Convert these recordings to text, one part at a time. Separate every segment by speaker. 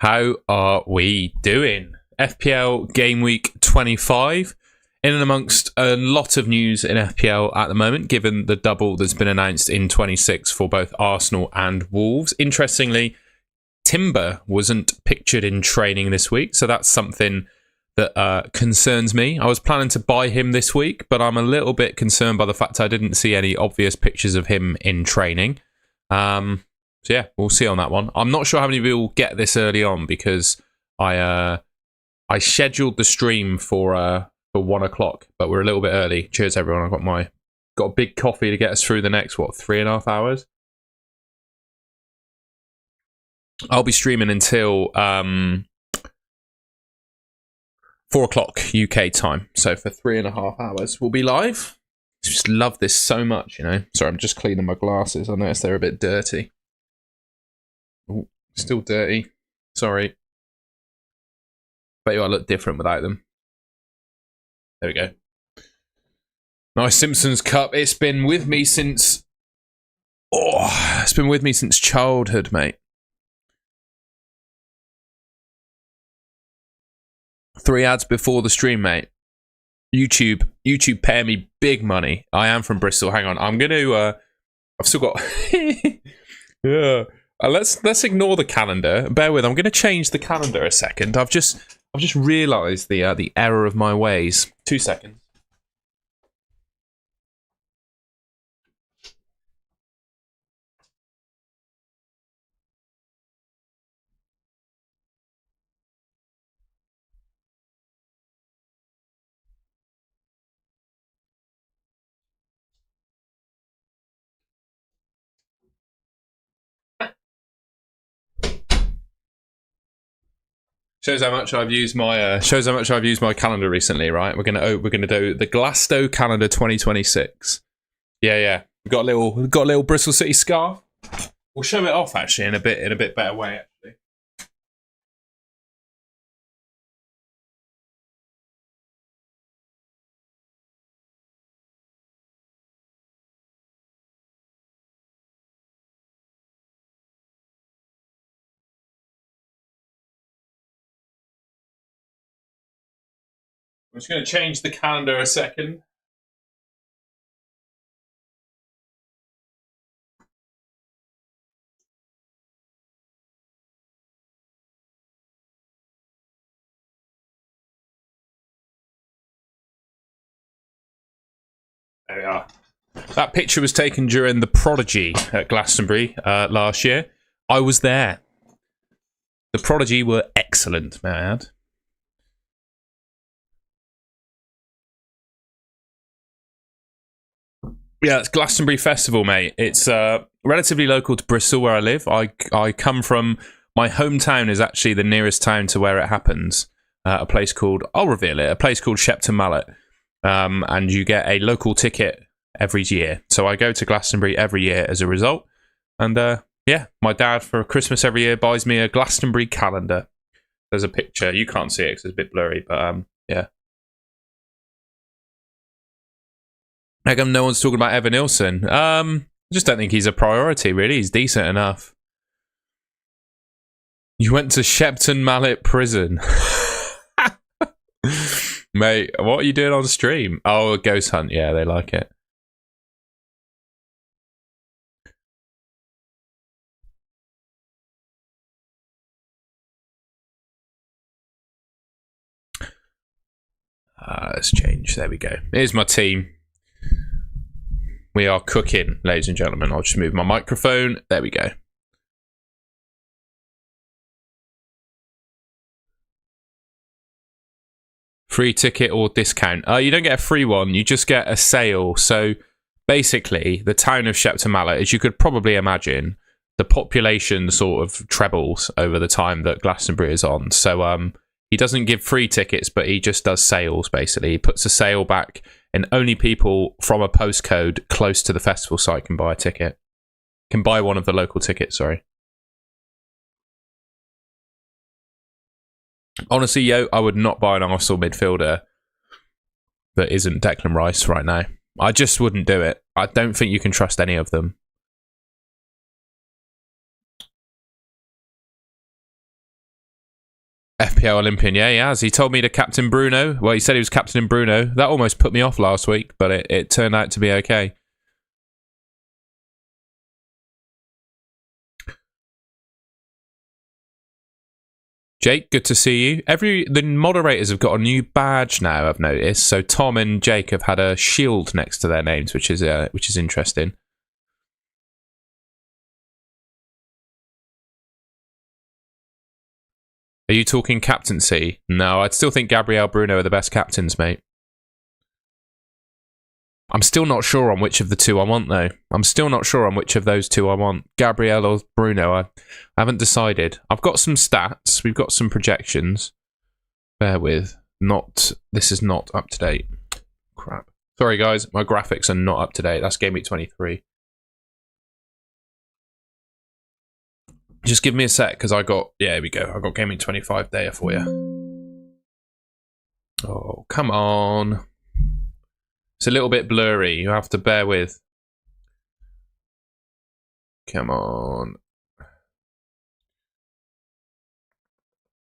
Speaker 1: How are we doing? FPL Gameweek 25. In and amongst a lot of news in FPL at the moment, given the double that's been announced in 26 for both Arsenal and Wolves. Interestingly, Timber wasn't pictured in training this week, so that's something that concerns me. I was planning to buy him this week, but I'm a little bit concerned by the fact I didn't see any obvious pictures of him in training. So yeah, we'll see on that one. I'm not sure how many people get this early on because I scheduled the stream for 1 o'clock, but we're a little bit early. Cheers, everyone! I've got a big coffee to get us through the next 3.5 hours. I'll be streaming until 4 o'clock UK time. So for 3.5 hours, we'll be live. Just love this so much, you know. Sorry, I'm just cleaning my glasses. I noticed they're a bit dirty. Ooh, still dirty. Sorry. Bet you I look different without them. There we go. Nice Simpsons cup. It's been with me since... it's been with me since childhood, mate. 3 ads before the stream, mate. YouTube pay me big money. I am from Bristol. Hang on. I'm going to... I've still got... yeah. Let's ignore the calendar. Bear with. I'm going to change the calendar a second. I've just realised the error of my ways. 2 seconds. Shows how much I've used my calendar recently, right? We're gonna do the Glasgow calendar 2026. Yeah. We've got a little Bristol City scarf. We'll show it off actually in a bit better way actually. I'm just going to change the calendar a second. There we are. That picture was taken during the Prodigy at Glastonbury last year. I was there. The Prodigy were excellent, may I add. Yeah, it's Glastonbury Festival, mate. It's relatively local to Bristol, where I live. I come from... My hometown is actually the nearest town to where it happens. A place called... I'll reveal it. A place called Shepton Mallet. And you get a local ticket every year. So I go to Glastonbury every year as a result. And yeah, my dad for Christmas every year buys me a Glastonbury calendar. There's a picture. You can't see it because it's a bit blurry, but yeah. How come no one's talking about Evan Nilsson? I just don't think he's a priority, really. He's decent enough. You went to Shepton Mallet Prison. Mate, what are you doing on stream? Oh, a ghost hunt. Yeah, they like it. Let's change. There we go. Here's my team. We are cooking, ladies and gentlemen. I'll just move my microphone. There we go. Free ticket or discount? You don't get a free one. You just get a sale. So basically, the town of Shepton Mallet, as you could probably imagine, the population sort of trebles over the time that Glastonbury is on. So he doesn't give free tickets, but he just does sales, basically. He puts a sale back, and only people from a postcode close to the festival site can buy a ticket. Can buy one of the local tickets, sorry. Honestly, yo, I would not buy an Arsenal midfielder that isn't Declan Rice right now. I just wouldn't do it. I don't think you can trust any of them. FPL Olympian, yeah, he has. He told me to captain Bruno. Well, he said he was captaining Bruno. That almost put me off last week, but it turned out to be okay. Jake, good to see you. The moderators have got a new badge now, I've noticed. So Tom and Jake have had a shield next to their names, which is interesting. Are you talking captaincy? No, I'd still think Gabriel, Bruno are the best captains, mate. I'm still not sure on which of the two I want, though. I'm still not sure on which of those two I want. Gabriel or Bruno, I haven't decided. I've got some stats. We've got some projections. Bear with. This is not up to date. Crap. Sorry, guys. My graphics are not up to date. That's Gameweek 23. Just give me a sec, because here we go. I got Gameweek 25 there for you. Oh, come on. It's a little bit blurry. You have to bear with. Come on.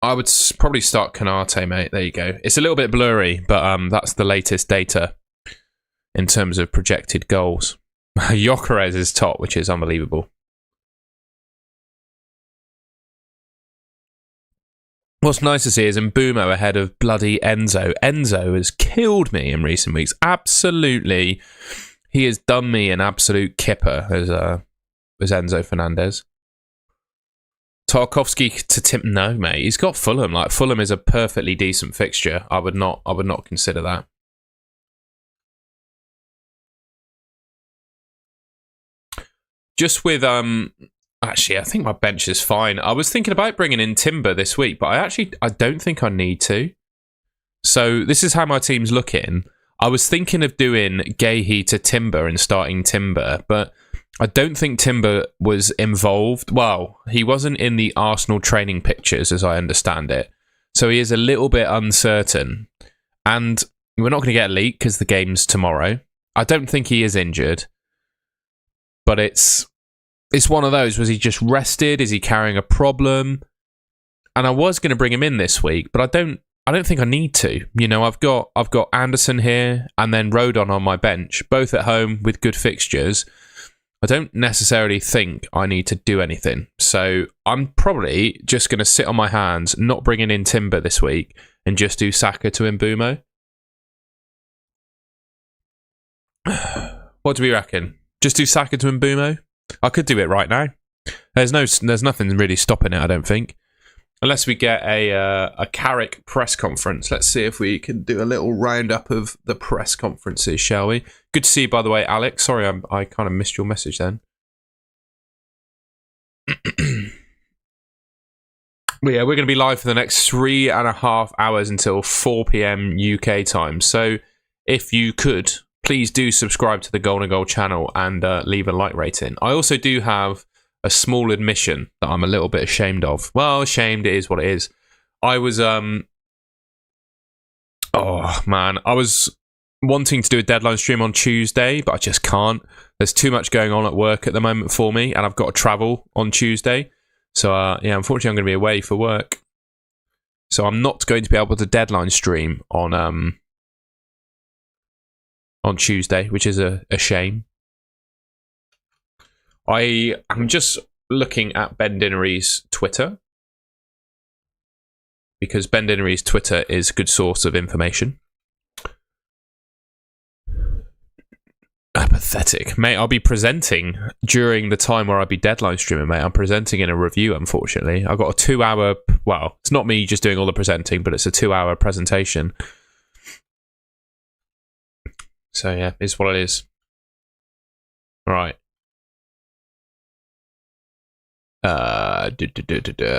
Speaker 1: I would probably start Canate, mate. There you go. It's a little bit blurry, but that's the latest data in terms of projected goals. Gyökeres is top, which is unbelievable. What's nice to see is Mbeumo ahead of bloody Enzo. Enzo has killed me in recent weeks. Absolutely. He has done me an absolute kipper as Enzo Fernandez. Tarkowski to Tim. No, mate. He's got Fulham. Like, Fulham is a perfectly decent fixture. I would not consider that. Just with actually, I think my bench is fine. I was thinking about bringing in Timber this week, but I don't think I need to. So this is how my team's looking. I was thinking of doing Gahey to Timber and starting Timber, but I don't think Timber was involved. Well, he wasn't in the Arsenal training pictures, as I understand it. So he is a little bit uncertain. And we're not going to get a leak because the game's tomorrow. I don't think he is injured. But it's one of those. Was he just rested? Is he carrying a problem? And I was going to bring him in this week, but I don't think I need to. You know, I've got Anderson here and then Rodon on my bench, both at home with good fixtures. I don't necessarily think I need to do anything. So I'm probably just going to sit on my hands, not bringing in Timber this week, and just do Saka to Mbeumo. What do we reckon? Just do Saka to Mbeumo? I could do it right now. There's nothing really stopping it, I don't think. Unless we get a Carrick press conference. Let's see if we can do a little roundup of the press conferences, shall we? Good to see you, by the way, Alex. Sorry, I kind of missed your message then. Yeah, we're going to be live for the next 3.5 hours until 4 p.m. UK time. So if you could, please do subscribe to the Golden Goal channel and leave a like rating. I also do have a small admission that I'm a little bit ashamed of. Well, ashamed, it is what it is. I was, I was wanting to do a deadline stream on Tuesday, but I just can't. There's too much going on at work at the moment for me, and I've got to travel on Tuesday. So, yeah, unfortunately, I'm going to be away for work. So I'm not going to be able to deadline stream on Tuesday, which is a shame. I'm just looking at Ben Dinnery's Twitter, because Ben Dinnery's Twitter is a good source of information. Pathetic. Mate, I'll be presenting during the time where I'll be deadline streaming, mate. I'm presenting in a review, unfortunately. I've got a 2-hour... Well, it's not me just doing all the presenting, but it's a 2-hour presentation. So, yeah, it's what it is. All right.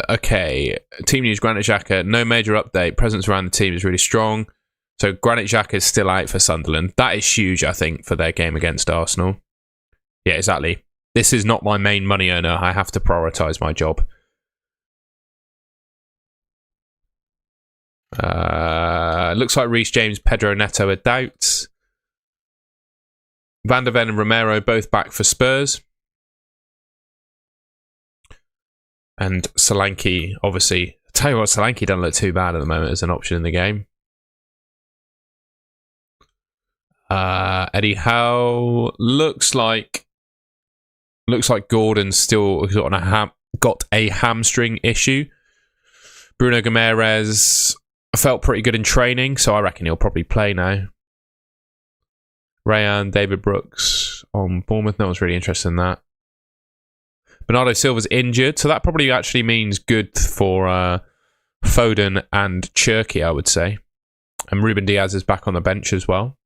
Speaker 1: Okay. Team news, Granit Xhaka. No major update. Presence around the team is really strong. So Granit Xhaka is still out for Sunderland. That is huge, I think, for their game against Arsenal. Yeah, exactly. This is not my main money earner. I have to prioritise my job. Looks like Reece James, Pedro Neto are doubts. Van der Ven and Romero both back for Spurs. And Solanke, obviously, Tell you what, Solanke doesn't look too bad at the moment as an option in the game. Eddie Howe looks like Gordon's still got a hamstring issue. Bruno Gameres felt pretty good in training, so I reckon he'll probably play now. Rayan, David Brooks on Bournemouth. No one's really interested in that. Bernardo Silva's injured, so that probably actually means good for Foden and Cherky, I would say. And Ruben Diaz is back on the bench as well.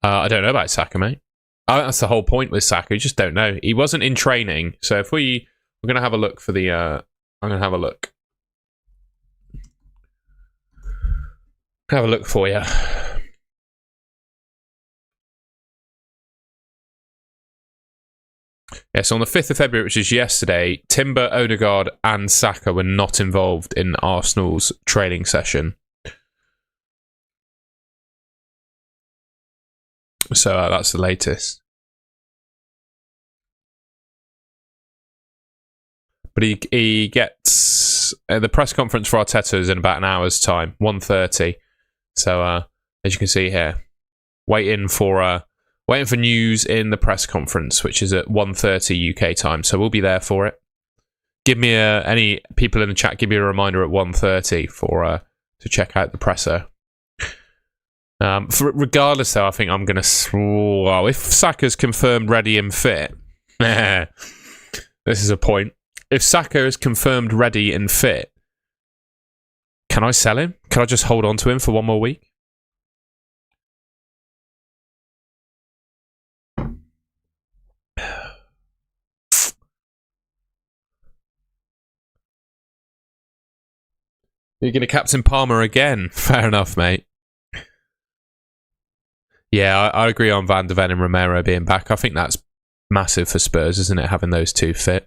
Speaker 1: I don't know about Saka, mate. That's the whole point with Saka. You just don't know. He wasn't in training, so if we're going to have a look for the... I'm going to have a look. Have a look for you. Yeah, so on the 5th of February, which is yesterday, Timber, Odegaard and Saka were not involved in Arsenal's training session. So that's the latest. But he gets... the press conference for Arteta is in about an hour's time, 1:30. So as you can see here, waiting for news in the press conference, which is at 1:30 UK time. So we'll be there for it. Give me any people in the chat. Give me a reminder at 1:30 for to check out the presser. Regardless, though, I think I'm going to. Well, if Saka's confirmed ready and fit, this is a point. If Saka is confirmed ready and fit, can I sell him? Can I just hold on to him for one more week? You're going to captain Palmer again. Fair enough, mate. Yeah, I agree on Van de Ven and Romero being back. I think that's massive for Spurs, isn't it, having those two fit?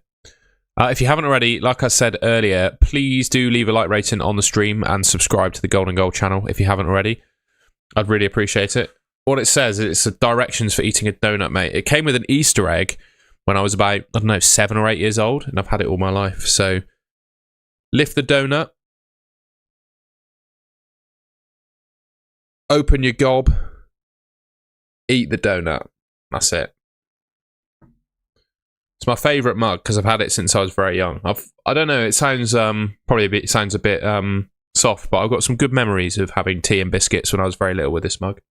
Speaker 1: If you haven't already, like I said earlier, please do leave a like rating on the stream and subscribe to the Golden Goal channel if you haven't already. I'd really appreciate it. What it says, it's directions for eating a donut, mate. It came with an Easter egg when I was about, I don't know, 7 or 8 years old, and I've had it all my life. So, lift the donut, open your gob, eat the donut. That's it. It's my favourite mug because I've had it since I was very young. I don't know. It sounds probably a bit soft, but I've got some good memories of having tea and biscuits when I was very little with this mug.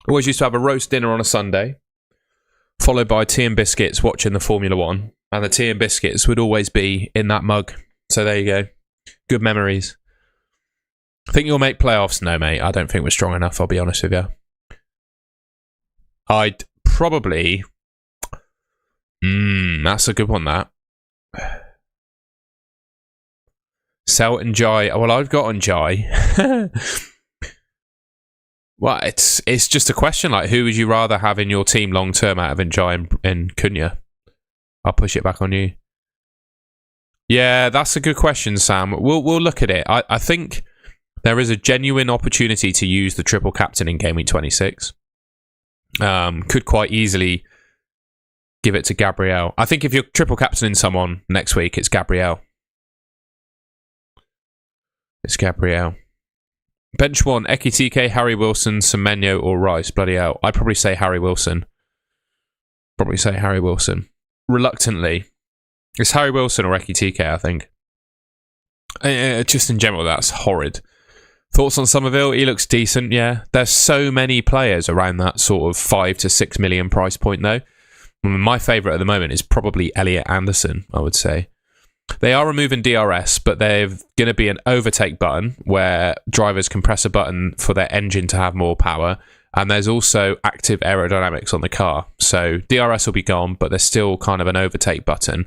Speaker 1: Always used to have a roast dinner on a Sunday, followed by tea and biscuits watching the Formula One, and the tea and biscuits would always be in that mug. So there you go. Good memories. Think you'll make playoffs? No, mate. I don't think we're strong enough, I'll be honest with you. I'd probably... that's a good one, that. Sell and Jai. Well, I've got on Jai. Well, it's just a question, like, who would you rather have in your team long-term out of Njai and Cunha? I'll push it back on you. Yeah, that's a good question, Sam. We'll look at it. I think there is a genuine opportunity to use the triple captain in Gameweek 26. Could quite easily give it to Gabriel. I think if you're triple captaining someone next week, it's Gabriel. It's Gabriel. Bench 1, Ekitike, Harry Wilson, Semenyo or Rice. Bloody hell. I'd probably say Harry Wilson. Reluctantly. It's Harry Wilson or Ekitike, I think. Just in general, that's horrid. Thoughts on Somerville? He looks decent, yeah. There's so many players around that sort of 5 to 6 million price point, though. My favourite at the moment is probably Elliot Anderson, I would say. They are removing DRS, but there's going to be an overtake button where drivers can press a button for their engine to have more power. And there's also active aerodynamics on the car. So DRS will be gone, but there's still kind of an overtake button.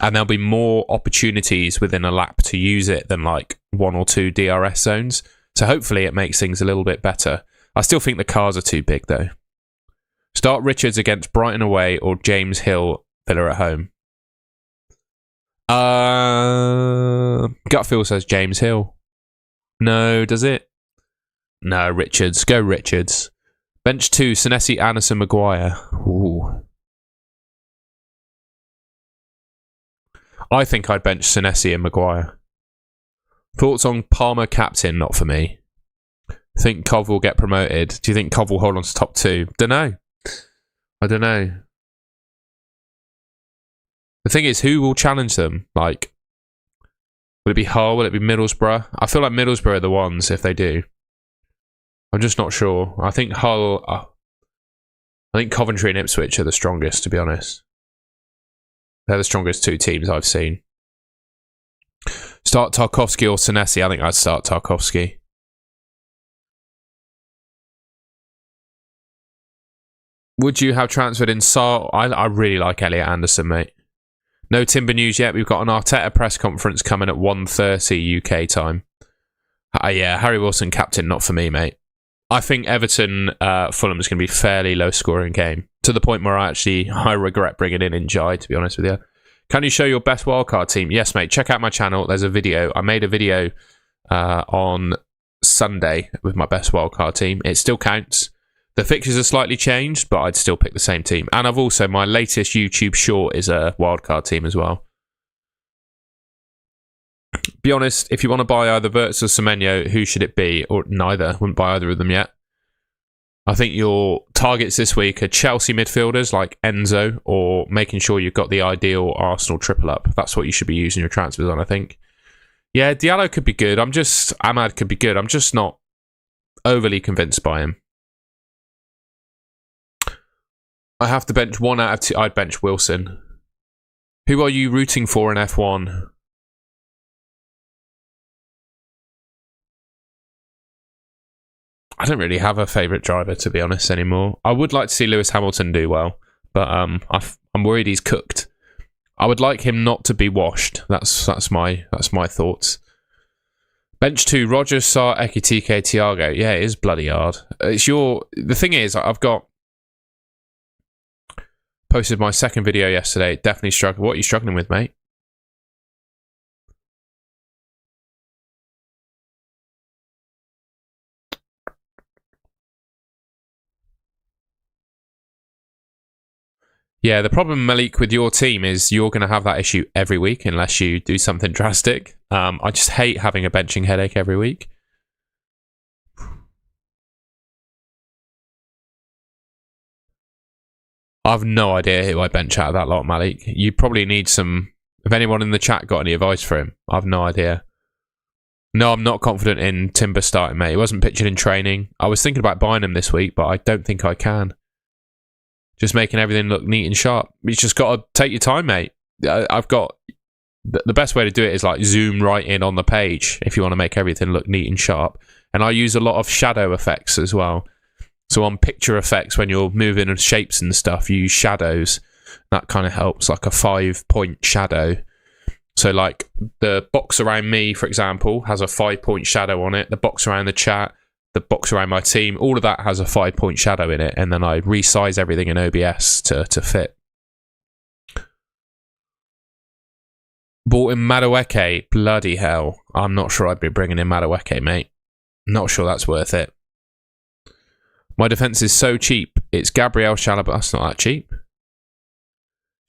Speaker 1: And there'll be more opportunities within a lap to use it than like 1 or 2 DRS zones. So hopefully it makes things a little bit better. I still think the cars are too big, though. Start Richards against Brighton away or James Hill, Villa at home. Gut feel says James Hill. No, does it? No, Richards. Go Richards. Bench 2, Senesi, Anderson, Maguire. Ooh. I think I'd bench Senesi and Maguire. Thoughts on Palmer captain? Not for me. Think Cov will get promoted. Do you think Cov will hold on to top 2? Don't know. I don't know. The thing is, who will challenge them? Like, will it be Hull? Will it be Middlesbrough? I feel like Middlesbrough are the ones if they do. I'm just not sure. I think Hull... I think Coventry and Ipswich are the strongest, to be honest. They're the strongest 2 teams I've seen. Start Tarkowski or Senesi? I think I'd start Tarkowski. Would you have transferred in Sarr? I really like Elliot Anderson, mate. No Timber news yet. We've got an Arteta press conference coming at 1:30 UK time. Yeah, Harry Wilson captain, not for me, mate. I think Everton Fulham is going to be a fairly low scoring game, to the point where I regret bringing in Njai, to be honest with you. Can you show your best wildcard team? Yes, mate. Check out my channel. There's a video. I made a video on Sunday with my best wildcard team. It still counts. The fixtures are slightly changed, but I'd still pick the same team. And I've also, my latest YouTube short is a wildcard team as well. Be honest, if you want to buy either Wirtz or Semenyo, who should it be? Or neither. Wouldn't buy either of them yet. I think your targets this week are Chelsea midfielders like Enzo, or making sure you've got the ideal Arsenal triple up. That's what you should be using your transfers on, I think. Yeah, Diallo could be good. Ahmad could be good. I'm just not overly convinced by him. I have to bench 1 out of 2. I'd bench Wilson. Who are you rooting for in F1? I don't really have a favourite driver, to be honest, anymore. I would like to see Lewis Hamilton do well, but I'm worried he's cooked. I would like him not to be washed. That's my thoughts. Bench 2, Rogers, Sarr, Ekitike, Thiago. Yeah, it is bloody hard. The thing is, I've got posted my second video yesterday. Definitely struggling. What are you struggling with, mate? Yeah, the problem, Malik, with your team is you're going to have that issue every week unless you do something drastic. I just hate having a benching headache every week. I've no idea who I bench out of that lot, Malik. You probably need some... If anyone in the chat got any advice for him, I've no idea. No, I'm not confident in Timber starting, mate. He wasn't pictured in training. I was thinking about buying him this week, but I don't think I can. Just making everything look neat and sharp. You just got to take your time, mate. I've got... The best way to do it is like zoom right in on the page if you want to make everything look neat and sharp. And I use a lot of shadow effects as well. So on picture effects, when you're moving shapes and stuff, you use shadows. That kind of helps, like a 5-point shadow. So like the box around me, for example, has a 5-point shadow on it. The box around the chat, the box around my team, all of that has a 5-point shadow in it. And then I resize everything in OBS to fit. Bought in Madueke. Bloody hell. I'm not sure I'd be bringing in Madueke, mate. Not sure that's worth it. My defence is so cheap. It's Gabriel, Chalobah. That's not that cheap.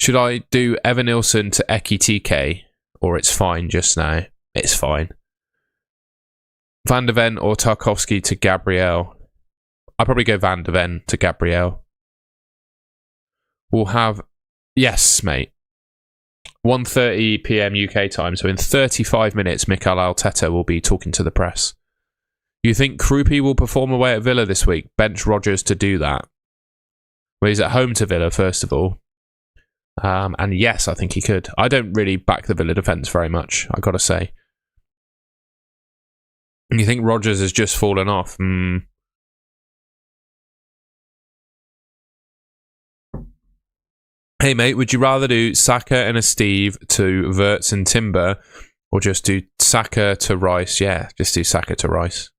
Speaker 1: Should I do Evan Nilsson to Ekitike? Or it's fine just now? It's fine. Van de Ven or Tarkowski to Gabriel? I'll probably go Van de Ven to Gabriel. We'll have... Yes, mate. 1:30 PM UK time. So in 35 minutes, Mikel Arteta will be talking to the press. You think Krupi will perform away at Villa this week? Bench Rodgers to do that. Well, he's at home to Villa, first of all. And yes, I think he could. I don't really back the Villa defence very much, I've got to say. You think Rodgers has just fallen off? Hey, mate, would you rather do Saka and a Steve to Wirtz and Timber, or just do Saka to Rice? Yeah, just do Saka to Rice.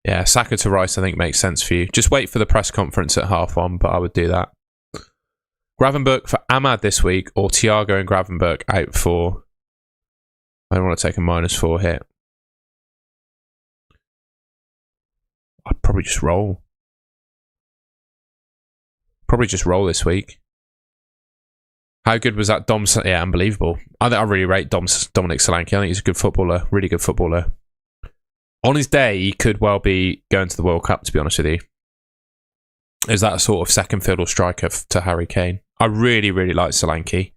Speaker 1: Yeah, Saka to Rice I think makes sense for you. Just wait for the press conference at 1:30, but I would do that. Gravenberch for Ahmad this week, or Thiago and Gravenberch out for... I don't want to take a -4 hit. I'd probably just roll. Probably just roll this week. How good was that Dom? Yeah, unbelievable. I really rate Dominic Solanke. I think he's a good footballer, really good footballer. On his day, he could well be going to the World Cup, to be honest with you. Is that a sort of second fiddle striker to Harry Kane? I really, really like Solanke.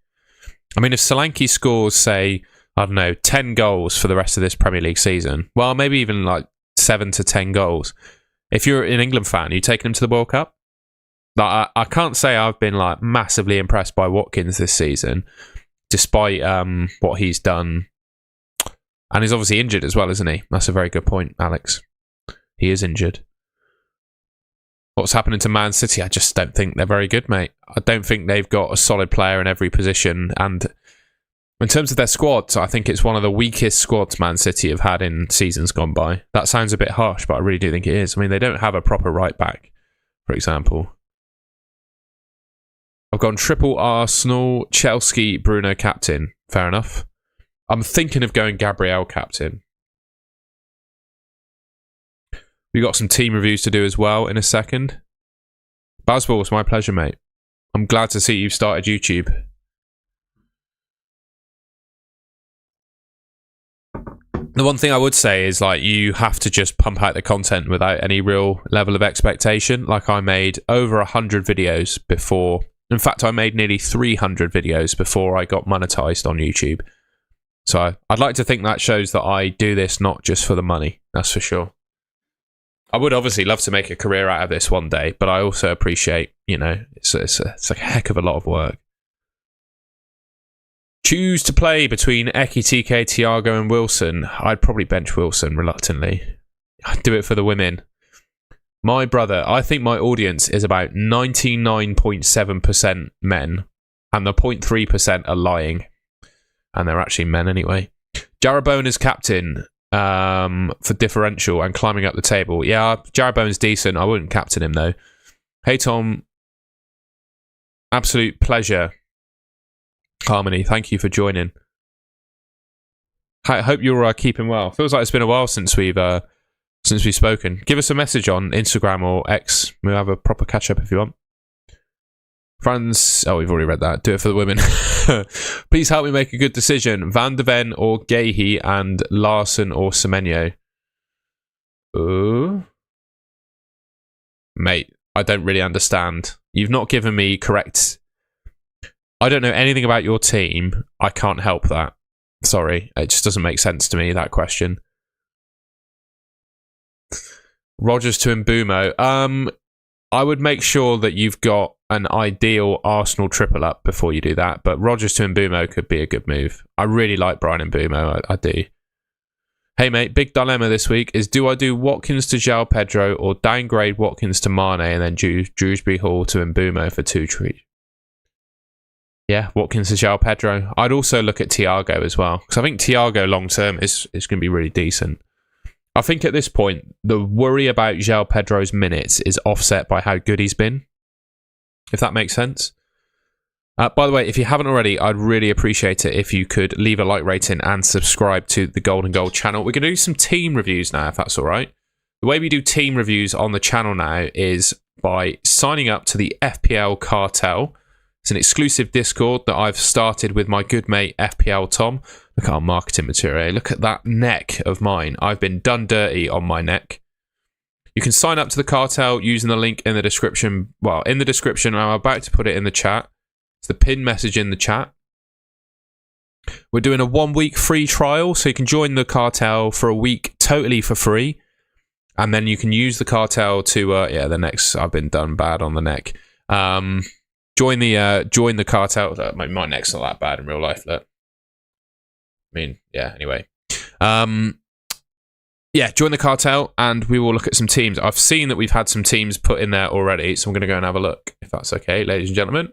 Speaker 1: I mean, if Solanke scores, say, I don't know, 10 goals for the rest of this Premier League season, well, maybe even like 7 to 10 goals. If you're an England fan, you taking him to the World Cup? Like, I can't say I've been like massively impressed by Watkins this season, despite what he's done. And he's obviously injured as well, isn't he? That's a very good point, Alex. He is injured. What's happening to Man City? I just don't think they're very good, mate. I don't think they've got a solid player in every position. And in terms of their squad, I think it's one of the weakest squads Man City have had in seasons gone by. That sounds a bit harsh, but I really do think it is. I mean, they don't have a proper right back, for example. I've gone triple Arsenal, Chelsea, Bruno captain. Fair enough. I'm thinking of going Gabriel captain. We've got some team reviews to do as well in a second. Buzzball, it's my pleasure, mate. I'm glad to see you've started YouTube. The one thing I would say is, like, you have to just pump out the content without any real level of expectation. Like, I made over 100 videos before. In fact, I made nearly 300 videos before I got monetized on YouTube. So I'd like to think that shows that I do this not just for the money. That's for sure. I would obviously love to make a career out of this one day, but I also appreciate, you know, it's like a heck of a lot of work. Choose to play between Ekitike, Thiago and Wilson. I'd probably bench Wilson reluctantly. I'd do it for the women. My brother, I think my audience is about 99.7% men, and the 0.3% are lying. And they're actually men anyway. Jarabone is captain for differential and climbing up the table. Yeah, Jarabone's decent. I wouldn't captain him though. Hey Tom, absolute pleasure. Harmony, thank you for joining. I hope you're keeping well. Feels like it's been a while since we've spoken. Give us a message on Instagram or X. We'll have a proper catch up if you want. Franz, oh, we've already read that. Do it for the women. Please help me make a good decision. Van de Ven or Gahey and Larson or Semenyo. Ooh. Mate, I don't really understand. You've not given me correct. I don't know anything about your team. I can't help that. Sorry. It just doesn't make sense to me, that question. Rodgers to Mbumo. I would make sure that you've got an ideal Arsenal triple up before you do that, but Rodgers to Mbumo could be a good move. I really like Brian Mbumo, I do. Hey mate, big dilemma this week is, do I do Watkins to João Pedro or downgrade Watkins to Mane and then Dewsbury Hall to Mbumo for 2 trees? Yeah, Watkins to João Pedro. I'd also look at Thiago as well, because I think Thiago long term is going to be really decent. I think at this point, the worry about João Pedro's minutes is offset by how good he's been, if that makes sense. By the way, if you haven't already, I'd really appreciate it if you could leave a like rating and subscribe to the Golden Goal channel. We're going to do some team reviews now, if that's all right. The way we do team reviews on the channel now is by signing up to the FPL Cartel. It's an exclusive Discord that I've started with my good mate FPL Tom. Look at our marketing material. Look at that neck of mine. I've been done dirty on my neck. You can sign up to the cartel using the link in the description. Well, in the description, I'm about to put it in the chat. It's the pinned message in the chat. We're doing a 1-week free trial, so you can join the cartel for a week totally for free. And then you can use the cartel to, the next, I've been done bad on the neck. Join the cartel. My neck's not that bad in real life. Look. I mean, yeah, anyway. Join the cartel and we will look at some teams. I've seen that we've had some teams put in there already, so I'm going to go and have a look, if that's okay, ladies and gentlemen.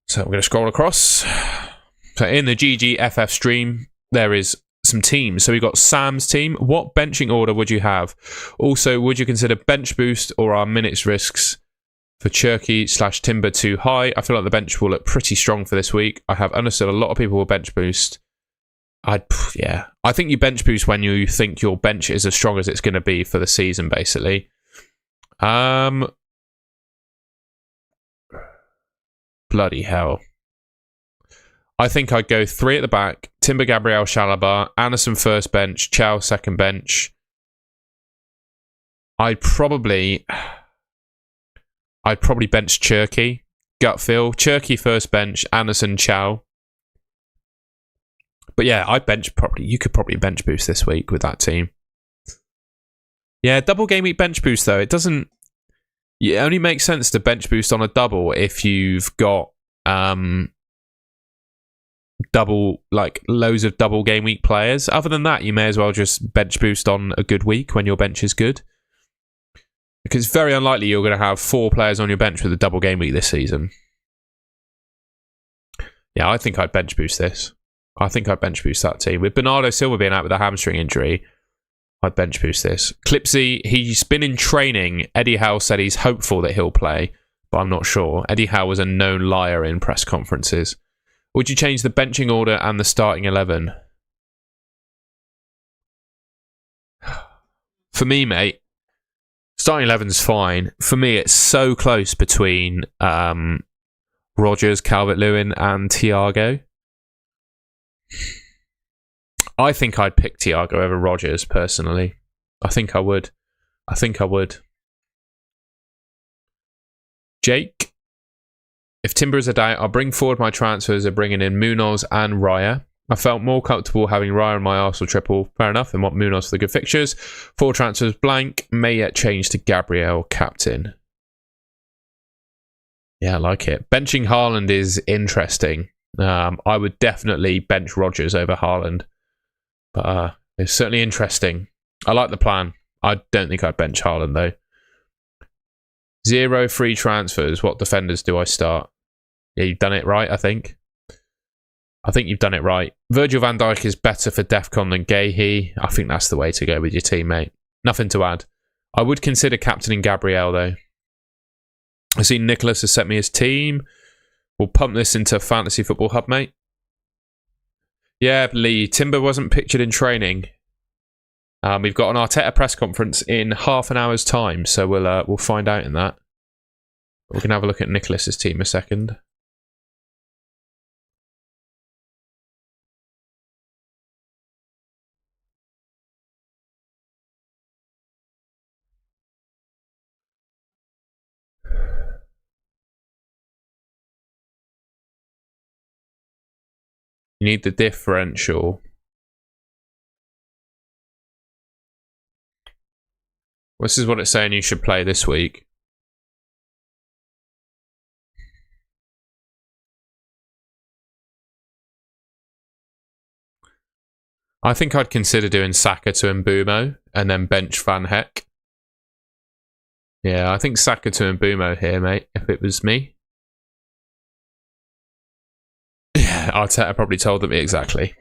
Speaker 1: So I'm going to scroll across. So in the GGFF stream, there is some teams. So we've got Sam's team. What benching order would you have? Also, would you consider bench boost or are minutes risks for Cherky/Timber too high? I feel like the bench will look pretty strong for this week. I have understood a lot of people will bench boost. I think you bench boost when you think your bench is as strong as it's going to be for the season, basically. Bloody hell. I think I'd go 3 at the back. Timber, Gabriel, Chalobah. Anderson first bench. Chow second bench. I'd probably bench Cherky. Gut feel. Cherky first bench. Anderson, Chow. But yeah, you could probably bench boost this week with that team. Yeah, double game week bench boost though. It only makes sense to bench boost on a double if you've got loads of double game week players. Other than that, you may as well just bench boost on a good week when your bench is good. Because it's very unlikely you're going to have 4 players on your bench with a double game week this season. Yeah, I think I'd bench boost this. I think I'd bench boost that team. With Bernardo Silva being out with a hamstring injury, I'd bench boost this. Clipsy, he's been in training. Eddie Howe said he's hopeful that he'll play, but I'm not sure. Eddie Howe was a known liar in press conferences. Would you change the benching order and the starting 11? For me, mate, starting 11's fine. For me, it's so close between Rodgers, Calvert-Lewin and Thiago. I think I'd pick Thiago over Rodgers, personally. I think I would. Jake, if Timber is a doubt, I'll bring forward my transfers of bringing in Munoz and Raya. I felt more comfortable having Raya in my Arsenal triple. Fair enough, and want Munoz for the good fixtures. 4 transfers blank. May yet change to Gabriel, captain. Yeah, I like it. Benching Haaland is interesting. I would definitely bench Rodgers over Haaland. But it's certainly interesting. I like the plan. I don't think I'd bench Haaland, though. 0 free transfers. What defenders do I start? Yeah, you've done it right, I think. I think you've done it right. Virgil van Dijk is better for Defcon than Gahey. I think that's the way to go with your teammate. Nothing to add. I would consider captaining Gabriel, though. I see Nicholas has sent me his team. We'll pump this into Fantasy Football Hub, mate. Yeah, Lee. Timber wasn't pictured in training. We've got an Arteta press conference in half an hour's time, so we'll find out in that. We can have a look at Nicholas's team a second. You need the differential. This is what it's saying you should play this week. I think I'd consider doing Saka to Mbumo and then bench Van Heck. Yeah, I think Saka to Mbumo here, mate, if it was me. Yeah, Arteta probably told them exactly.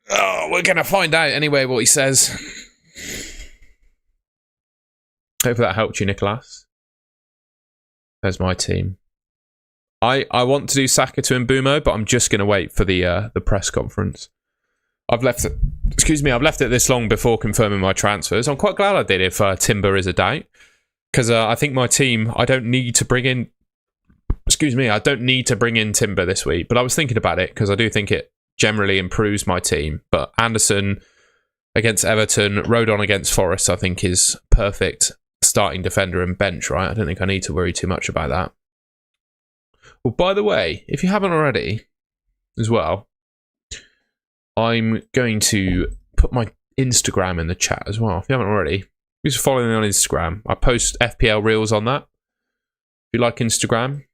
Speaker 1: Oh, we're going to find out anyway what he says. Hopefully that helped you, Nicholas. There's my team. I want to do Saka to Mbumo, but I'm just going to wait for the press conference. I've left it this long before confirming my transfers. I'm quite glad I did if Timber is a doubt, because I think my team, I don't need to bring in Timber this week, but I was thinking about it because I do think it generally improves my team. But Anderson against Everton, Rodon against Forest, I think is perfect starting defender and bench, right? I don't think I need to worry too much about that. Well, by the way, if you haven't already as well, I'm going to put my Instagram in the chat as well. If you haven't already, just follow me on Instagram. I post FPL Reels on that. If you like Instagram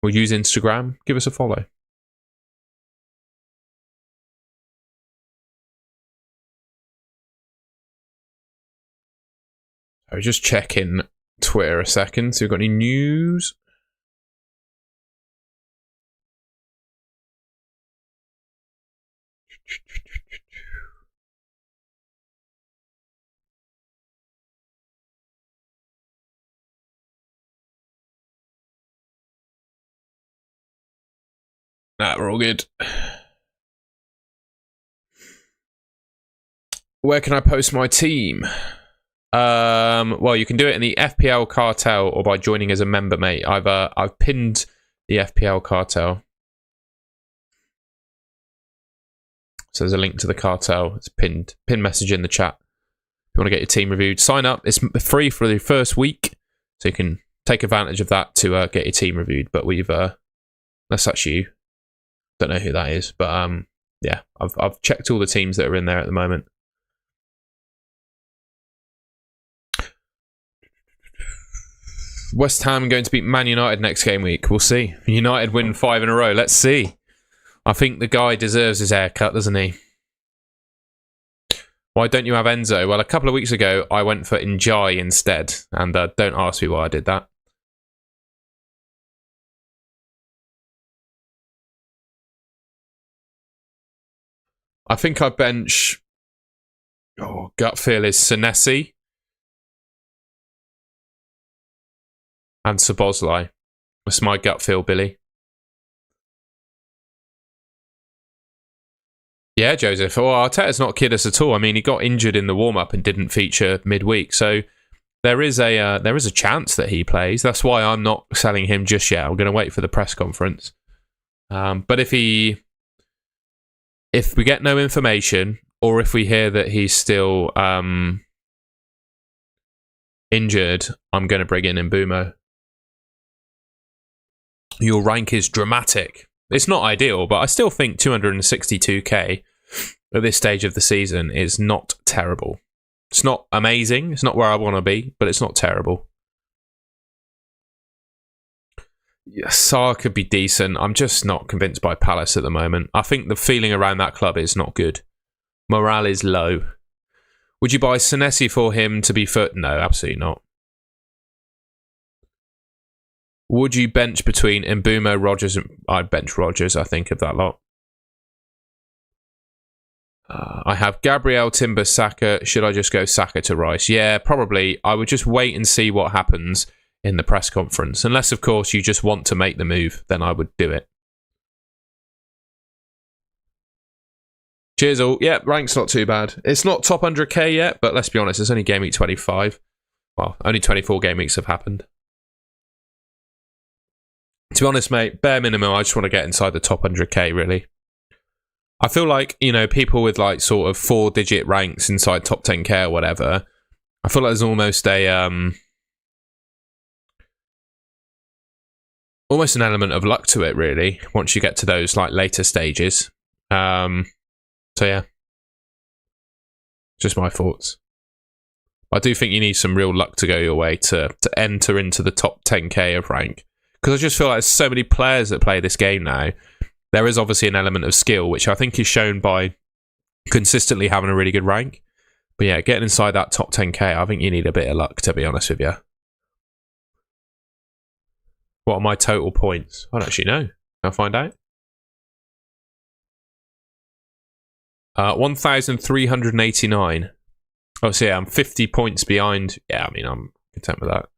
Speaker 1: or use Instagram, give us a follow. I was just checking Twitter a second. So we've got any news? Nah, we're all good. Where can I post my team? Well, you can do it in the FPL Cartel or by joining as a member, mate. I've pinned the FPL Cartel. So there's a link to the cartel. It's pinned message in the chat. If you want to get your team reviewed, sign up. It's free for the first week, so you can take advantage of that to get your team reviewed. But that's you. Don't know who that is, but yeah, I've checked all the teams that are in there at the moment. West Ham going to beat Man United next game week. We'll see. United win 5 in a row. Let's see. I think the guy deserves his haircut, doesn't he? Why don't you have Enzo? Well, a couple of weeks ago, I went for Njai instead. And don't ask me why I did that. I think I bench... Oh, gut feel is Senesi. And Szoboszlai. That's my gut feel, Billy. Yeah, Joseph. Well, Arteta's not kid us at all. I mean, he got injured in the warm-up and didn't feature midweek. So there is a chance that he plays. That's why I'm not selling him just yet. I'm going to wait for the press conference. But if we get no information, or if we hear that he's still injured, I'm going to bring in Mbeumo. Your rank is dramatic. It's not ideal, but I still think 262k at this stage of the season is not terrible. It's not amazing. It's not where I want to be, but it's not terrible. Yeah, Sarr could be decent. I'm just not convinced by Palace at the moment. I think the feeling around that club is not good. Morale is low. Would you buy Senesi for him to be fit? No, absolutely not. Would you bench between Mbeumo, Rodgers, and... I'd bench Rodgers, I think, of that lot. I have Gabriel, Timber, Saka. Should I just go Saka to Rice? Yeah, probably. I would just wait and see what happens in the press conference. Unless, of course, you just want to make the move, then I would do it. Cheers all. Yeah, rank's not too bad. It's not top 100k yet, but let's be honest, it's only game week 25. Well, only 24 game weeks have happened. To be honest, mate, bare minimum, I just want to get inside the top 100k, really. I feel like, you know, people with like sort of 4-digit ranks inside top 10k or whatever, I feel like there's almost almost an element of luck to it, really, once you get to those like later stages. So yeah, just my thoughts. I do think you need some real luck to go your way to enter into the top 10k of rank. Because I just feel like there's so many players that play this game now. There is obviously an element of skill, which I think is shown by consistently having a really good rank. But yeah, getting inside that top 10k, I think you need a bit of luck, to be honest with you. What are my total points? I don't actually know. I'll find out. 1,389. Oh, so yeah, I'm 50 points behind. Yeah, I mean, I'm content with that.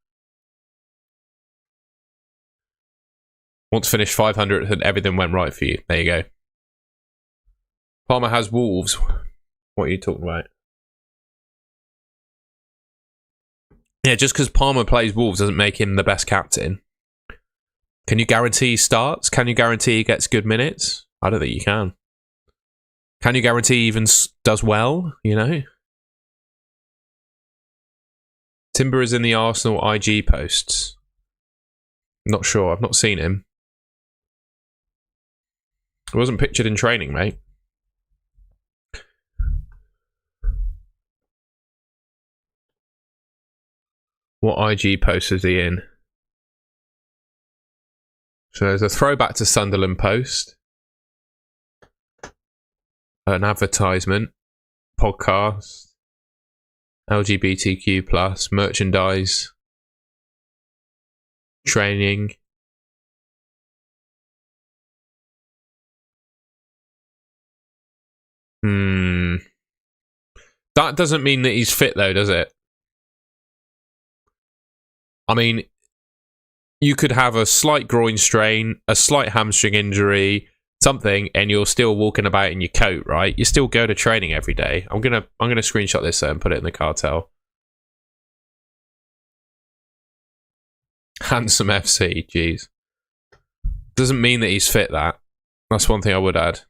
Speaker 1: Want to finish 500 and everything went right for you. There you go. Palmer has Wolves. What are you talking about? Yeah, just because Palmer plays Wolves doesn't make him the best captain. Can you guarantee he starts? Can you guarantee he gets good minutes? I don't think you can. Can you guarantee he even does well, you know? Timber is in the Arsenal IG posts. Not sure. I've not seen him. It wasn't pictured in training, mate. What IG post is he in? So there's a throwback to Sunderland post. An advertisement. Podcast. LGBTQ+. Merchandise. Training. That doesn't mean that he's fit, though, does it? I mean, you could have a slight groin strain, a slight hamstring injury, something, and you're still walking about in your coat, right? You still go to training every day. I'm gonna screenshot this and put it in the cartel. Handsome FC, jeez. Doesn't mean that he's fit, that. That's one thing I would add.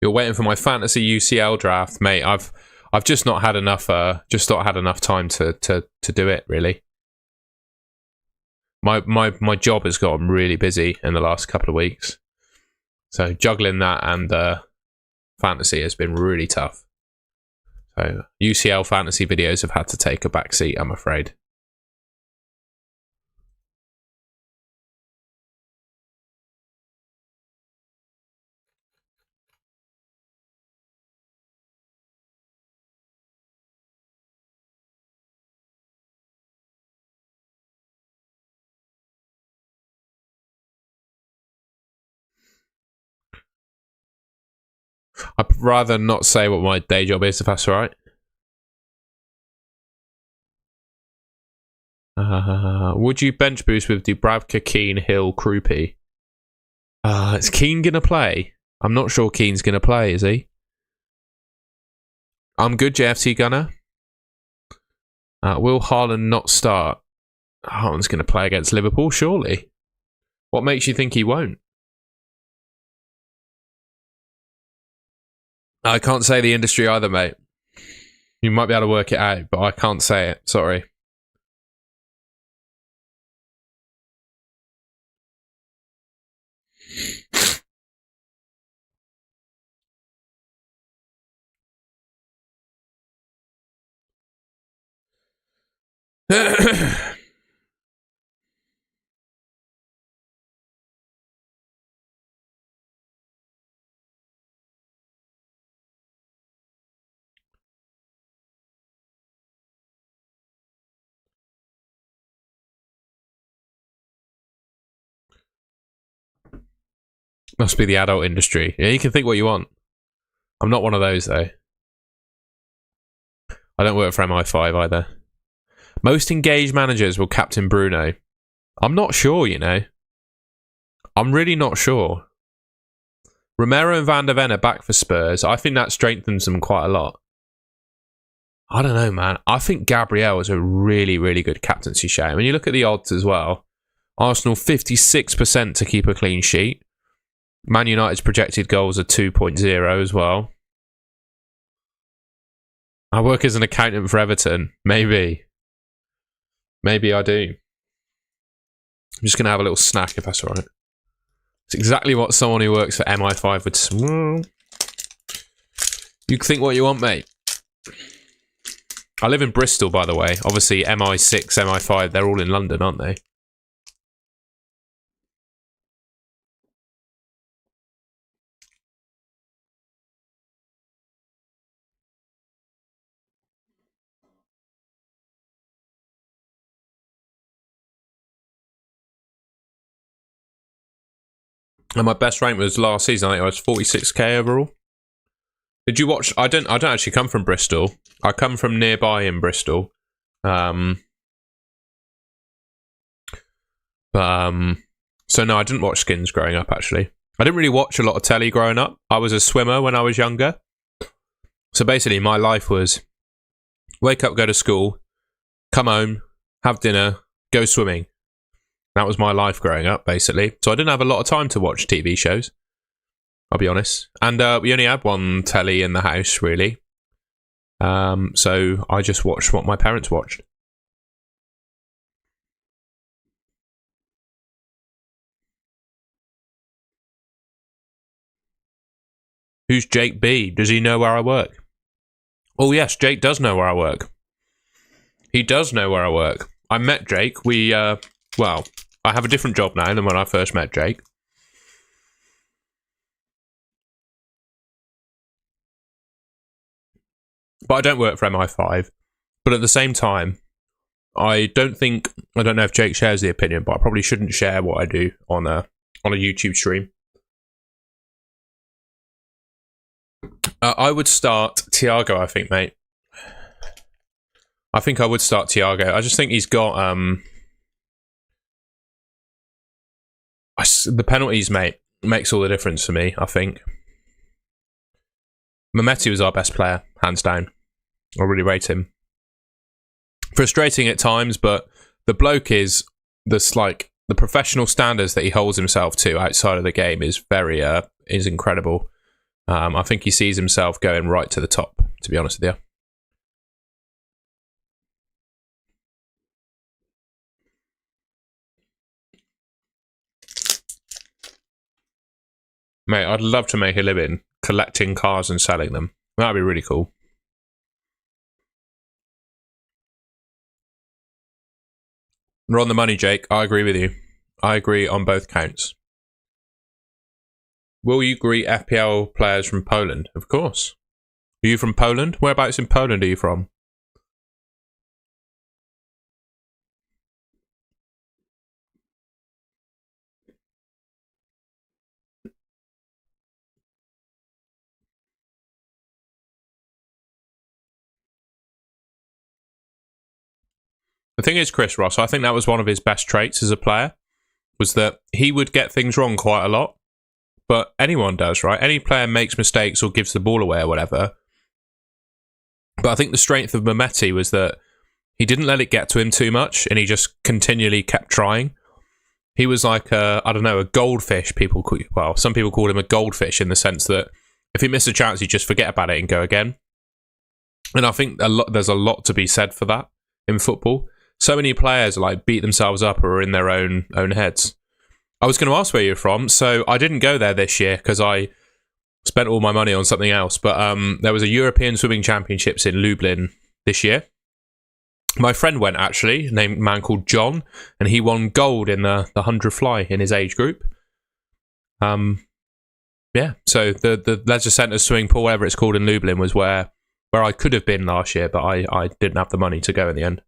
Speaker 1: You're waiting for my fantasy UCL draft, mate. I've just not had enough time to do it, really. My job has gotten really busy in the last couple of weeks. So juggling that and fantasy has been really tough. So UCL fantasy videos have had to take a back seat, I'm afraid. I'd rather not say what my day job is, if that's all right. Would you bench boost with Dubravka, Keane, Hill, Krupi? Is Keane going to play? I'm not sure Keane's going to play, is he? I'm good, JFT Gunner. Will Haaland not start? Haaland's going to play against Liverpool, surely. What makes you think he won't? I can't say the industry either, mate. You might be able to work it out, but I can't say it. Sorry. Must be the adult industry. Yeah, you can think what you want. I'm not one of those, though. I don't work for MI5 either. Most engaged managers will captain Bruno. I'm not sure, you know. I'm really not sure. Romero and Van der Ven are back for Spurs. I think that strengthens them quite a lot. I don't know, man. I think Gabriel is a really, really good captaincy shout. When you look at the odds as well, Arsenal 56% to keep a clean sheet. Man United's projected goals are 2.0 as well. I work as an accountant for Everton. Maybe. Maybe I do. I'm just going to have a little snack if that's all right. It's exactly what someone who works for MI5 would say. You can think what you want, mate. I live in Bristol, by the way. Obviously, MI6, MI5, they're all in London, aren't they? And my best rank was last season. I think I was 46k overall. Did you watch? I don't actually come from Bristol. I come from nearby in Bristol. So no, I didn't watch Skins growing up, actually. I didn't really watch a lot of telly growing up. I was a swimmer when I was younger. So basically, my life was wake up, go to school, come home, have dinner, go swimming. That was my life growing up, basically. So I didn't have a lot of time to watch TV shows. I'll be honest. And we only had one telly in the house, really. So I just watched what my parents watched. Who's Jake B? Does he know where I work? Oh, yes, Jake does know where I work. He does know where I work. I met Jake. Well, I have a different job now than when I first met Jake. But I don't work for MI5. But at the same time, I don't know if Jake shares the opinion, but I probably shouldn't share what I do on a YouTube stream. I would start Thiago, I think, mate. I think I would start Thiago. I just think he's got The penalties, mate, makes all the difference for me, I think. Mehmeti was our best player, hands down. I really rate him. Frustrating at times, but the bloke is this, like, the professional standards that he holds himself to outside of the game is is incredible. I think he sees himself going right to the top, to be honest with you. Mate, I'd love to make a living collecting cars and selling them. That'd be really cool. We're on the money, Jake. I agree with you. I agree on both counts. Will you greet FPL players from Poland? Of course. Are you from Poland? Whereabouts in Poland are you from? The thing is, Chris Ross, I think that was one of his best traits as a player, was that he would get things wrong quite a lot. But anyone does, right? Any player makes mistakes or gives the ball away or whatever. But I think the strength of Mehmeti was that he didn't let it get to him too much, and he just continually kept trying. He was like a goldfish. Some people called him a goldfish in the sense that if he missed a chance, he'd just forget about it and go again. And I think there's a lot to be said for that in football. So many players like beat themselves up or are in their own heads. I was going to ask where you're from, so I didn't go there this year because I spent all my money on something else. But there was a European Swimming Championships in Lublin this year. My friend went, actually, named a man called John, and he won gold in the 100 fly in his age group. Yeah, so the Leisure Centre swimming pool, whatever it's called in Lublin, was where I could have been last year, but I didn't have the money to go in the end.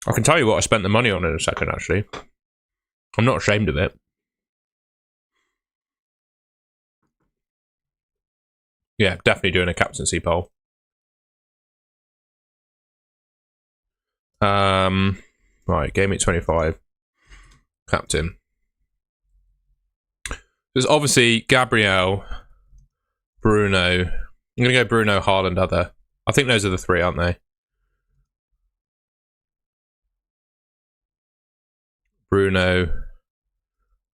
Speaker 1: I can tell you what I spent the money on in a second, actually. I'm not ashamed of it. Yeah, definitely doing a captaincy poll. Right, Gameweek 25. Captain. There's obviously Gabriel, Bruno. I'm going to go Bruno, Haaland, other. I think those are the three, aren't they? Bruno,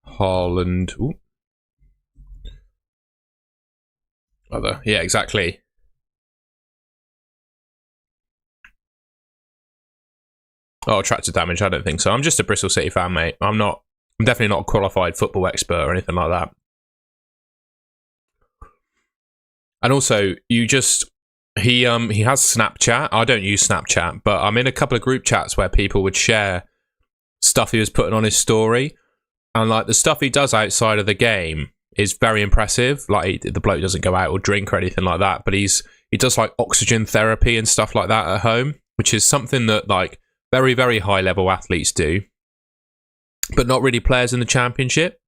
Speaker 1: Haaland. Ooh. Other. Yeah, exactly. Oh, attractive damage. I don't think so. I'm just a Bristol City fan, mate. I'm definitely not a qualified football expert or anything like that. And also, he has Snapchat. I don't use Snapchat, but I'm in a couple of group chats where people would share stuff he was putting on his story, and like the stuff he does outside of the game is very impressive. Like the bloke doesn't go out or drink or anything like that, but he does like oxygen therapy and stuff like that at home, which is something that like very, very high level athletes do, but not really players in the championship.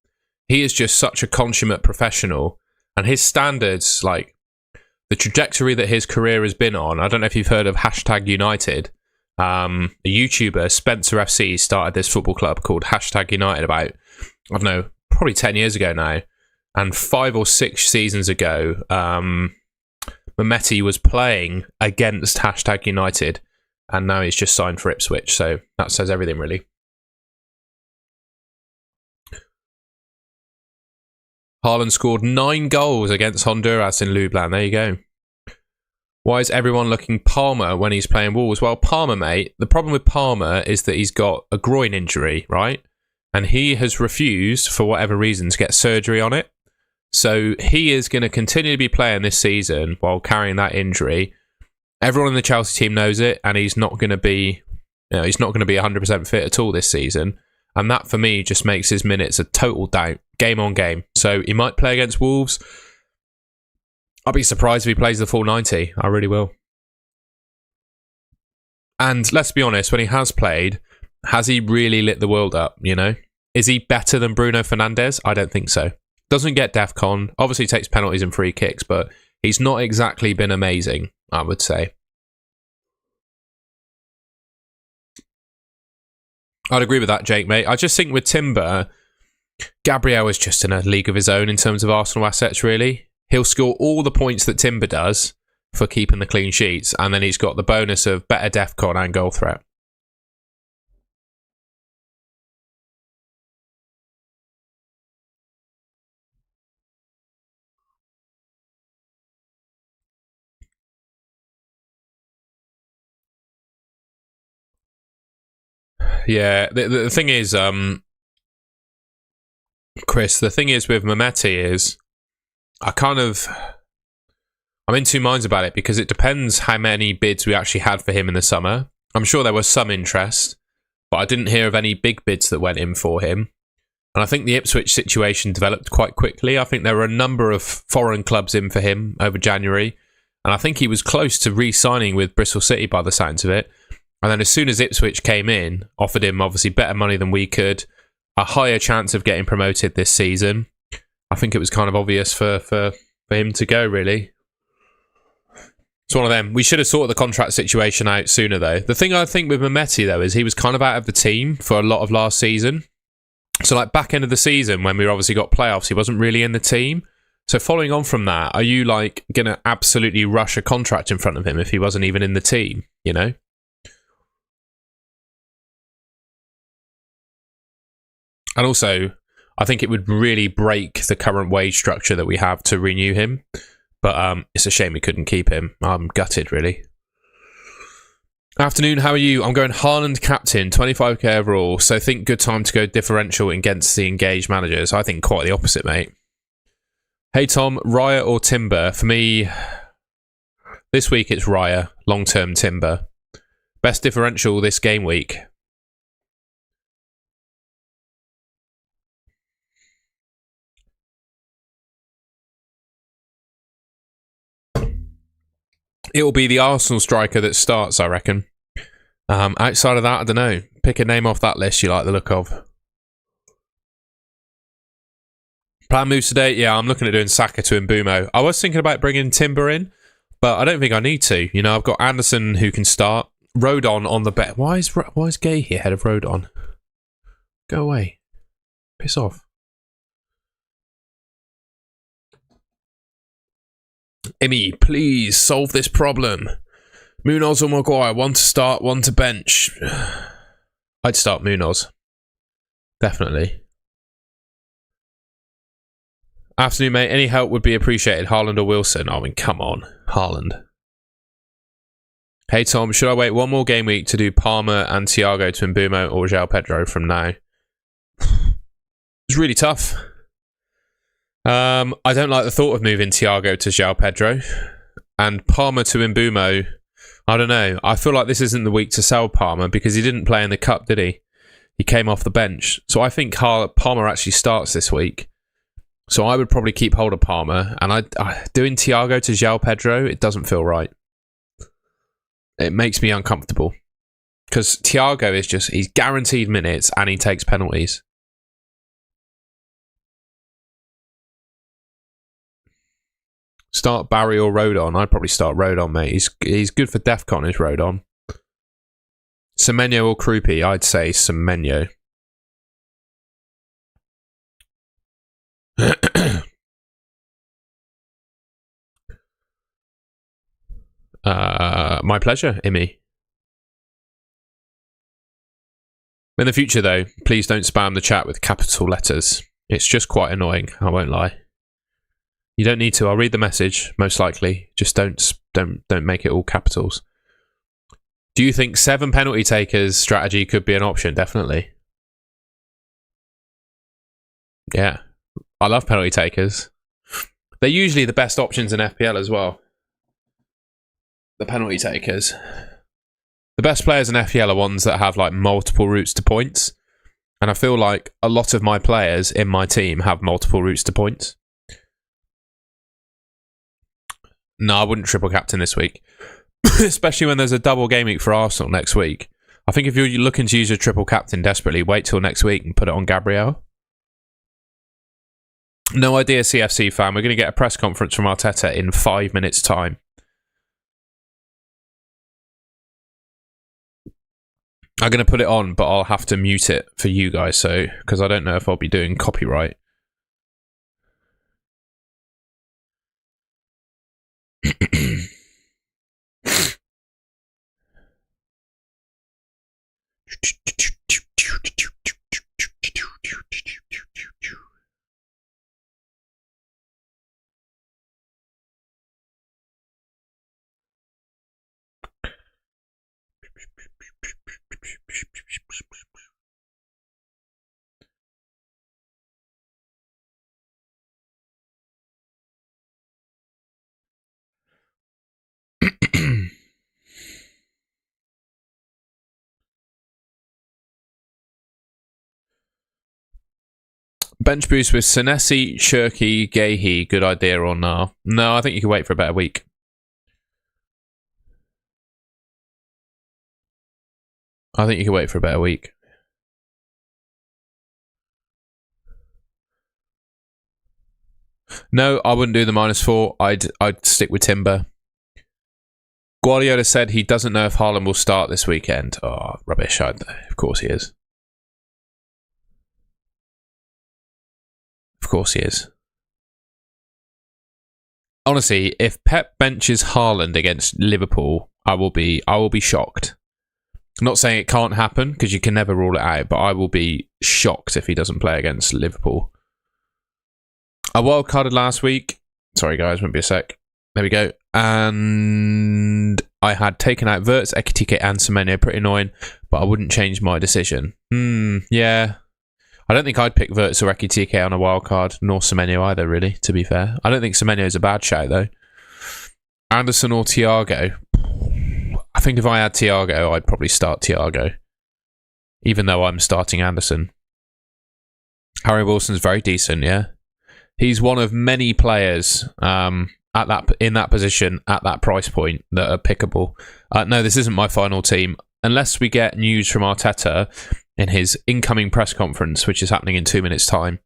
Speaker 1: He is just such a consummate professional, and his standards, like the trajectory that his career has been on. I don't know if you've heard of #United. A YouTuber, Spencer FC, started this football club called #United about, I don't know, probably 10 years ago now. And 5 or 6 seasons ago, Mehmeti was playing against #United, and now he's just signed for Ipswich. So that says everything, really. Haaland scored 9 goals against Honduras in Lublin. There you go. Why is everyone looking Palmer when he's playing Wolves? Well, Palmer, mate, the problem with Palmer is that he's got a groin injury, right? And he has refused, for whatever reason, to get surgery on it. So he is going to continue to be playing this season while carrying that injury. Everyone in the Chelsea team knows it, and he's not going to be 100% fit at all this season. And that, for me, just makes his minutes a total doubt, game on game. So he might play against Wolves. I'll be surprised if he plays the full 90. I really will. And let's be honest, when he has played, has he really lit the world up, you know? Is he better than Bruno Fernandes? I don't think so. Doesn't get DEFCON. Obviously takes penalties and free kicks, but he's not exactly been amazing, I would say. I'd agree with that, Jake, mate. I just think with Timber, Gabriel is just in a league of his own in terms of Arsenal assets, really. He'll score all the points that Timber does for keeping the clean sheets, and then he's got the bonus of better defcon and goal threat. Yeah, the thing is, Chris, the thing is with Mehmeti is I'm in two minds about it because it depends how many bids we actually had for him in the summer. I'm sure there was some interest, but I didn't hear of any big bids that went in for him. And I think the Ipswich situation developed quite quickly. I think there were a number of foreign clubs in for him over January. And I think he was close to re-signing with Bristol City by the sounds of it. And then as soon as Ipswich came in, offered him obviously better money than we could, a higher chance of getting promoted this season. I think it was kind of obvious for him to go, really. It's one of them. We should have sorted the contract situation out sooner, though. The thing I think with Mehmeti, though, is he was kind of out of the team for a lot of last season. So, like, back end of the season, when we obviously got playoffs, he wasn't really in the team. So, following on from that, are you, like, going to absolutely rush a contract in front of him if he wasn't even in the team, you know? And also, I think it would really break the current wage structure that we have to renew him. But it's a shame we couldn't keep him. I'm gutted, really. Afternoon, how are you? I'm going Haaland captain, 25k overall, so think good time to go differential against the engaged managers. I think quite the opposite, mate. Hey Tom, Raya or Timber? For me, this week it's Raya, long-term Timber. Best differential this game week. It will be the Arsenal striker that starts, I reckon. Outside of that, I don't know. Pick a name off that list you like the look of. Plan moves today? Yeah, I'm looking at doing Saka to Mbumo. I was thinking about bringing Timber in, but I don't think I need to. You know, I've got Anderson who can start. Rodon on the bet. Why is Gay here ahead of Rodon? Go away. Piss off. Emmy, please solve this problem. Munoz or Maguire, one to start, one to bench. I'd start Munoz. Definitely. Afternoon, mate. Any help would be appreciated. Haaland or Wilson? I mean, come on. Haaland. Hey, Tom. Should I wait one more game week to do Palmer and Thiago to Mbumo or João Pedro from now? It's really tough. I don't like the thought of moving Thiago to João Pedro. And Palmer to Mbumo, I don't know. I feel like this isn't the week to sell Palmer because he didn't play in the cup, did he? He came off the bench. So I think Palmer actually starts this week. So I would probably keep hold of Palmer. And doing Thiago to João Pedro, it doesn't feel right. It makes me uncomfortable. Because Thiago is just, he's guaranteed minutes and he takes penalties. Start Barry or Rodon. I'd probably start Rodon, mate. He's good for Defcon, is Rodon. Semenyo or Krupi? I'd say Semenyo. My pleasure, Imi. In the future, though, please don't spam the chat with capital letters. It's just quite annoying, I won't lie. You don't need to. I'll read the message, most likely. Just don't make it all capitals. Do you think 7 penalty takers strategy could be an option? Definitely. Yeah. I love penalty takers. They're usually the best options in FPL as well. The penalty takers. The best players in FPL are ones that have like multiple routes to points. And I feel like a lot of my players in my team have multiple routes to points. No, I wouldn't triple captain this week. Especially when there's a double game week for Arsenal next week. I think if you're looking to use your triple captain desperately, wait till next week and put it on Gabriel. No idea, CFC fan. We're going to get a press conference from Arteta in 5 minutes' time. I'm going to put it on, but I'll have to mute it for you guys, so because I don't know if I'll be doing copyright. Bench boost with Senesi, Shirky, Gahey. Good idea or no? No, I think you can wait for a better week. I think you can wait for a better week. No, I wouldn't do the -4. I'd stick with Timber. Guardiola said he doesn't know if Haaland will start this weekend. Oh, rubbish. Of course he is. Of course he is. Honestly, if Pep benches Haaland against Liverpool, I will be shocked. I'm not saying it can't happen, because you can never rule it out, but I will be shocked if he doesn't play against Liverpool. I wildcarded last week. Sorry, guys, won't be a sec. There we go. And I had taken out Wirtz, Ekitike, and Semenyo. Pretty annoying, but I wouldn't change my decision. Yeah. I don't think I'd pick Wirtz or Ekitike on a wildcard, nor Semenyo either, really, to be fair. I don't think Semenyo is a bad shout, though. Anderson or Thiago? I think if I had Thiago, I'd probably start Thiago, even though I'm starting Anderson. Harry Wilson's very decent, yeah. He's one of many players in that position at that price point that are pickable. No, this isn't my final team. Unless we get news from Arteta in his incoming press conference, which is happening in 2 minutes' time,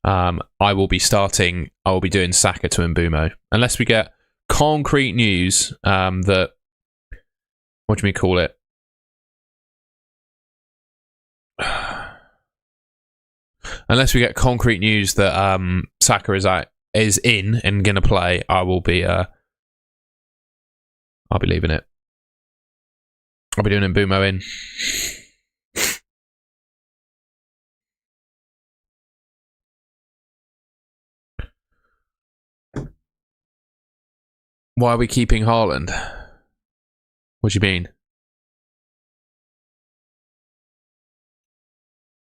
Speaker 1: I will be doing Saka to Mbumo. Unless we get concrete news that... What do we call it? Unless we get concrete news that Saka is in and gonna play, I'll be leaving it. I'll be doing Mbumo in. Why are we keeping Haaland? What do you mean?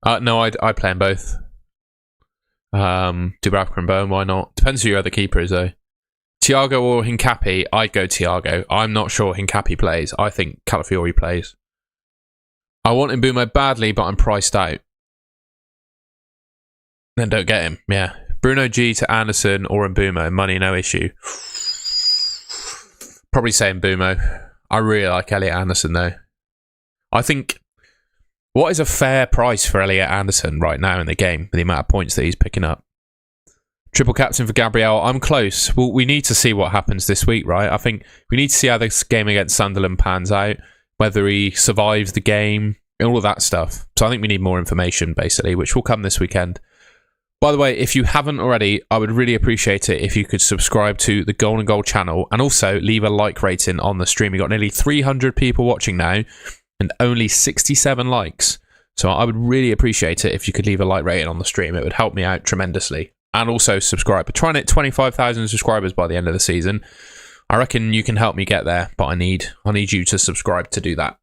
Speaker 1: No, I play them both. Dubravka and Bowen, why not? Depends who your other keeper is, though. Thiago or Hincapi, I'd go Thiago. I'm not sure Hincapi plays. I think Calafiori plays. I want Mbumo badly, but I'm priced out. Then don't get him, yeah. Bruno G to Anderson or Mbumo, money, no issue. Probably say Mbumo. I really like Elliot Anderson, though. I think... What is a fair price for Elliot Anderson right now in the game, with the amount of points that he's picking up? Triple captain for Gabriel. I'm close. Well, we need to see what happens this week, right? I think we need to see how this game against Sunderland pans out, whether he survives the game, all of that stuff. So I think we need more information, basically, which will come this weekend. By the way, if you haven't already, I would really appreciate it if you could subscribe to the Golden Goal channel and also leave a like rating on the stream. We've got nearly 300 people watching now and only 67 likes. So I would really appreciate it if you could leave a like rating on the stream. It would help me out tremendously. And also subscribe. We're trying to hit 25,000 subscribers by the end of the season. I reckon you can help me get there, but I need you to subscribe to do that.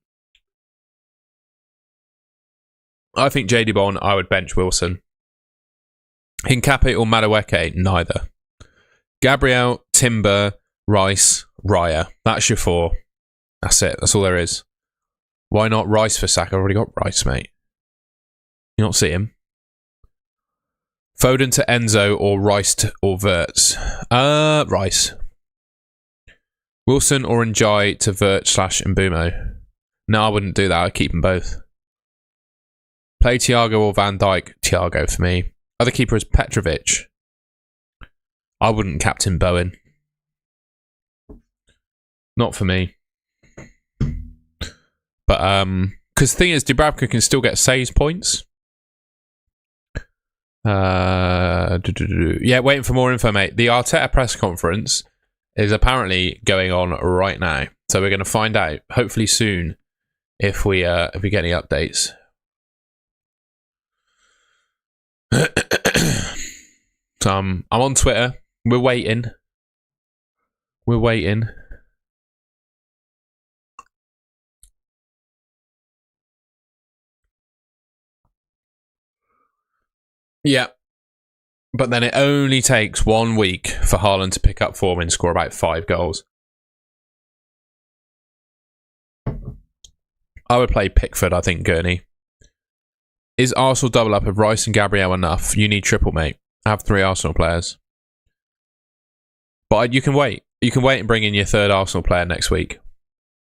Speaker 1: I think JD Bon, I would bench Wilson. Hincapi or Madueke? Neither. Gabriel, Timber, Rice, Raya. That's your four. That's it. That's all there is. Why not Rice for Saka? I've already got Rice, mate. You not see him? Foden to Enzo or Rice or Wirtz? Rice. Wilson or Njai to Wirtz/Mbumo? No, I wouldn't do that. I'd keep them both. Play Thiago or Van Dijk? Thiago for me. Other keeper is Petrovic. I wouldn't captain Bowen. Not for me. But Because the thing is, Dubravka can still get saves points. Yeah, waiting for more info, mate. The Arteta press conference is apparently going on right now, so we're going to find out hopefully soon if we get any updates. So I'm on Twitter. We're waiting. Yeah. But then it only takes 1 week for Haaland to pick up form and score about 5 goals. I would play Pickford, I think, Gurney. Is Arsenal double up of Rice and Gabriel enough? You need triple, mate. I have 3 Arsenal players. But you can wait. You can wait and bring in your 3rd Arsenal player next week.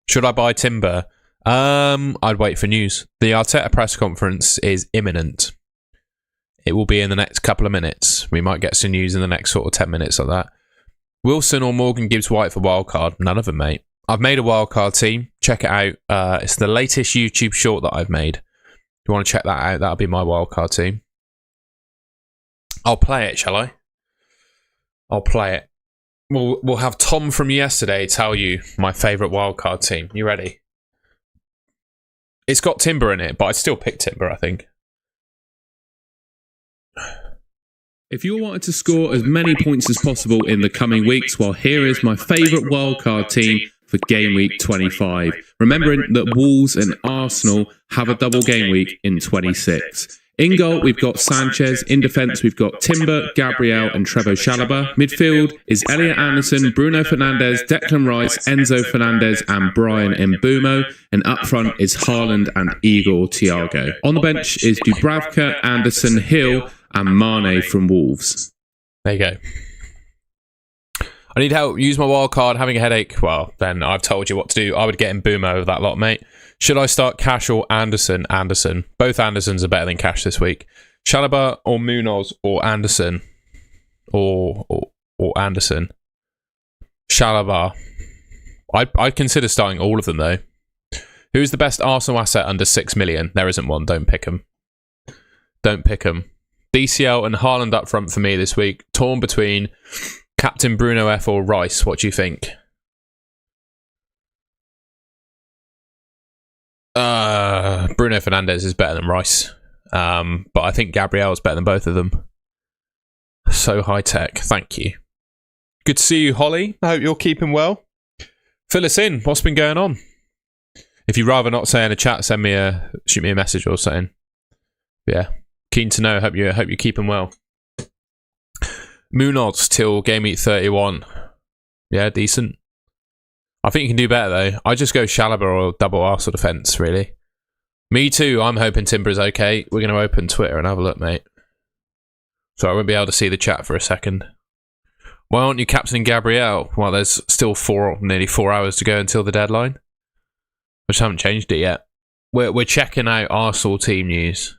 Speaker 1: Should I buy Timber? I'd wait for news. The Arteta press conference is imminent. It will be in the next couple of minutes. We might get some news in the next sort of 10 minutes like that. Wilson or Morgan Gibbs White for wildcard? None of them, mate. I've made a wildcard team. Check it out. It's the latest YouTube short that I've made. If you want to check that out, that'll be my wildcard team. I'll play it, shall I? I'll play it. We'll have Tom from yesterday tell you my favourite wildcard team. You ready? It's got Timber in it, but I'd still pick Timber, I think. If you wanted to score as many points as possible in the coming weeks, well, here is my favourite wildcard team for Game Week 25. Remembering that Wolves and Arsenal have a double game week in 26. In goal, we've got Sanchez. In defence, we've got Timber, Gabriel and Trevoh Chalobah. Midfield is Elliot Anderson, Bruno Fernandes, Declan Rice, Enzo Fernandez and Brian Mbeumo. And up front is Haaland and Igor Thiago. On the bench is Dubravka, Anderson, Hill and Mane from Wolves. There you go. I need help. Use my wild card. Having a headache. Well, then I've told you what to do. I would get Mbeumo over that lot, mate. Should I start Cash or Anderson? Anderson. Both Andersons are better than Cash this week. Chalobah or Munoz or Anderson? Or Anderson. Chalobah. I'd consider starting all of them, though. Who's the best Arsenal asset under 6 million? There isn't one. Don't pick him. Don't pick him. DCL and Haaland up front for me this week. Torn between Captain Bruno F or Rice. What do you think? Bruno Fernandes is better than Rice. But I think Gabriel is better than both of them. So high tech. Thank you. Good to see you, Holly. I hope you're keeping well. Fill us in. What's been going on? If you'd rather not say in a chat, shoot me a message or something. Yeah. Keen to know. Hope you're keeping well. Munoz till game week 31. Yeah, decent. I think you can do better though. I just go Chalobah or double Arsenal defence, really. Me too. I'm hoping Timber is okay. We're going to open Twitter and have a look, mate. So I won't be able to see the chat for a second. Why aren't you captaining Gabriel? Well, there's still nearly 4 hours to go until the deadline. We just haven't changed it yet. We're checking out Arsenal team news.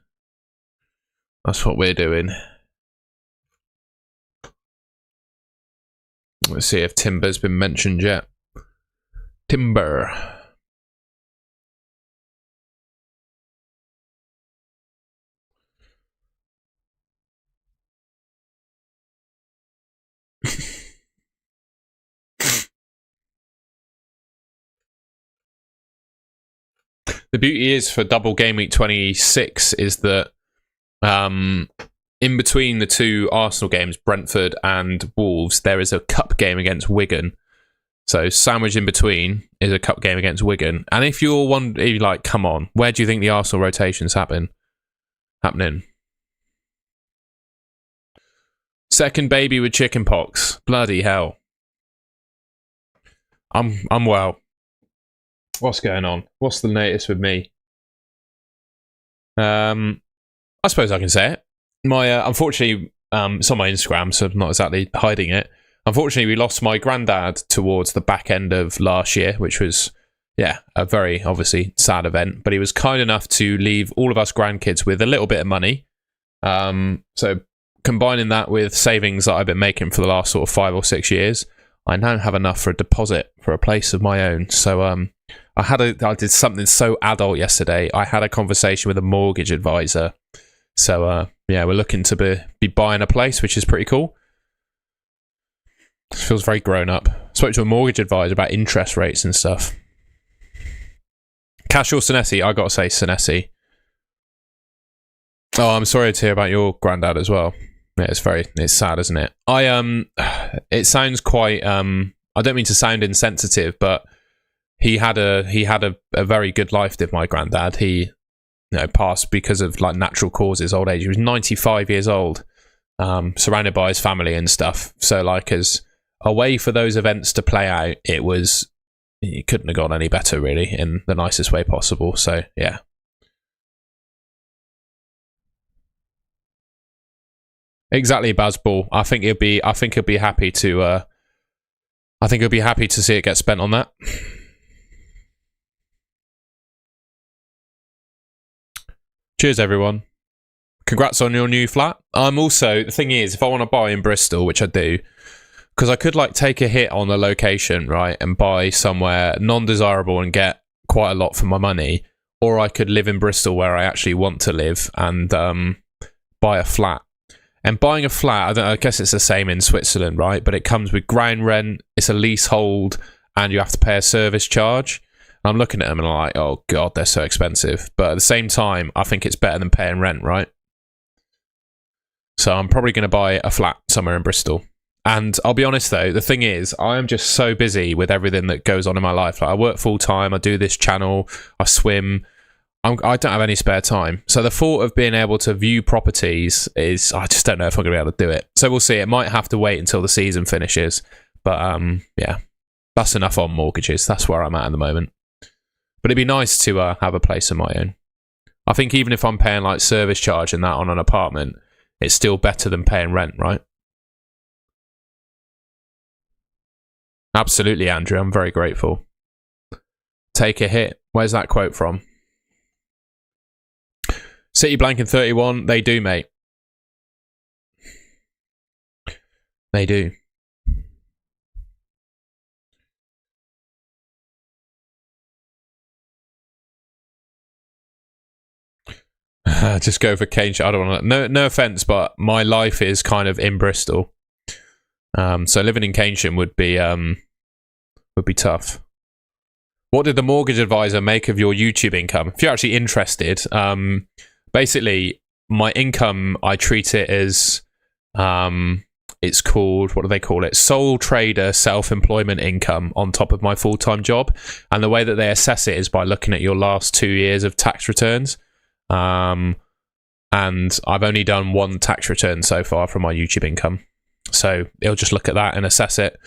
Speaker 1: That's what we're doing. Let's see if Timber's been mentioned yet. Timber. The beauty is for double game week 26 is that in between the 2 Arsenal games, Brentford and Wolves, there is a cup game against Wigan. So sandwiched in between is a cup game against Wigan. And if you're like, come on, where do you think the Arsenal rotation's happening? Second baby with chicken pox. Bloody hell. I'm well. What's going on? What's the latest with me? I suppose I can say it. Unfortunately, it's on my Instagram, so I'm not exactly hiding it. Unfortunately, we lost my granddad towards the back end of last year, which was, a very, obviously, sad event. But he was kind enough to leave all of us grandkids with a little bit of money. So combining that with savings that I've been making for the last sort of 5 or 6 years, I now have enough for a deposit for a place of my own. So I did something so adult yesterday. I had a conversation with a mortgage advisor. So, yeah, we're looking to be buying a place, which is pretty cool. It feels very grown up. Spoke to a mortgage advisor about interest rates and stuff. Cash or Senesi? I gotta say Senesi. Oh, I'm sorry to hear about your granddad as well. Yeah, it's sad, isn't it? It sounds quite, I don't mean to sound insensitive, but he had a very good life, did my granddad. He, passed because of like natural causes, old age. He was 95 years old, surrounded by his family and stuff. So like, as a way for those events to play out, it couldn't have gone any better, really, in the nicest way possible. So yeah. Exactly, Bazball. I think he'll be happy to. I think he'll be happy to see it get spent on that. Cheers, everyone. Congrats on your new flat. I'm also, the thing is, if I want to buy in Bristol, which I do, because I could like take a hit on the location, right, and buy somewhere non-desirable and get quite a lot for my money, or I could live in Bristol where I actually want to live and buy a flat. And buying a flat, I guess it's the same in Switzerland, right? But it comes with ground rent, it's a leasehold, and you have to pay a service charge. I'm looking at them and I'm like, oh God, they're so expensive. But at the same time, I think it's better than paying rent, right? So I'm probably going to buy a flat somewhere in Bristol. And I'll be honest though, the thing is, I am just so busy with everything that goes on in my life. Like, I work full time, I do this channel, I swim. I don't have any spare time. So the thought of being able to view properties is, I just don't know if I'm going to be able to do it. So we'll see. It might have to wait until the season finishes. But yeah, that's enough on mortgages. That's where I'm at the moment. But it'd be nice to have a place of my own. I think even if I'm paying like service charge and that on an apartment, it's still better than paying rent, right? Absolutely, Andrew. I'm very grateful. Take a hit. Where's that quote from? City Blank in 31, they do, mate. They do. Just go for Cambridge. I don't want to. No offense, but my life is kind of in Bristol. So living in Keynsham would be tough. What did the mortgage advisor make of your YouTube income? If you're actually interested, basically my income, I treat it as it's called, what do they call it? Sole trader self-employment income on top of my full-time job. And the way that they assess it is by looking at your last 2 years of tax returns. And I've only done one tax return so far from my YouTube income. So it'll just look at that and assess it.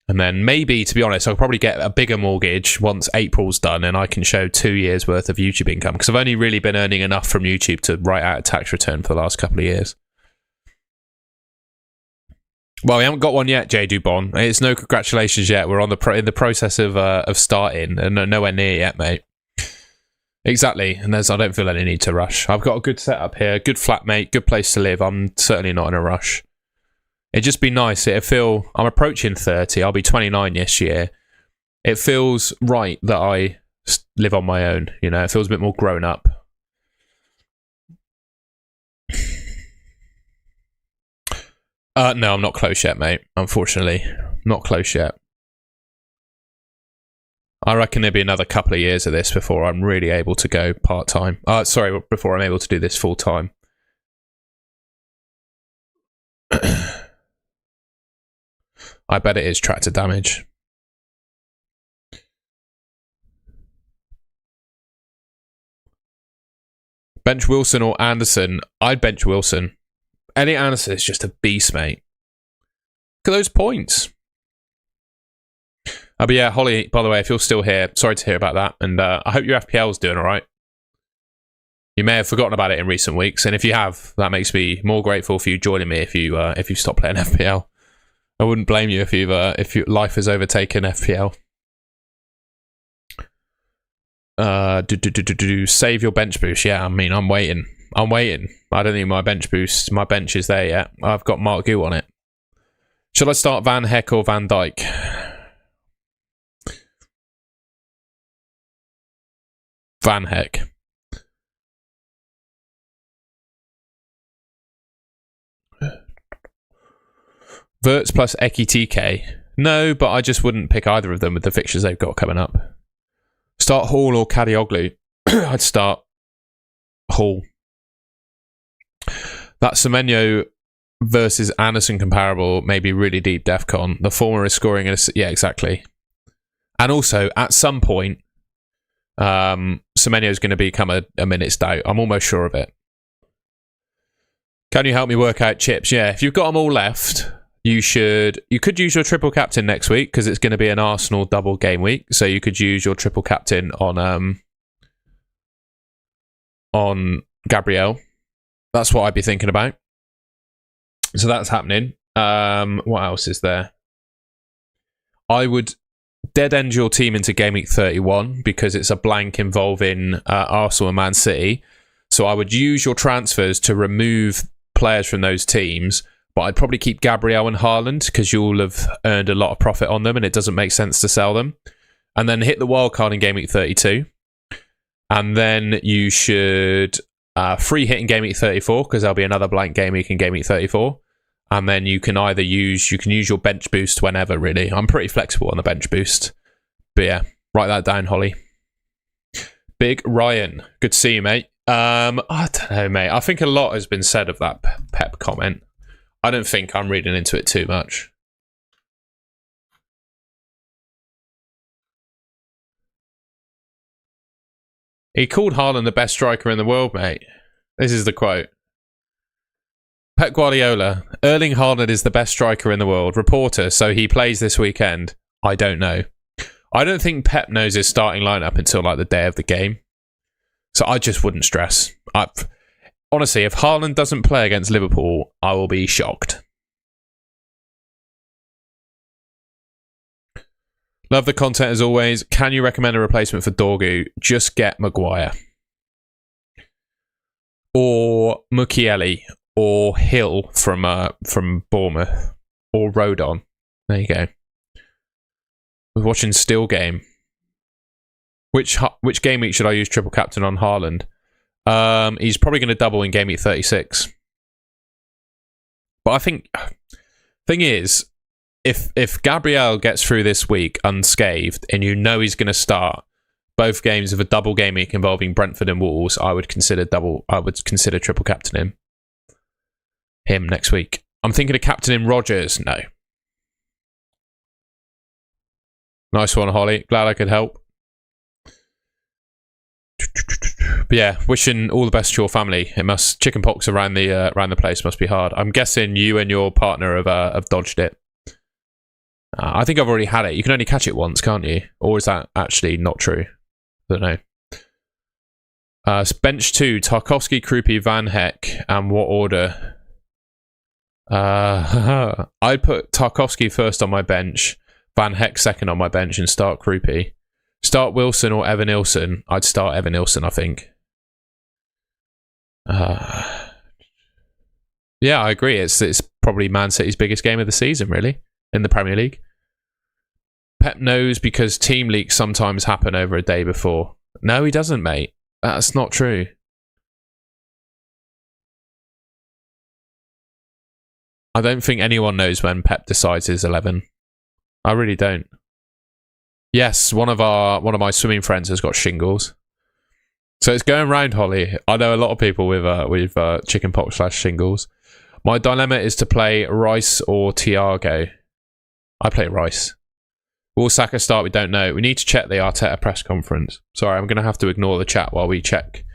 Speaker 1: And then maybe, to be honest, I'll probably get a bigger mortgage once April's done and I can show 2 years worth of YouTube income, because I've only really been earning enough from YouTube to write out a tax return for the last couple of years. Well, we haven't got one yet, Jay Dubon. It's no congratulations yet. We're on in the process of starting, and nowhere near yet, mate. Exactly, and I don't feel any need to rush. I've got a good setup here, good flatmate, good place to live. I'm certainly not in a rush. It'd just be nice. I'm approaching 30. I'll be 29 this year. It feels right that I live on my own. You know, it feels a bit more grown up. No, I'm not close yet, mate. Unfortunately, not close yet. I reckon there'll be another couple of years of this before I'm really able to go part-time. Before I'm able to do this full-time. I bet it is tractor damage. Bench Wilson or Anderson? I'd bench Wilson. Elliot Anderson is just a beast, mate. Look at those points. But yeah, Holly, by the way, if you're still here, sorry to hear about that. And I hope your FPL's doing all right. You may have forgotten about it in recent weeks. And if you have, that makes me more grateful for you joining me if you stop playing FPL. I wouldn't blame you if your life has overtaken FPL. Save your bench boost. Yeah, I mean, I'm waiting. I don't think my bench is there yet. I've got Mark Gu on it. Should I start Van Heck or Van Dijk? Van Heck. Verts plus Ekitike. No, but I just wouldn't pick either of them with the fixtures they've got coming up. Start Hall or Kadioglu. I'd start Hall. That Semenyo versus Anderson comparable may be really deep DEFCON. The former is scoring yeah, exactly. And also, at some point, Semenyo is going to become a minute's doubt. I'm almost sure of it. Can you help me work out chips? Yeah, if you've got them all left, you could use your triple captain next week because it's going to be an Arsenal double game week. So you could use your triple captain on Gabriel. That's what I'd be thinking about. So that's happening. What else is there? I would dead end your team into Game Week 31 because it's a blank involving Arsenal and Man City. So I would use your transfers to remove players from those teams, but I'd probably keep Gabriel and Haaland because you'll have earned a lot of profit on them and it doesn't make sense to sell them. And then hit the wild card in Game Week 32. And then you should free hit in Game Week 34 because there'll be another blank game week in Game Week 34. And then you can use your bench boost whenever, really. I'm pretty flexible on the bench boost. But yeah, write that down, Holly. Big Ryan. Good to see you, mate. I don't know, mate. I think a lot has been said of that Pep comment. I don't think I'm reading into it too much. He called Haaland the best striker in the world, mate. This is the quote. Pep Guardiola, Erling Haaland is the best striker in the world. Reporter, so he plays this weekend. I don't know. I don't think Pep knows his starting lineup until like the day of the game. So I just wouldn't stress. Honestly, if Haaland doesn't play against Liverpool, I will be shocked. Love the content as always. Can you recommend a replacement for Dorgu? Just get Maguire. Or Mukiele. Or Hill from Bournemouth. Or Rodon. There you go. We're watching Still Game. Which game week should I use triple captain on Haaland? He's probably going to double in game week 36. But I think... Thing is, if Gabriel gets through this week unscathed and you know he's going to start both games of a double game week involving Brentford and Wolves, I would consider triple captain him next week. I'm thinking of captaining Rodgers. No. Nice one, Holly. Glad I could help. But yeah, wishing all the best to your family. It must chickenpox around the place must be hard. I'm guessing you and your partner have dodged it. I think I've already had it. You can only catch it once, can't you? Or is that actually not true? I don't know. Bench 2, Tarkowski, Krupi, Van Heck, and what order? I'd put Tarkowski first on my bench, Van Heck second on my bench, and start Krupi. Start Wilson or Evan Nilsson. I'd start Evan Nilsson, I think. Yeah, I agree. It's probably Man City's biggest game of the season, really, in the Premier League. Pep knows because team leaks sometimes happen over a day before. No, he doesn't, mate. That's not true. I don't think anyone knows when Pep decides his 11. I really don't. Yes, one of my swimming friends has got shingles. So it's going round, Holly. I know a lot of people with chickenpox/shingles. My dilemma is to play Rice or Thiago. I play Rice. Will Saka start? We don't know. We need to check the Arteta press conference. Sorry, I'm going to have to ignore the chat while we check,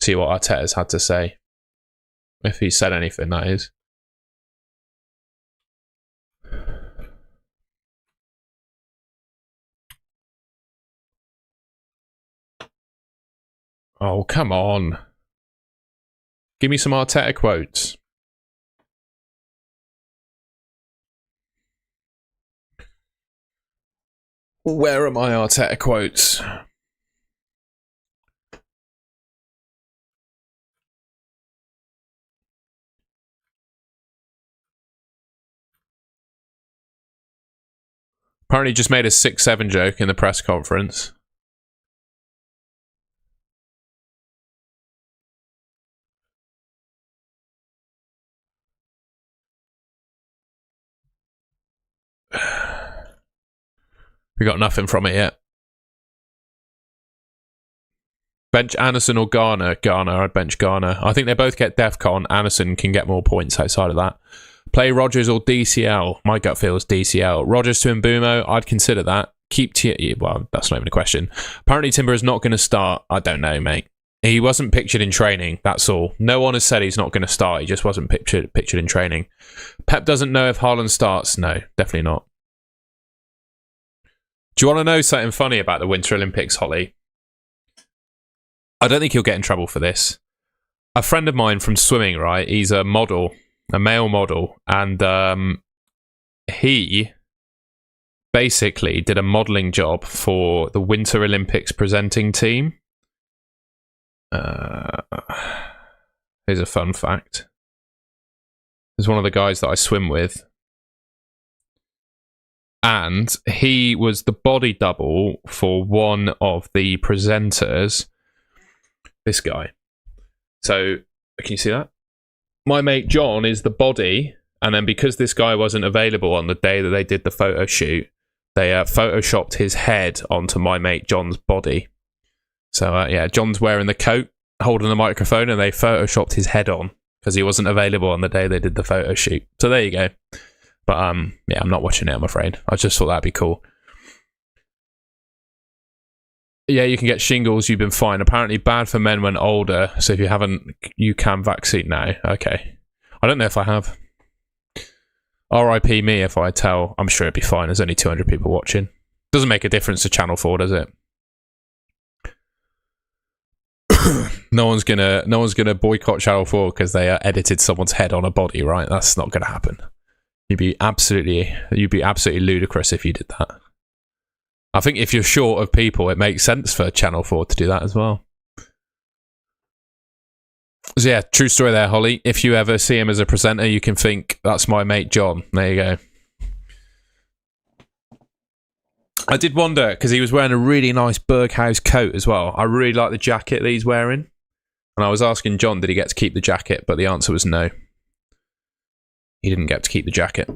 Speaker 1: see what Arteta's had to say. If he said anything, that is. Oh, come on. Give me some Arteta quotes. Where are my Arteta quotes? Apparently just made a 6-7 joke in the press conference. We got nothing from it yet. Bench Anderson or Garner? Garner. I'd bench Garner. I think they both get DEFCON. Anderson can get more points outside of that. Play Rodgers or DCL? My gut feel is DCL. Rodgers to Mbumo? I'd consider that. Keep well, that's not even a question. Apparently Timber is not going to start. I don't know, mate. He wasn't pictured in training, that's all. No one has said he's not going to start. He just wasn't pictured in training. Pep doesn't know if Haaland starts. No, definitely not. Do you want to know something funny about the Winter Olympics, Holly? I don't think he'll get in trouble for this. A friend of mine from swimming, right? He's a model, a male model, and he basically did a modelling job for the Winter Olympics presenting team. Here's a fun fact. There's one of the guys that I swim with, and he was the body double for one of the presenters. This guy. So, can you see that? My mate John is the body, and then because this guy wasn't available on the day that they did the photo shoot, they photoshopped his head onto my mate John's body. So, yeah, John's wearing the coat, holding the microphone, and they photoshopped his head on because he wasn't available on the day they did the photo shoot. So there you go. But, yeah, I'm not watching it, I'm afraid. I just thought that'd be cool. Yeah, you can get shingles, you've been fine. Apparently bad for men when older, so if you haven't, you can vaccine now. Okay. I don't know if I have. RIP me if I tell. I'm sure it'd be fine. There's only 200 people watching. Doesn't make a difference to Channel 4, does it? No one's gonna boycott Channel 4 because they edited someone's head on a body, right? That's not gonna happen. You'd be absolutely ludicrous if you did that. I think if you're short of people, it makes sense for Channel 4 to do that as well. So yeah, true story there, Holly. If you ever see him as a presenter, you can think, that's my mate John. There you go. I did wonder, because he was wearing a really nice Berghaus coat as well. I really like the jacket that he's wearing. And I was asking John, did he get to keep the jacket? But the answer was no. He didn't get to keep the jacket.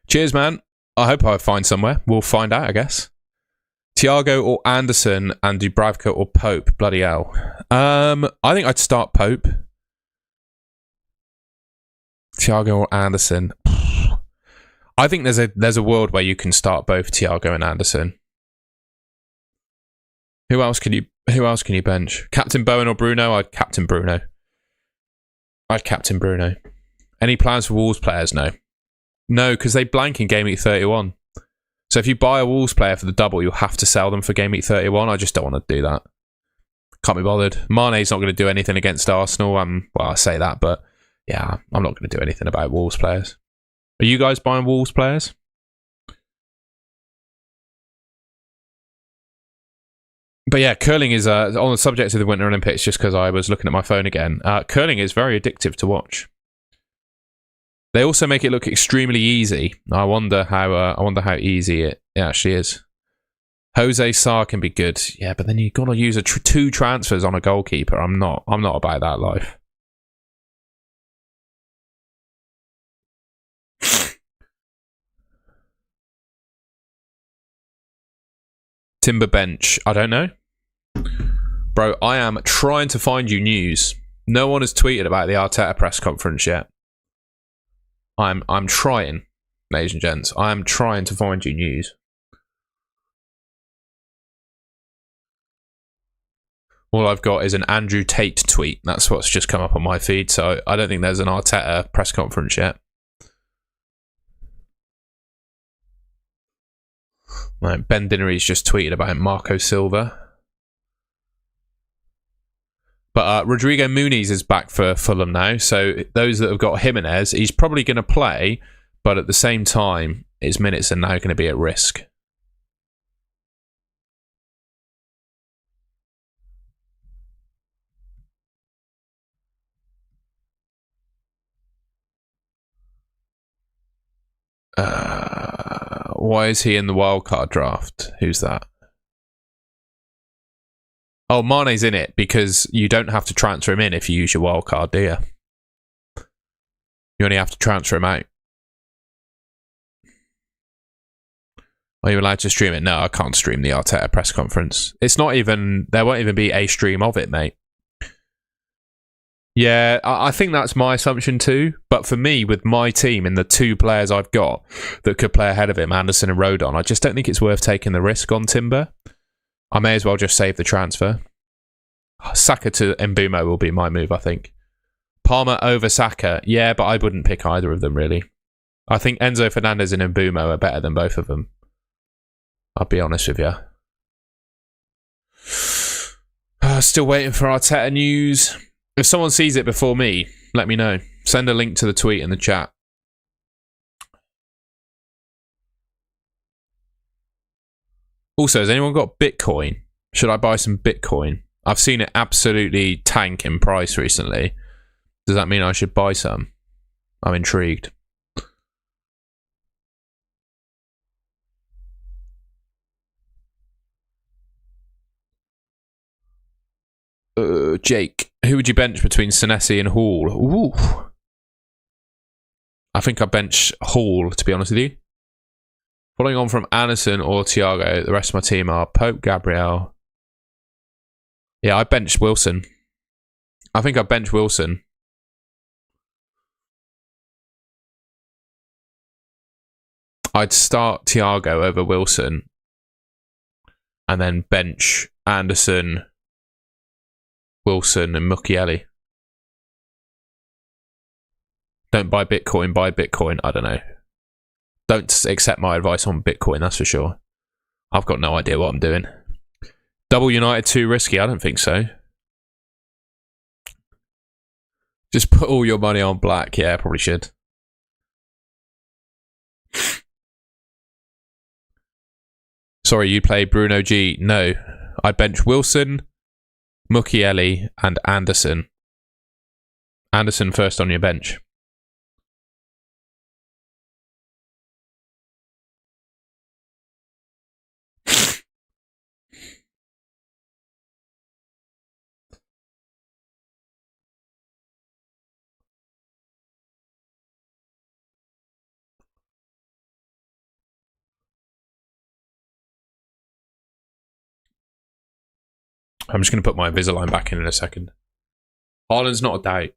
Speaker 1: Cheers, man. I hope I find somewhere. We'll find out, I guess. Thiago or Anderson and Dubravka or Pope? Bloody hell. I think I'd start Pope. Thiago or Anderson? I think there's a world where you can start both Thiago and Anderson. Who else can you bench? Captain Bowen or Bruno? I'd captain Bruno. Any plans for Wolves players? No. No, because they blank in Game Week 31. So if you buy a Wolves player for the double, you'll have to sell them for Game Week 31. I just don't want to do that. Can't be bothered. Mane's not going to do anything against Arsenal. Well, I say that, but yeah, I'm not going to do anything about Wolves players. Are you guys buying Wolves players? But yeah, curling is, on the subject of the Winter Olympics, just because I was looking at my phone again, curling is very addictive to watch. They also make it look extremely easy. I wonder how easy it actually is. Jose Sarr can be good, yeah, but then you've got to use two transfers on a goalkeeper. I'm not about that life. Timber bench, I don't know. Bro, I am trying to find you news. No one has tweeted about the Arteta press conference yet. I'm trying, ladies and gents. I'm trying to find you news. All I've got is an Andrew Tate tweet. That's what's just come up on my feed. So I don't think there's an Arteta press conference yet. Right, Ben Dinnery's just tweeted about Marco Silva. But Rodrigo Muniz is back for Fulham now. So those that have got Jimenez, he's probably going to play. But at the same time, his minutes are now going to be at risk. Why is he in the wildcard draft? Who's that? Oh, Mane's in it because you don't have to transfer him in if you use your wildcard, do you? You only have to transfer him out. Are you allowed to stream it? No, I can't stream the Arteta press conference. It's not even... There won't even be a stream of it, mate. Yeah, I think that's my assumption too. But for me, with my team and the 2 players I've got that could play ahead of him, Anderson and Rodon, I just don't think it's worth taking the risk on Timber. I may as well just save the transfer. Saka to Mbumo will be my move, I think. Palmer over Saka. Yeah, but I wouldn't pick either of them, really. I think Enzo Fernandez and Mbumo are better than both of them. I'll be honest with you. Still waiting for Arteta news. If someone sees it before me, let me know. Send a link to the tweet in the chat. Also, has anyone got Bitcoin? Should I buy some Bitcoin? I've seen it absolutely tank in price recently. Does that mean I should buy some? I'm intrigued. Jake, who would you bench between Senesi and Hall? Ooh. I think I bench Hall, to be honest with you. Following on from Anderson or Thiago, the rest of my team are Pope, Gabriel. Yeah, I benched Wilson. I think I benched Wilson. I'd start Thiago over Wilson. And then bench Anderson, Wilson and Mukiele. Don't buy Bitcoin, I don't know. Don't accept my advice on Bitcoin, that's for sure. I've got no idea what I'm doing. Double United too risky? I don't think so. Just put all your money on black. Yeah, probably should. Sorry, you play Bruno G. No. I bench Wilson, Mukiele and Anderson. Anderson first on your bench. I'm just going to put my Invisalign back in a second. Haaland's not a doubt.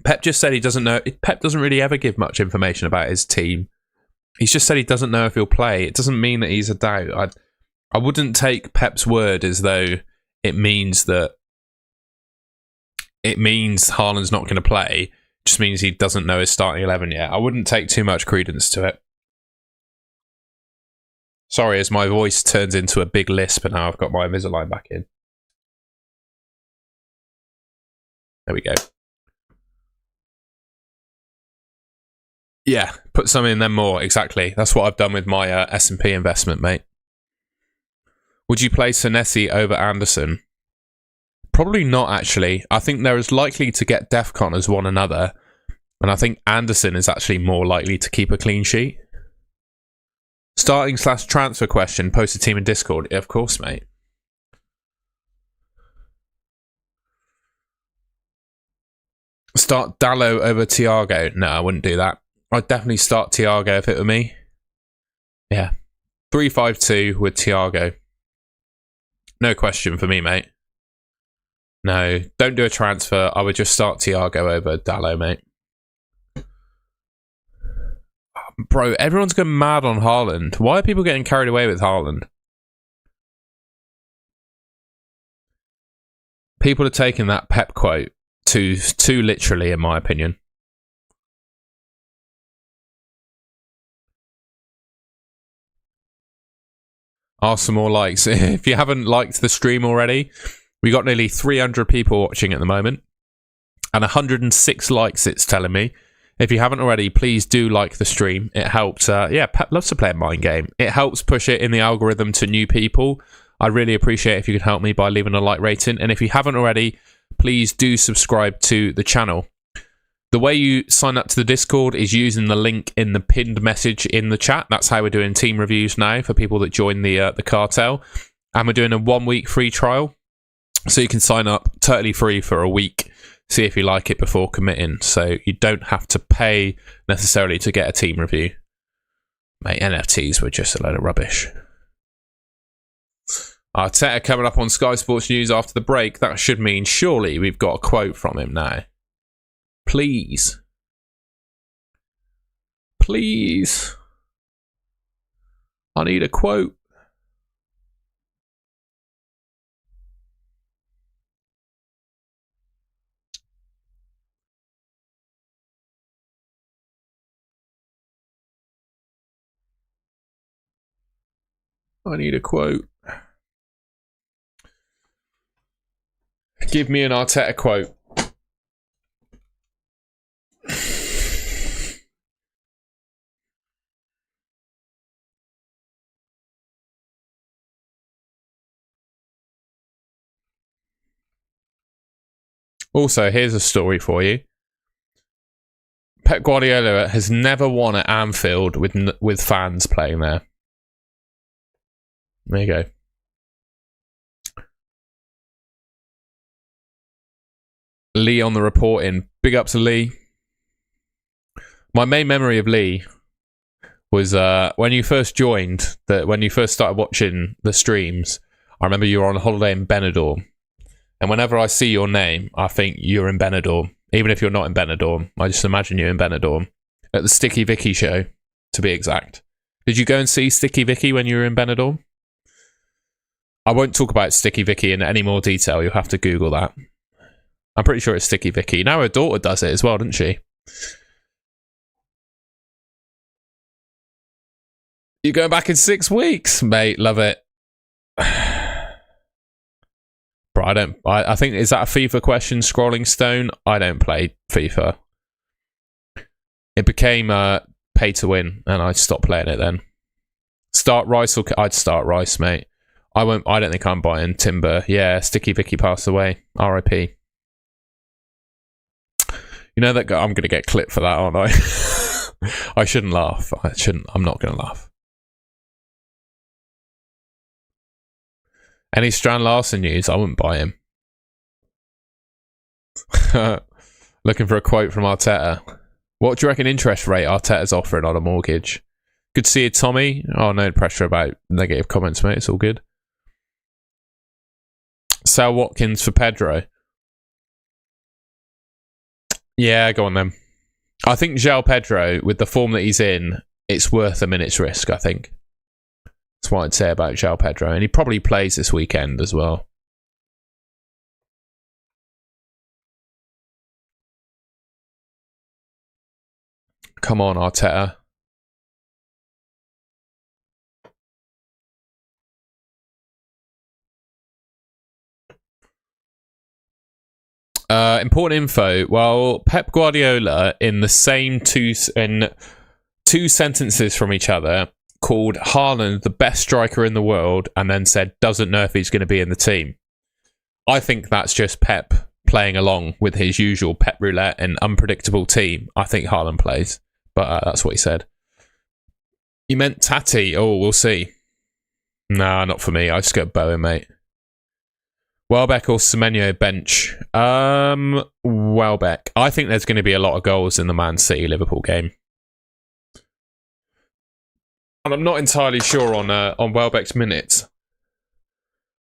Speaker 1: Pep just said he doesn't know. Pep doesn't really ever give much information about his team. He's just said he doesn't know if he'll play. It doesn't mean that he's a doubt. I wouldn't take Pep's word as though it means that Haaland's not going to play. It just means he doesn't know his starting 11 yet. I wouldn't take too much credence to it. Sorry, as my voice turns into a big lisp and now I've got my Invisalign back in. There we go. Yeah, put some in, then more. Exactly. That's what I've done with my S&P investment, mate. Would you play Senesi over Anderson? Probably not, actually. I think they're as likely to get DEFCON as one another. And I think Anderson is actually more likely to keep a clean sheet. Starting/transfer question. Post a team in Discord. Yeah, of course, mate. Start Dallo over Thiago. No, I wouldn't do that. I'd definitely start Thiago if it were me. Yeah. 3-5-2 with Thiago. No question for me, mate. No, don't do a transfer. I would just start Thiago over Dallo, mate. Bro, everyone's going mad on Haaland. Why are people getting carried away with Haaland? People are taking that Pep quote too literally, in my opinion. Ask some more likes. If you haven't liked the stream already, we got nearly 300 people watching at the moment. And 106 likes, it's telling me. If you haven't already, please do like the stream. It helps. Yeah, Pep loves to play a mind game. It helps push it in the algorithm to new people. I'd really appreciate if you could help me by leaving a like rating. And if you haven't already, please do subscribe to the channel. The way you sign up to the Discord is using the link in the pinned message in the chat. That's how we're doing team reviews now for people that join the cartel. And we're doing a 1 week free trial. So you can sign up totally free for a week. see if you like it before committing. So you don't have to pay necessarily to get a team review. Mate, NFTs were just a load of rubbish. Arteta coming up on Sky Sports News after the break. That should mean surely we've got a quote from him now. Please. Please. I need a quote. I need a quote. Give me an Arteta quote. Also, here's a story for you. Pep Guardiola has never won at Anfield with fans playing there. There you go. Lee on the reporting. Big up to Lee. My main memory of Lee was when you first joined, when you first started watching the streams. I remember you were on holiday in Benidorm. And whenever I see your name, I think you're in Benidorm. Even if you're not in Benidorm, I just imagine you in Benidorm. At the Sticky Vicky show, to be exact. Did you go and see Sticky Vicky when you were in Benidorm? I won't talk about Sticky Vicky in any more detail. You'll have to Google that. I'm pretty sure it's Sticky Vicky. Now her daughter does it as well, doesn't she? You're going back in 6 weeks, mate. Love it. Bro, I think, is that a FIFA question, Scrolling Stone? I don't play FIFA. It became pay to win, and I stopped playing it then. Start Rice, I'd start Rice, mate. I don't think I'm buying Timber. Yeah, Sticky Vicky passed away. R.I.P. You know that guy, I'm going to get clipped for that, aren't I? I shouldn't laugh. I'm not going to laugh. Any Strand Larson news? I wouldn't buy him. Looking for a quote from Arteta. What do you reckon interest rate Arteta's offering on a mortgage? Good to see you, Tommy. Oh, no pressure about negative comments, mate. It's all good. Sal Watkins for Pedro. Yeah, go on then. I think João Pedro, with the form that he's in, it's worth a minute's risk, I think. That's what I'd say about João Pedro. And he probably plays this weekend as well. Come on, Arteta. Important info. Well, Pep Guardiola, in the same two sentences from each other, called Haaland the best striker in the world, and then said doesn't know if he's going to be in the team. I think that's just Pep playing along with his usual Pep roulette and unpredictable team. I think Haaland plays, but that's what he said. You meant Tati? Oh, we'll see. Nah, not for me. I just go Bowen, mate. Welbeck or Semenyo bench? Welbeck. I think there's going to be a lot of goals in the Man City Liverpool game. And I'm not entirely sure on Welbeck's minutes.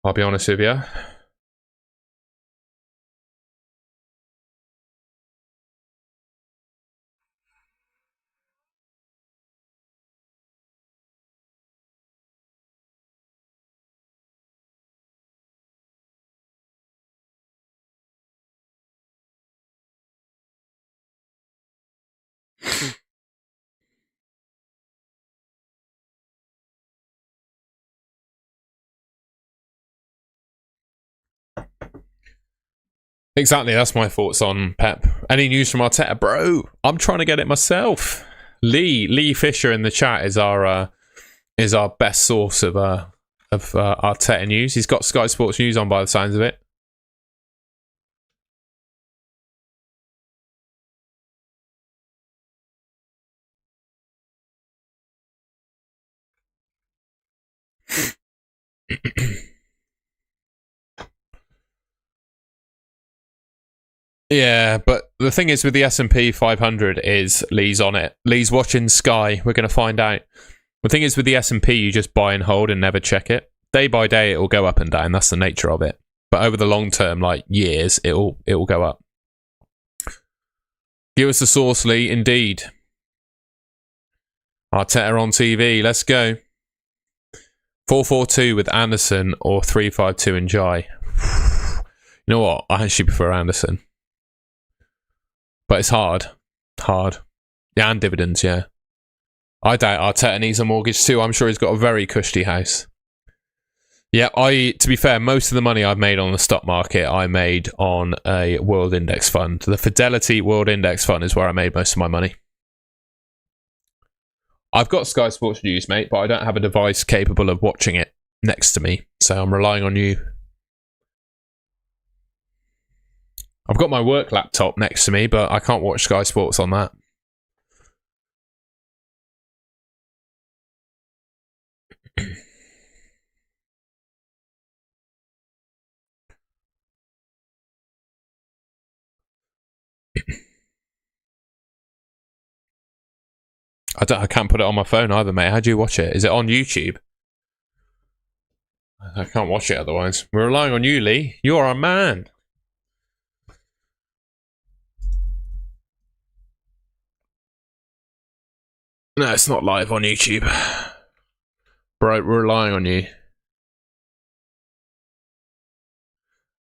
Speaker 1: I'll be honest with you. Exactly, that's my thoughts on Pep. Any news from Arteta? Bro, I'm trying to get it myself. Lee Fisher in the chat is our best source of Arteta news. He's got Sky Sports News on by the signs of it. Yeah, but the thing is with the S&P 500 is Lee's on it. Lee's watching Sky. We're going to find out. The thing is with the S&P, you just buy and hold and never check it. Day by day, it will go up and down. That's the nature of it. But over the long term, like years, it will go up. Give us the source, Lee. Indeed. Arteta on TV. Let's go. 4-4-2 with Anderson or 3-5-2 and Jai. You know what? I actually prefer Anderson. But it's hard. Hard. Yeah, and dividends, yeah. I doubt Arteta needs a mortgage too. I'm sure he's got a very cushy house. Yeah, to be fair, most of the money I've made on the stock market, I made on a World Index Fund. The Fidelity World Index Fund is where I made most of my money. I've got Sky Sports News, mate, but I don't have a device capable of watching it next to me. So I'm relying on you. I've got my work laptop next to me, but I can't watch Sky Sports on that. I can't put it on my phone either, mate. How do you watch it? Is it on YouTube? I can't watch it otherwise. We're relying on you, Lee. You're our man. No, it's not live on YouTube. Bro, we're relying on you.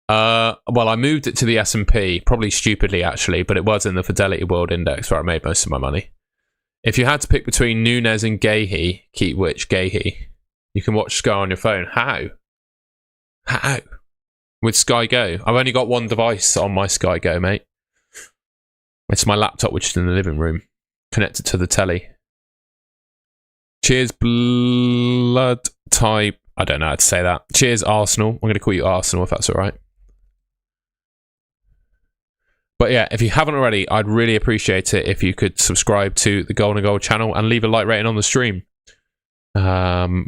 Speaker 1: Well, I moved it to the S&P, probably stupidly actually, but it was in the Fidelity World Index where I made most of my money. If you had to pick between Nunes and Gahey, keep which? Gahey. You can watch Sky on your phone. How? How? With Sky Go. I've only got one device on my Sky Go, mate. It's my laptop, which is in the living room, connected to the telly. Cheers, blood type. I don't know how to say that. Cheers, Arsenal. I'm going to call you Arsenal if that's all right. But yeah, if you haven't already, I'd really appreciate it if you could subscribe to the Golden Goal channel and leave a like rating on the stream. We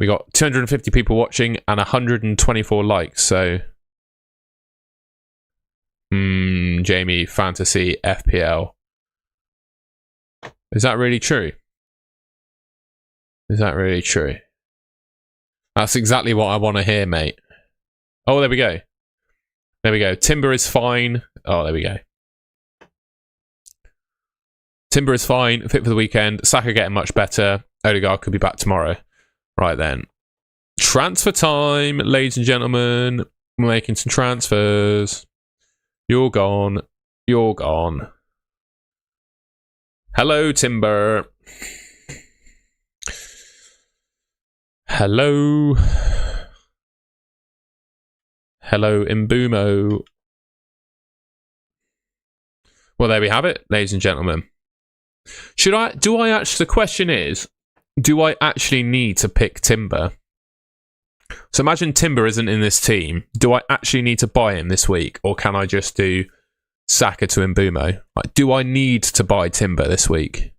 Speaker 1: got 250 people watching and 124 likes, so... Jamie, Fantasy, FPL. Is that really true? Is that really true? That's exactly what I want to hear, mate. Oh, there we go. There we go. Timber is fine. Oh, there we go. Timber is fine. Fit for the weekend. Saka getting much better. Odegaard could be back tomorrow. Right then. Transfer time, ladies and gentlemen. We're making some transfers. You're gone. You're gone. Hello, Timber. Hello. Hello, Mbumo. Well, there we have it, ladies and gentlemen. The question is, do I actually need to pick Timber? So imagine Timber isn't in this team. Do I actually need to buy him this week? Or can I just do Saka to Mbumo? Like, do I need to buy Timber this week?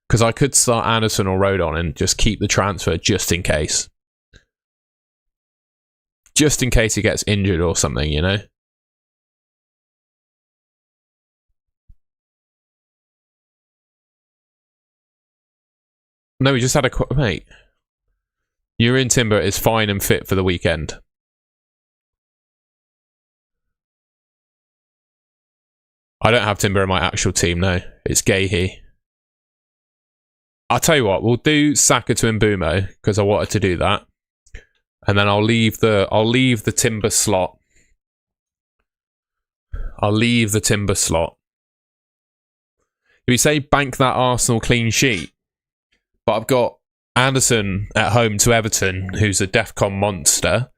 Speaker 1: Because I could start Anderson or Rodon and just keep the transfer just in case. Just in case he gets injured or something, you know? No, we just had a... Mate. You're in Timber is fine and fit for the weekend. I don't have Timber in my actual team, no. It's Gahey. I'll tell you what, we'll do Saka to Mbumo, because I wanted to do that. And then I'll leave the Timber slot. I'll leave the Timber slot. If you say bank that Arsenal clean sheet, but I've got Anderson at home to Everton, who's a DEFCON monster,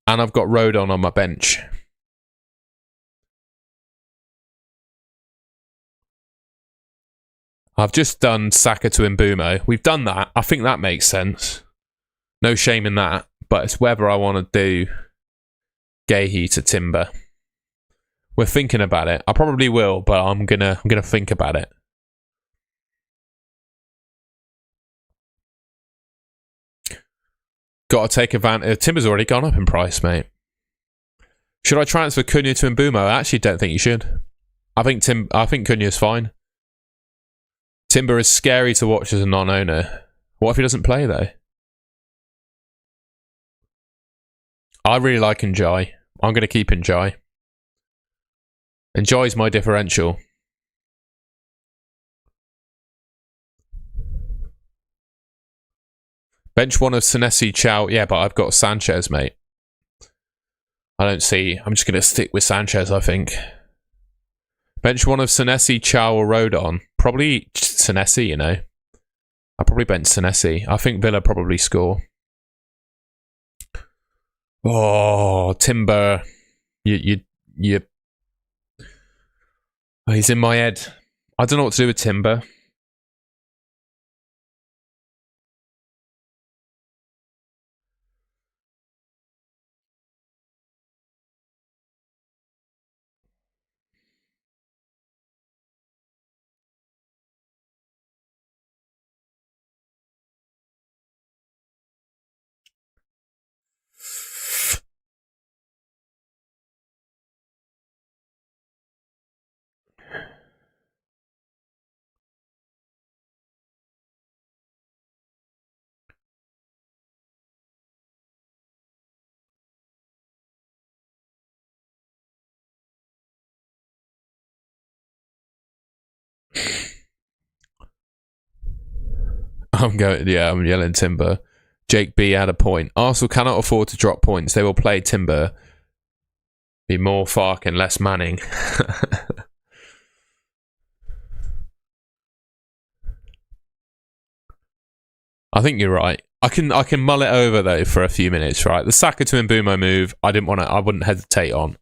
Speaker 1: and I've got Rodon on my bench. I've just done Saka to Mbumo. We've done that. I think that makes sense. No shame in that. But it's whether I want to do Gahey to Timber. We're thinking about it. I probably will, but I'm gonna think about it. Got to take advantage. Timber's already gone up in price, mate. Should I transfer Cunha to Mbumo? I actually don't think you should. I think Cunha's fine. Timber is scary to watch as a non-owner. What if he doesn't play though? I really like Njai. I'm going to keep Njai. Njai's my differential. Bench one of Senesi, Chow. Yeah, but I've got Sanchez, mate. I'm just going to stick with Sanchez, I think. Bench one of Senesi, Chow, or Rodon. Probably Senesi, you know. I'll probably bench Senesi. I think Villa probably score. Oh, Timber. You. Oh, he's in my head. I don't know what to do with Timber. I'm yelling Timber. Jake B had a point. Arsenal cannot afford to drop points. They will play Timber. Be more Fark and less Manning. I think you're right. I can mull it over though for a few minutes, right? The Saka to Mbumo move, I wouldn't hesitate on.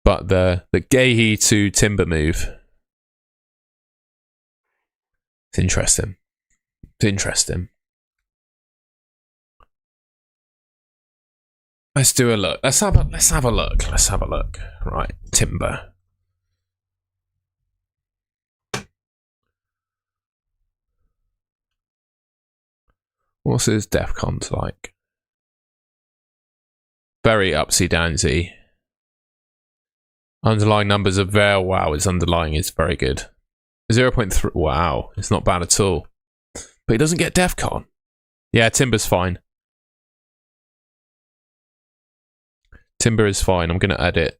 Speaker 1: But the Gahey to Timber move, it's interesting. It's interesting. Let's do a look. Let's have a look. Right, Timber. What's his DEFCONs like? Very upsy downsy. Underlying numbers are very wow. His underlying is very good. 0.3. Wow, it's not bad at all. But he doesn't get DEFCON. Yeah, Timber's fine. Timber is fine. I'm gonna edit.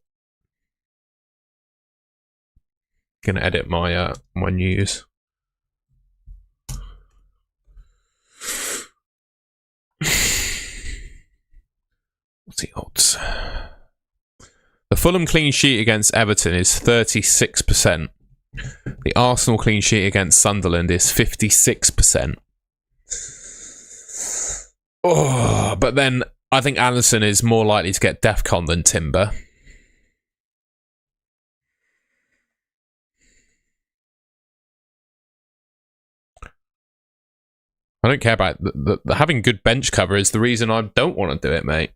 Speaker 1: My my news. What's the odds? The Fulham clean sheet against Everton is 36%. The Arsenal clean sheet against Sunderland is 56%. Oh, but then I think Alisson is more likely to get DEFCON than Timber. I don't care about having good bench cover is the reason I don't want to do it, mate.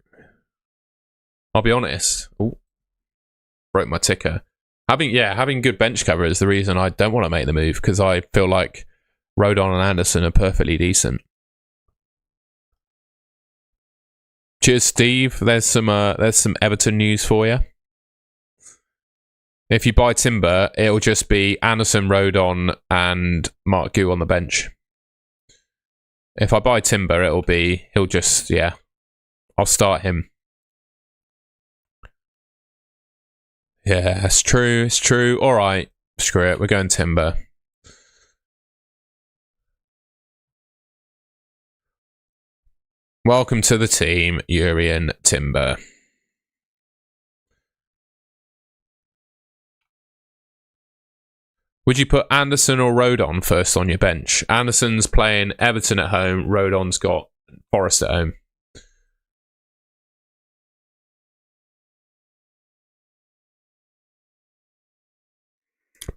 Speaker 1: I'll be honest. Ooh, broke my ticker. Having good bench cover is the reason I don't want to make the move, because I feel like Rodon and Anderson are perfectly decent. Cheers, Steve. There's some Everton news for you. If you buy Timber, it'll just be Anderson, Rodon, and Mark Gu on the bench. If I buy Timber, I'll start him. Yeah, it's true. All right, screw it. We're going Timber. Welcome to the team, Urian Timber. Would you put Anderson or Rodon first on your bench? Anderson's playing Everton at home. Rodon's got Forest at home.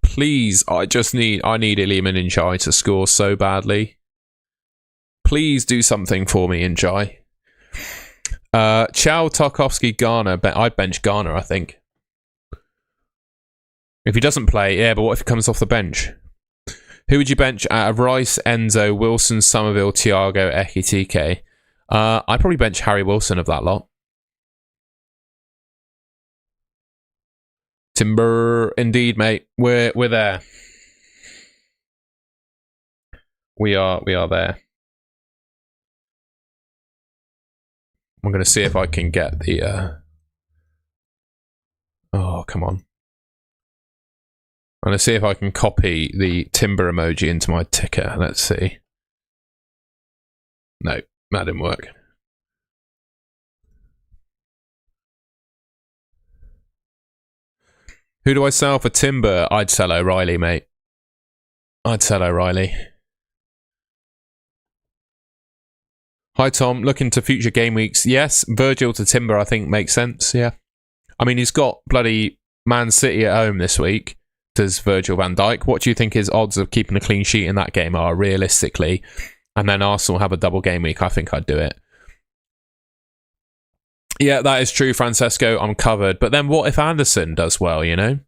Speaker 1: Please, I need Iliman Njai to score so badly. Please do something for me, Njai. Chow, Tarkovsky, Garner. I'd bench Garner, I think. If he doesn't play, yeah, but what if he comes off the bench? Who would you bench out of Rice, Enzo, Wilson, Somerville, Thiago, Ekitike? I'd probably bench Harry Wilson of that lot. Timber, indeed, mate. We're there. We are there. I'm going to see if I can get the... Oh, come on. I'm going to see if I can copy the timber emoji into my ticker. Let's see. No, that didn't work. Who do I sell for timber? I'd sell O'Reilly, mate. I'd sell O'Reilly. Hi, Tom. Looking to future game weeks. Yes, Virgil to timber, I think, makes sense. Yeah. I mean, he's got bloody Man City at home this week. Does Virgil van Dijk? What do you think his odds of keeping a clean sheet in that game are, realistically? And then Arsenal have a double game week. I think I'd do it. Yeah, that is true, Francesco. I'm covered. But then what if Anderson does well, you know?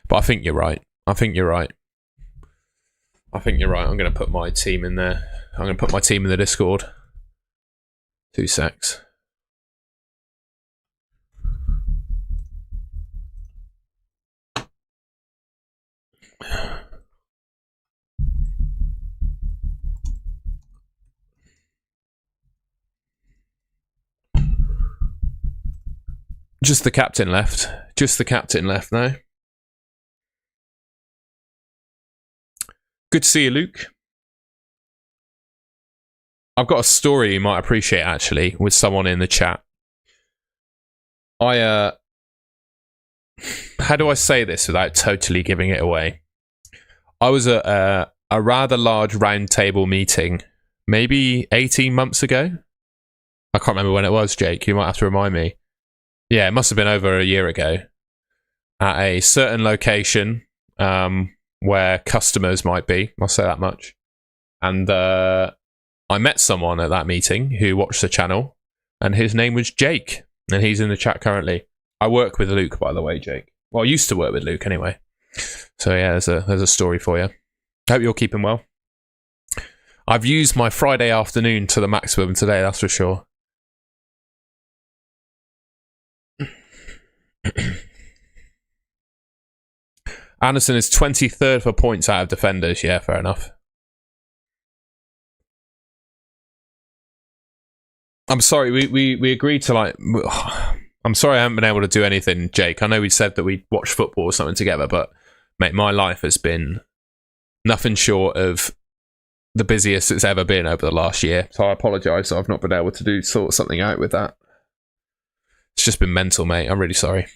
Speaker 1: But I think you're right. I think you're right. I'm going to put my team in there. I'm going to put my team in the Discord. 2 secs. Just the captain left. Just the captain left now. Good to see you, Luke. I've got a story you might appreciate, actually, with someone in the chat. How do I say this without totally giving it away? I was at a rather large roundtable meeting, maybe 18 months ago. I can't remember when it was, Jake. You might have to remind me. Yeah, it must have been over a year ago. At a certain location where customers might be. I'll say that much. And I met someone at that meeting who watched the channel, and his name was Jake, and he's in the chat currently. I work with Luke, by the way, Jake. Well, I used to work with Luke anyway. So yeah, there's a story for you. Hope you're keeping well. I've used my Friday afternoon to the maximum today, that's for sure. Anderson is 23rd for points out of defenders. Yeah, fair enough. I'm sorry, we agreed to like... I'm sorry I haven't been able to do anything, Jake. I know we said that we'd watch football or something together, but mate, my life has been nothing short of the busiest it's ever been over the last year. So I apologise that I've not been able to sort something out with that. It's just been mental, mate. I'm really sorry.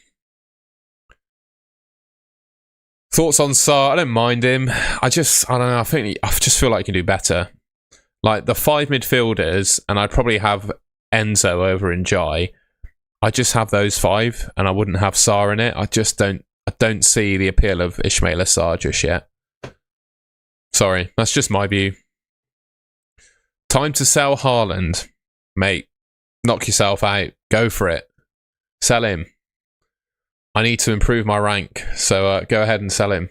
Speaker 1: Thoughts on Sarr? I don't mind him. I don't know. I just feel like he can do better. Like the 5 midfielders, and I'd probably have Enzo over in Jai. I just have those 5, and I wouldn't have Sarr in it. I don't see the appeal of Ismaila Sarr just yet. Sorry, that's just my view. Time to sell Haaland. Mate, knock yourself out. Go for it. Sell him. I need to improve my rank, so go ahead and sell him.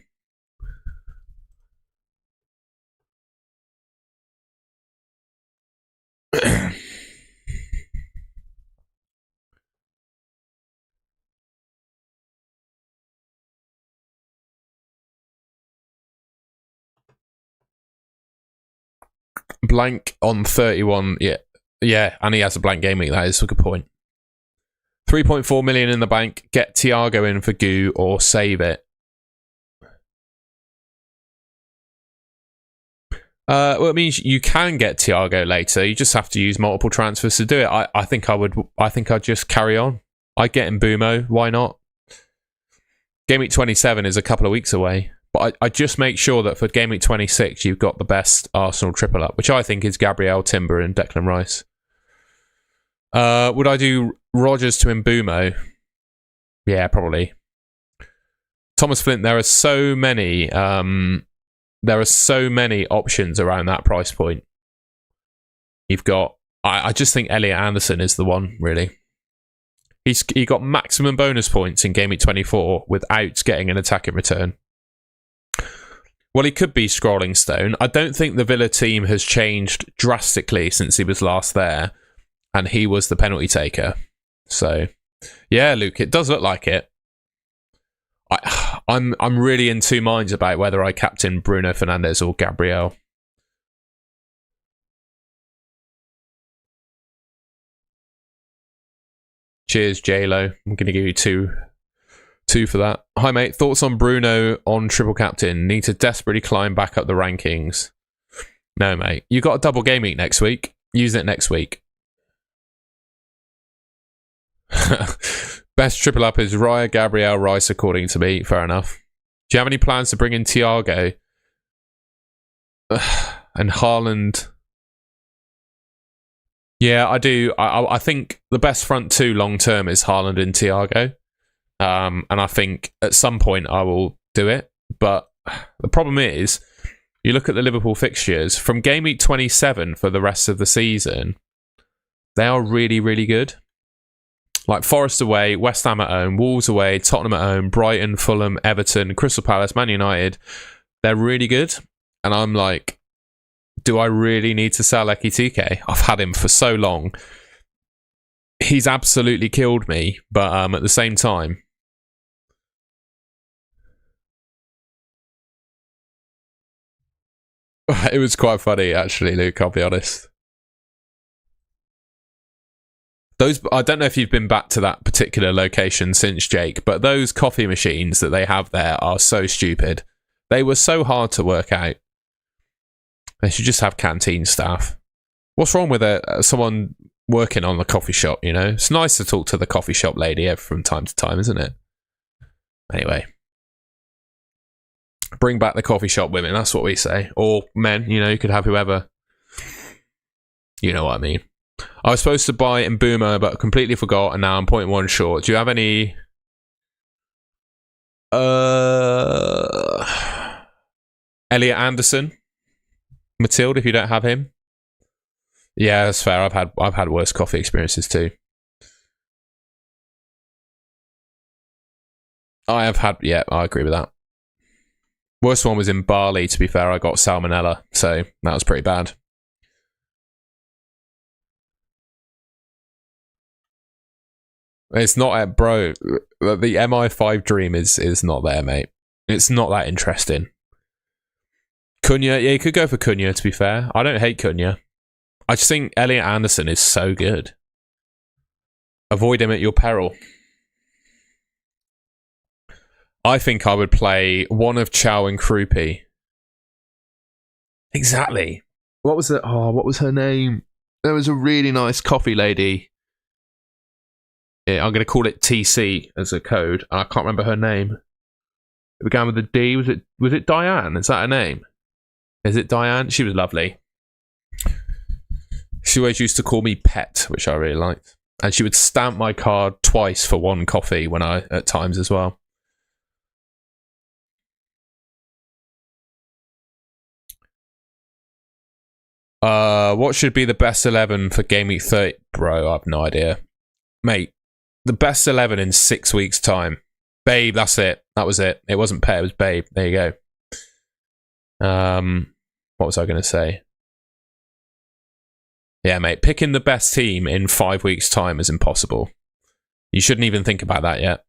Speaker 1: Blank on 31. Yeah, and he has a blank game week. That is a good point. 3.4 million in the bank. Get Thiago in for Goo or save it. Well, it means you can get Thiago later. You just have to use multiple transfers to do it. I think I'd just carry on. I'd get in Bumo. Why not? Game week 27 is a couple of weeks away. But I just make sure that for Game week 26, you've got the best Arsenal triple up, which I think is Gabriel, Timber and Declan Rice. Would I do Rodgers to Mbumo? Yeah, probably. Thomas Flint, there are so many options around that price point. You've got... I just think Elliot Anderson is the one, really. He got maximum bonus points in Game week 24 without getting an attacking return. Well, he could be Scrolling Stone. I don't think the Villa team has changed drastically since he was last there. And he was the penalty taker. So, yeah, Luke, it does look like it. I'm really in two minds about whether I captain Bruno Fernandes or Gabriel. Cheers, J-Lo. I'm going to give you two for that. Hi, mate. Thoughts on Bruno on triple captain? Need to desperately climb back up the rankings. No, mate. You got a double game week next week. Use it next week. Best triple up is Raya, Gabriel, Rice, according to me. Fair enough. Do you have any plans to bring in Thiago and Haaland? Yeah, I do. I think the best front two long term is Haaland and Thiago. And I think at some point I will do it. But the problem is, you look at the Liverpool fixtures, from game week 27 for the rest of the season, they are really, really good. Like Forest away, West Ham at home, Wolves away, Tottenham at home, Brighton, Fulham, Everton, Crystal Palace, Man United. They're really good. And I'm like, do I really need to sell Ekitike? I've had him for so long. He's absolutely killed me, but at the same time, it was quite funny, actually, Luke, I'll be honest. I don't know if you've been back to that particular location since, Jake, but those coffee machines that they have there are so stupid. They were so hard to work out. They should just have canteen staff. What's wrong with someone working on the coffee shop, you know? It's nice to talk to the coffee shop lady from time to time, isn't it? Anyway. Bring back the coffee shop women, that's what we say. Or men, you know, you could have whoever. You know what I mean. I was supposed to buy Mbeumo, but completely forgot, and now I'm 0.1 short. Do you have any... Elliot Anderson? Matilda, if you don't have him? Yeah, that's fair. I've had worse coffee experiences too. I have had... Yeah, I agree with that. Worst one was in Bali, to be fair. I got salmonella, so that was pretty bad. It's not, bro. The MI5 dream is not there, mate. It's not that interesting. Cunha, yeah, you could go for Cunha, to be fair. I don't hate Cunha. I just think Elliot Anderson is so good. Avoid him at your peril. I think I would play one of Chow and Krupi. Exactly. What was her name? There was a really nice coffee lady. Yeah, I'm going to call it TC as a code. I can't remember her name. It began with a D. Was it Diane? Is that her name? Is it Diane? She was lovely. She always used to call me Pet, which I really liked. And she would stamp my card twice for one coffee at times as well. What should be the best 11 for Game Week 30? Bro, I have no idea. Mate, the best 11 in 6 weeks' time. Babe, that's it. That was it. It wasn't Pet, it was Babe. There you go. What was I going to say? Yeah, mate, picking the best team in 5 weeks' time is impossible. You shouldn't even think about that yet.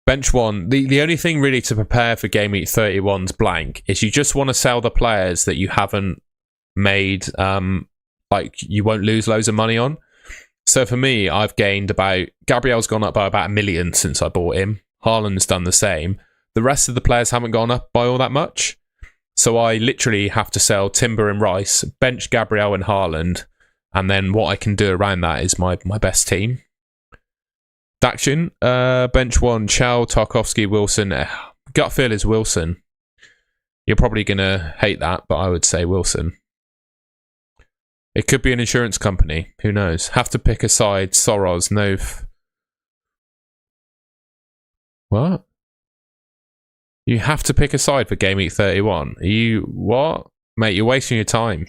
Speaker 1: Bench one. The only thing really to prepare for Game Week 31's blank is you just want to sell the players that you haven't made, like you won't lose loads of money on. So for me, I've gained Gabriel's gone up by about 1 million since I bought him. Haaland's done the same. The rest of the players haven't gone up by all that much. So I literally have to sell Timber and Rice, bench Gabriel and Haaland, and then what I can do around that is my best team. Daction, bench one, Chow, Tarkovsky, Wilson. Gut feel is Wilson. You're probably going to hate that, but I would say Wilson. It could be an insurance company. Who knows? Have to pick a side. Soros, no. What? You have to pick a side for Game Week 31. Are you... What? Mate, you're wasting your time.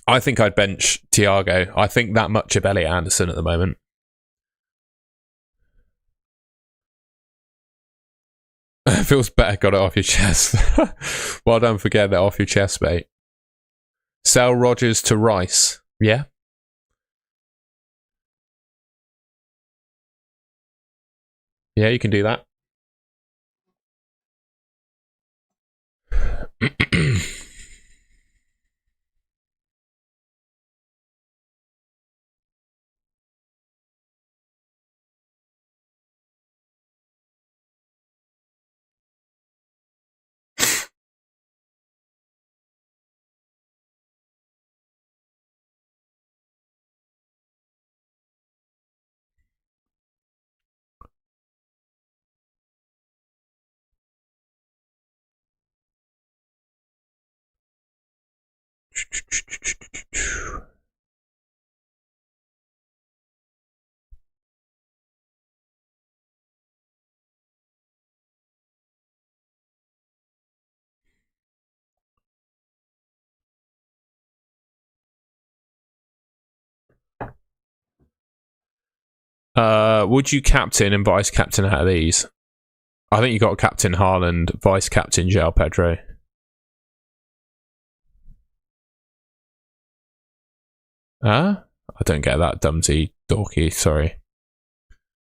Speaker 1: I think I'd bench Thiago. I think that much of Elliot Anderson at the moment. It feels better. Got it off your chest. Well done for getting it off your chest, mate. Sell Rodgers to Rice. Yeah? Yeah, you can do that. Would you captain and vice captain out of these? I think you got captain Haaland, vice captain João Pedro. I don't get that, Dumsy Dorky, sorry.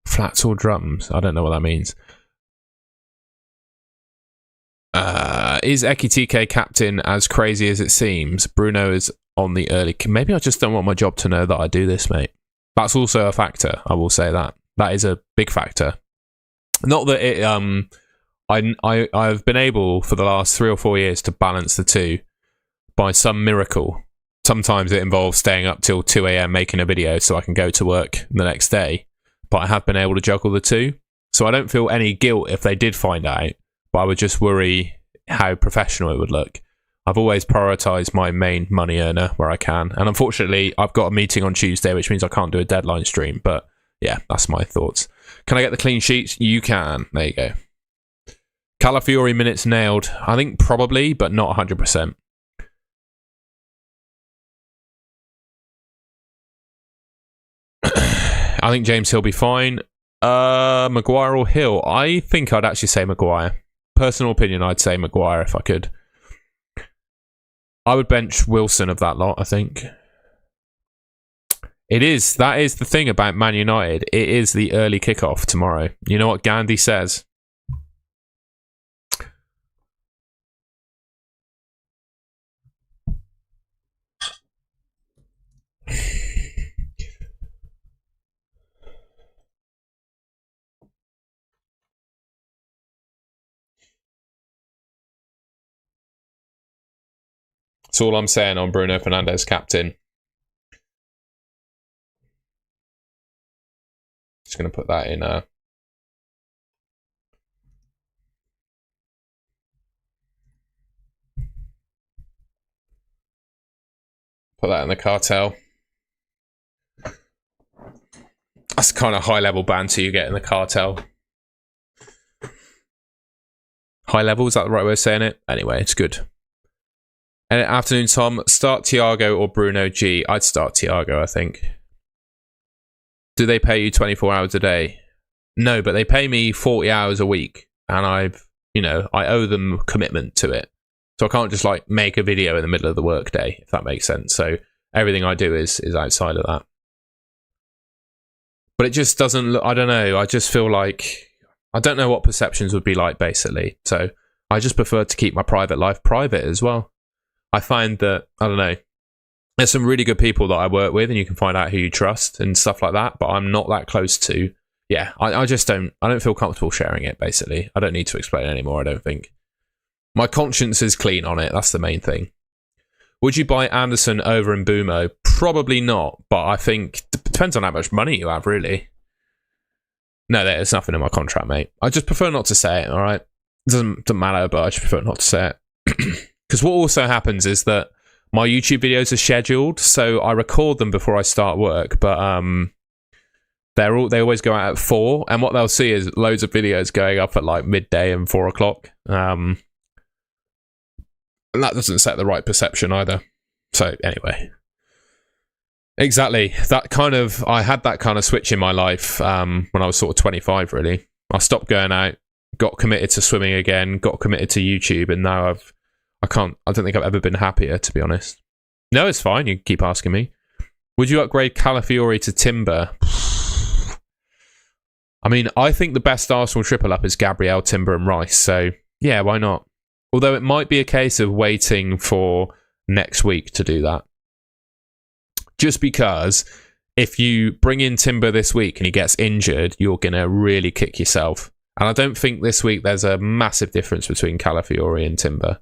Speaker 1: Flats or drums? I don't know what that means. Is Ekitike captain as crazy as it seems? Bruno is on the early... Maybe I just don't want my job to know that I do this, mate. That's also a factor, I will say that. That is a big factor. Not that it... I've been able, for the last 3 or 4 years, to balance the two by some miracle. Sometimes it involves staying up till 2 a.m. making a video so I can go to work the next day. But I have been able to juggle the two. So I don't feel any guilt if they did find out. But I would just worry how professional it would look. I've always prioritised my main money earner where I can. And unfortunately, I've got a meeting on Tuesday, which means I can't do a deadline stream. But yeah, that's my thoughts. Can I get the clean sheets? You can. There you go. Calafiori minutes nailed. I think probably, but not 100%. I think James Hill will be fine. Maguire or Hill? I think I'd actually say Maguire. Personal opinion, I'd say Maguire if I could. I would bench Wilson of that lot, I think. It is. That is the thing about Man United. It is the early kickoff tomorrow. You know what Gandhi says? That's all I'm saying on Bruno Fernandes captain. Just going to put that in. Put that in the cartel. That's the kind of high level banter you get in the cartel. High level, is that the right way of saying it? Anyway, it's good. And afternoon, Tom. Start Thiago or Bruno G? I'd start Thiago, I think. Do they pay you 24 hours a day? No, but they pay me 40 hours a week. And I owe them commitment to it. So I can't just like make a video in the middle of the workday, if that makes sense. So everything I do is outside of that. But it just doesn't look, I don't know. I just feel like, I don't know what perceptions would be like, basically. So I just prefer to keep my private life private as well. I find that, I don't know, there's some really good people that I work with and you can find out who you trust and stuff like that, but I'm not that close to, I just don't feel comfortable sharing it, basically. I don't need to explain it anymore, I don't think. My conscience is clean on it, that's the main thing. Would you buy Anderson over Mbumo? Probably not, but I think, it depends on how much money you have, really. No, there's nothing in my contract, mate. I just prefer not to say it, alright? It doesn't matter, but I just prefer not to say it. Because what also happens is that my YouTube videos are scheduled, so I record them before I start work, but they always go out at 4, and what they'll see is loads of videos going up at like midday and 4 o'clock. And that doesn't set the right perception either. So anyway. Exactly. I had that kind of switch in my life when I was sort of 25, really. I stopped going out, got committed to swimming again, got committed to YouTube, and now I don't think I've ever been happier, to be honest. No, it's fine. You can keep asking me. Would you upgrade Calafiori to Timber? I mean, I think the best Arsenal triple up is Gabriel, Timber and Rice. So, yeah, why not? Although it might be a case of waiting for next week to do that. Just because if you bring in Timber this week and he gets injured, you're going to really kick yourself. And I don't think this week there's a massive difference between Calafiori and Timber.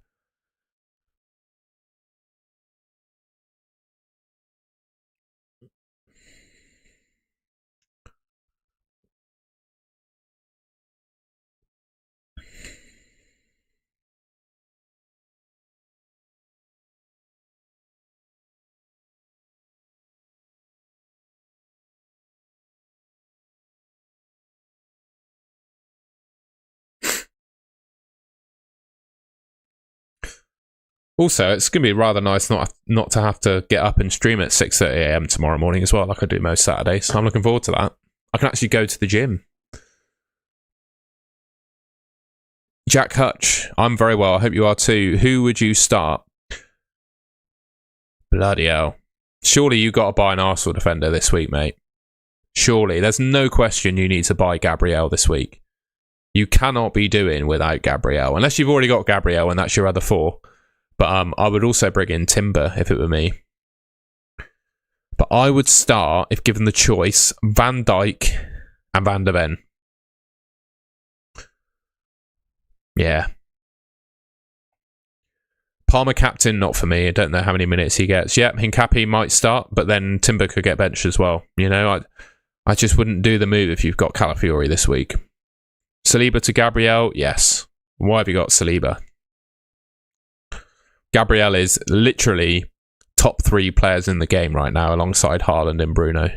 Speaker 1: Also, it's going to be rather nice not to have to get up and stream at 6:30 a.m. tomorrow morning as well, like I do most Saturdays. So I'm looking forward to that. I can actually go to the gym. Jack Hutch, I'm very well. I hope you are too. Who would you start? Bloody hell. Surely you got to buy an Arsenal defender this week, mate. Surely. There's no question you need to buy Gabriel this week. You cannot be doing without Gabriel, unless you've already got Gabriel and that's your other four. But I would also bring in Timber if it were me. But I would start, if given the choice, Van Dijk and Van der Ven. Yeah. Palmer captain, not for me. I don't know how many minutes he gets. Yep, Hincapi might start, but then Timber could get benched as well. You know, I just wouldn't do the move if you've got Calafiori this week. Saliba to Gabriel, yes. Why have you got Saliba? Gabriel is literally top 3 players in the game right now, alongside Haaland and Bruno.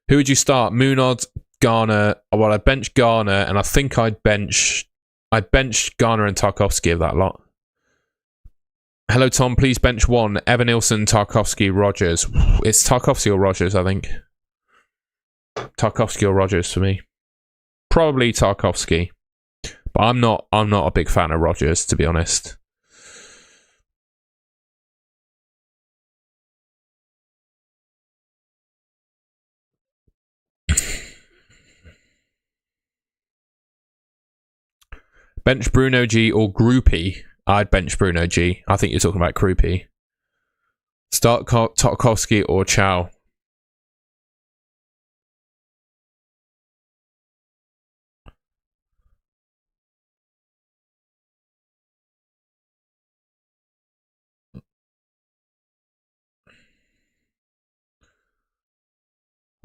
Speaker 1: Who would you start? Munod, Garner. Well, I'd bench Garner, and I think I'd bench Garner and Tarkowski of that lot. Hello, Tom. Please bench one. Evanilson, Tarkowski, Rogers. It's Tarkowski or Rogers, I think. Tarkowski or Rogers for me. Probably Tarkowski. But I'm not a big fan of Rogers, to be honest. Bench Bruno G or Groupie? I'd bench Bruno G. I think you're talking about Groupie. Start Tarkowski or Chow?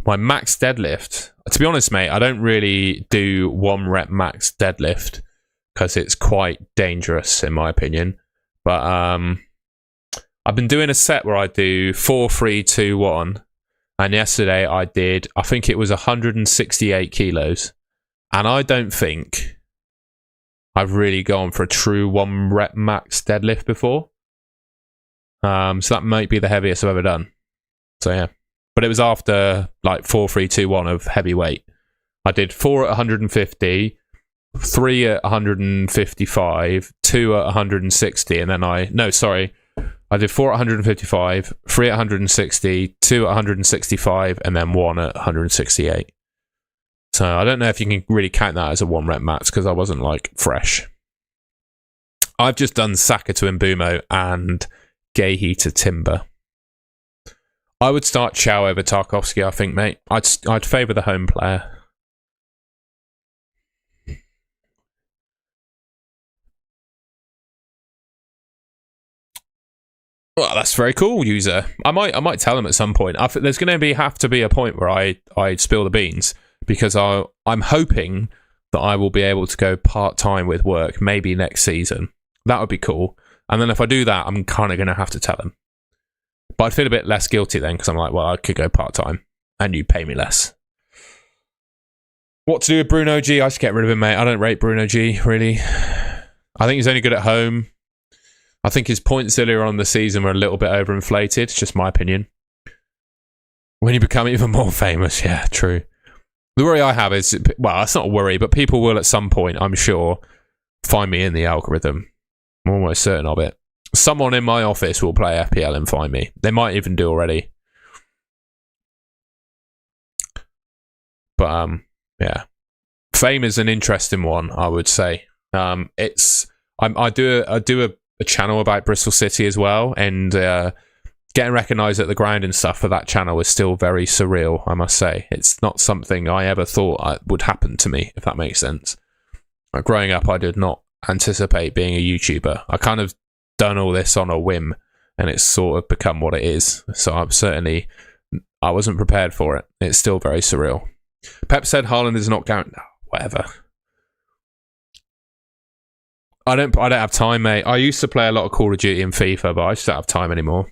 Speaker 1: My max deadlift. To be honest, mate, I don't really do 1 rep max deadlift because it's quite dangerous in my opinion. But I've been doing a set where I do 4, 3, 2, 1. And yesterday I did, I think it was 168 kilos. And I don't think I've really gone for a true 1 rep max deadlift before. So that might be the heaviest I've ever done. So yeah. But it was after like 4, 3, 2, 1 of heavyweight. I did 4 at 150, 3 at 155, 2 at 160, and then I did 4 at 155, 3 at 160, 2 at 165, and then 1 at 168. So I don't know if you can really count that as a 1 rep max because I wasn't like fresh. I've just done Saka to Mbumo and Gahey to Timber. I would start Chow over Tarkowski, I think, mate. I'd favour the home player. Well, that's very cool, user. I might tell him at some point. There's going to have to be a point where I spill the beans because I'm hoping that I will be able to go part-time with work maybe next season. That would be cool. And then if I do that, I'm kind of going to have to tell him. But I'd feel a bit less guilty then because I'm like, well, I could go part-time and you'd pay me less. What to do with Bruno G? I just get rid of him, mate. I don't rate Bruno G, really. I think he's only good at home. I think his points earlier on in the season were a little bit overinflated. It's just my opinion. When you become even more famous, yeah, true. The worry I have is, well, it's not a worry, but people will at some point, I'm sure, find me in the algorithm. I'm almost certain of it. Someone in my office will play FPL and find me. They might even do already. But, yeah. Fame is an interesting one, I would say. I do a channel about Bristol City as well, and getting recognised at the ground and stuff for that channel is still very surreal, I must say. It's not something I ever thought would happen to me, if that makes sense. Growing up, I did not anticipate being a YouTuber. I kind of done all this on a whim, and it's sort of become what it is. So I wasn't prepared for it. It's still very surreal. Pep said Haaland is not guaranteed. Whatever. I don't have time, mate. I used to play a lot of Call of Duty and FIFA, but I just don't have time anymore.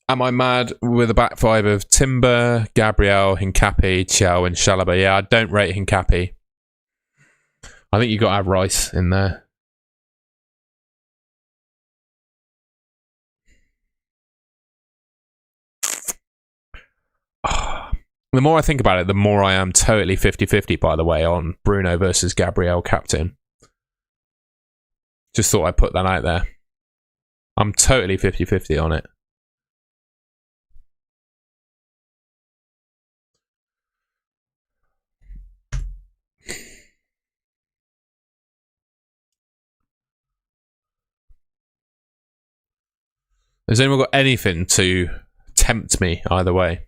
Speaker 1: Am I mad with a back five of Timber, Gabriel, Hincapi, Thiaw, and Chalobah? Yeah, I don't rate Hincapi. I think you got to have Rice in there. The more I think about it, the more I am totally 50-50, by the way, on Bruno versus Gabriel captain. Just thought I'd put that out there. I'm totally 50-50 on it. Has anyone got anything to tempt me either way?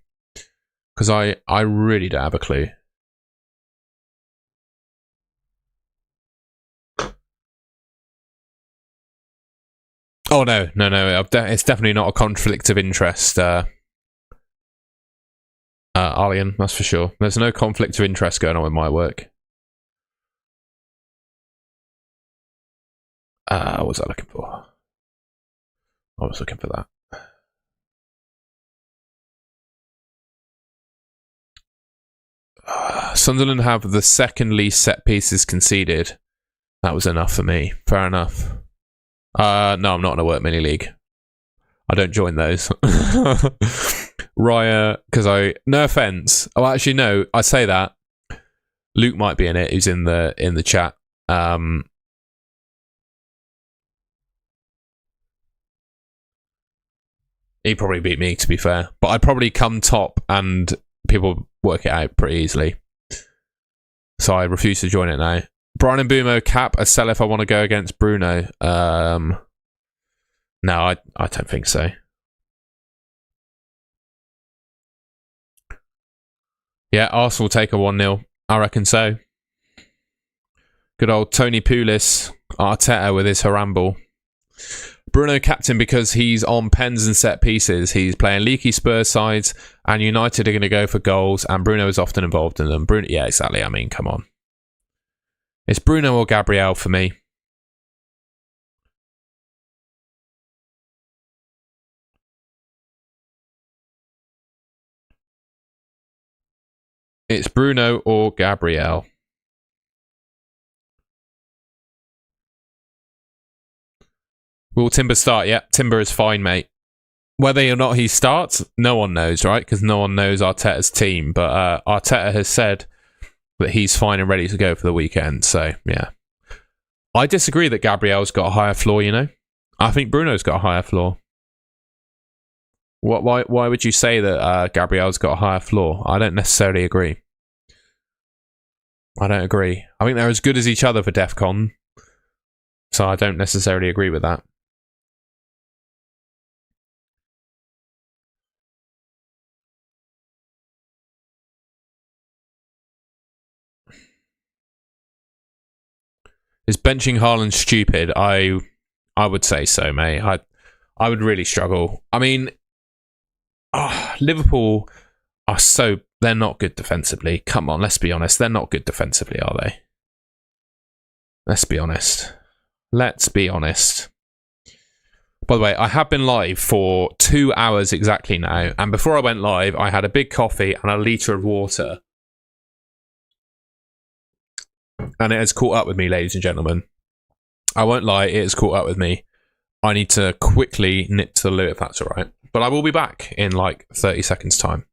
Speaker 1: Because I really don't have a clue. Oh, no. It's definitely not a conflict of interest, Arlian, that's for sure. There's no conflict of interest going on with my work. What was I looking for? I was looking for that. Sunderland have the second least set pieces conceded. That was enough for me. Fair enough. No, I'm not in a work mini league. I don't join those. Raya, because no offense. Oh, actually, no. I say that. Luke might be in it. He's in the chat. He probably beat me, to be fair. But I'd probably come top and people work it out pretty easily. So I refuse to join it now. Brian and Boomo, cap a sell if I want to go against Bruno. No, I don't think so. Yeah, Arsenal take a 1-0. I reckon so. Good old Tony Pulis, Arteta with his haramble. Bruno captain because he's on pens and set pieces. He's playing leaky Spurs sides, and United are going to go for goals, and Bruno is often involved in them. Bruno, yeah, exactly. I mean, come on. It's Bruno or Gabriel for me. It's Bruno or Gabriel. Will Timber start? Yeah, Timber is fine, mate. Whether or not he starts, no one knows, right? Because no one knows Arteta's team. But Arteta has said that he's fine and ready to go for the weekend. So, yeah. I disagree that Gabriel's got a higher floor, you know? I think Bruno's got a higher floor. Why would you say that Gabriel's got a higher floor? I don't necessarily agree. I don't agree. I think they're as good as each other for DEFCON. So I don't necessarily agree with that. Is benching Haaland stupid? I would say so, mate. I would really struggle. I mean, Liverpool are they're not good defensively. Come on, let's be honest. They're not good defensively, are they? Let's be honest. Let's be honest. By the way, I have been live for 2 hours exactly now, and before I went live, I had a big coffee and a litre of water. And it has caught up with me, ladies and gentlemen. I won't lie, it has caught up with me. I need to quickly nip to the loo if that's alright. But I will be back in like 30 seconds time.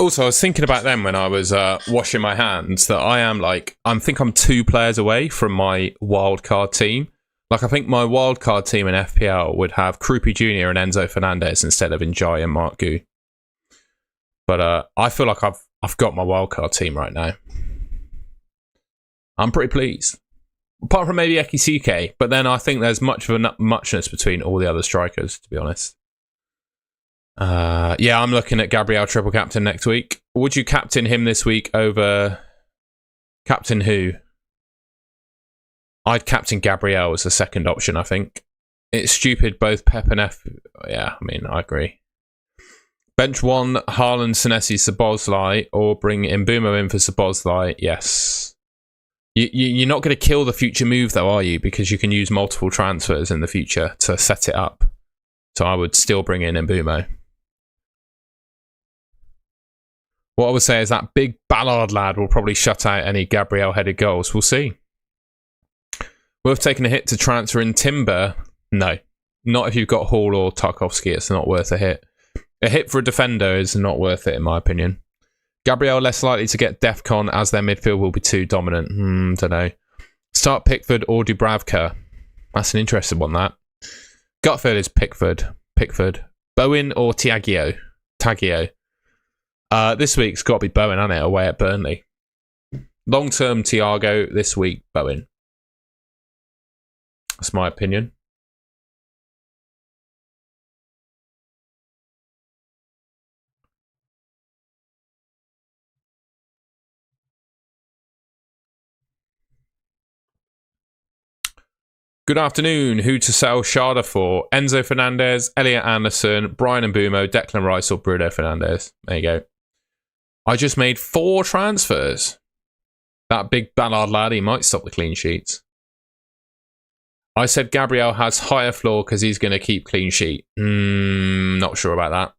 Speaker 1: Also, I was thinking about them when I was washing my hands, that I think I'm 2 players away from my wildcard team. Like, I think my wildcard team in FPL would have Krupi Jr. and Enzo Fernandez instead of Njai and Mark Gu. But I feel like I've got my wildcard team right now. I'm pretty pleased. Apart from maybe Ekisike, but then I think there's much of a muchness between all the other strikers, to be honest. Yeah, I'm looking at Gabriel triple captain next week. Would you captain him this week over captain who? I'd captain Gabriel as a second option, I think. It's stupid, both Pep and F. Yeah, I mean, I agree. Bench 1, Haaland, Senesi, Szoboszlai, or bring Mbeumo in for Szoboszlai. Yes. You're not going to kill the future move, though, are you? Because you can use multiple transfers in the future to set it up. So I would still bring in Mbeumo. What I would say is that big Ballard lad will probably shut out any Gabriel-headed goals. We'll see. Worth taking a hit to transfer in Timber? No. Not if you've got Hall or Tarkowski. It's not worth a hit. A hit for a defender is not worth it, in my opinion. Gabriel less likely to get DEFCON as their midfield will be too dominant. Don't know. Start Pickford or Dubravka. That's an interesting one, that. Gut feel is Pickford. Bowen or Taggio. This week's got to be Bowen, hasn't it? Away at Burnley. Long-term Thiago, this week Bowen. That's my opinion. Good afternoon. Who to sell Sharda for? Enzo Fernandez, Elliot Anderson, Brian Mbeumo, Declan Rice, or Bruno Fernandez. There you go. I just made 4 transfers. That big Ballard lad, he might stop the clean sheets. I said Gabriel has higher floor because he's going to keep clean sheet. Not sure about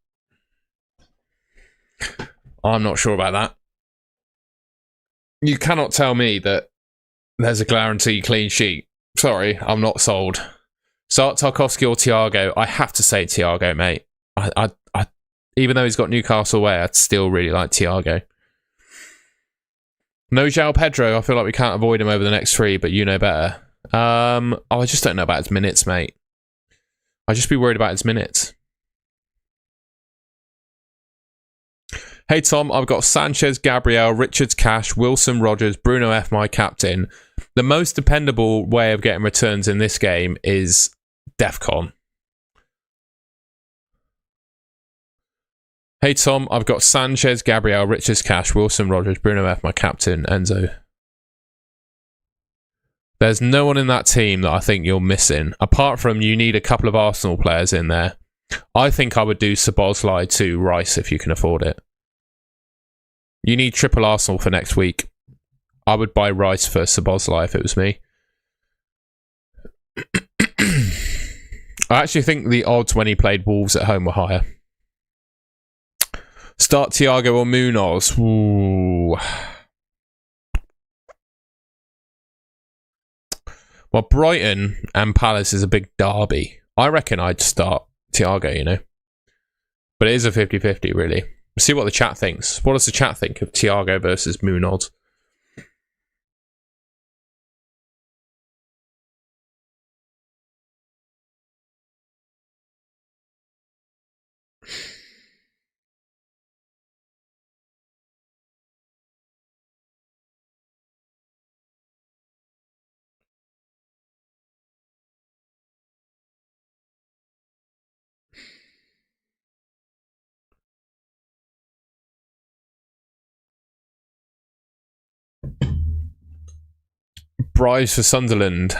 Speaker 1: that. I'm not sure about that. You cannot tell me that there's a guaranteed clean sheet. Sorry, I'm not sold. Start Tarkowski or Thiago. I have to say Thiago, mate. I even though he's got Newcastle away, I'd still really like Thiago. No João Pedro. I feel like we can't avoid him over the next 3, but you know better. I just don't know about his minutes, mate. I'd just be worried about his minutes. Hey Tom, I've got Sanchez, Gabriel, Richards, Cash, Wilson, Rogers, Bruno F, my captain. The most dependable way of getting returns in this game is DEFCON. Hey Tom, I've got Sanchez, Gabriel, Richards, Cash, Wilson, Rogers, Bruno F, my captain, Enzo. There's no one in that team that I think you're missing. Apart from you need a couple of Arsenal players in there. I think I would do Szoboszlai to Rice if you can afford it. You need triple Arsenal for next week. I would buy Rice for Szoboszlai if it was me. I actually think the odds when he played Wolves at home were higher. Start Thiago or Munoz. Ooh. Well, Brighton and Palace is a big derby. I reckon I'd start Thiago, you know. But it is a 50-50, really. We'll see what the chat thinks. What does the chat think of Thiago versus Munoz? Bryce for Sunderland.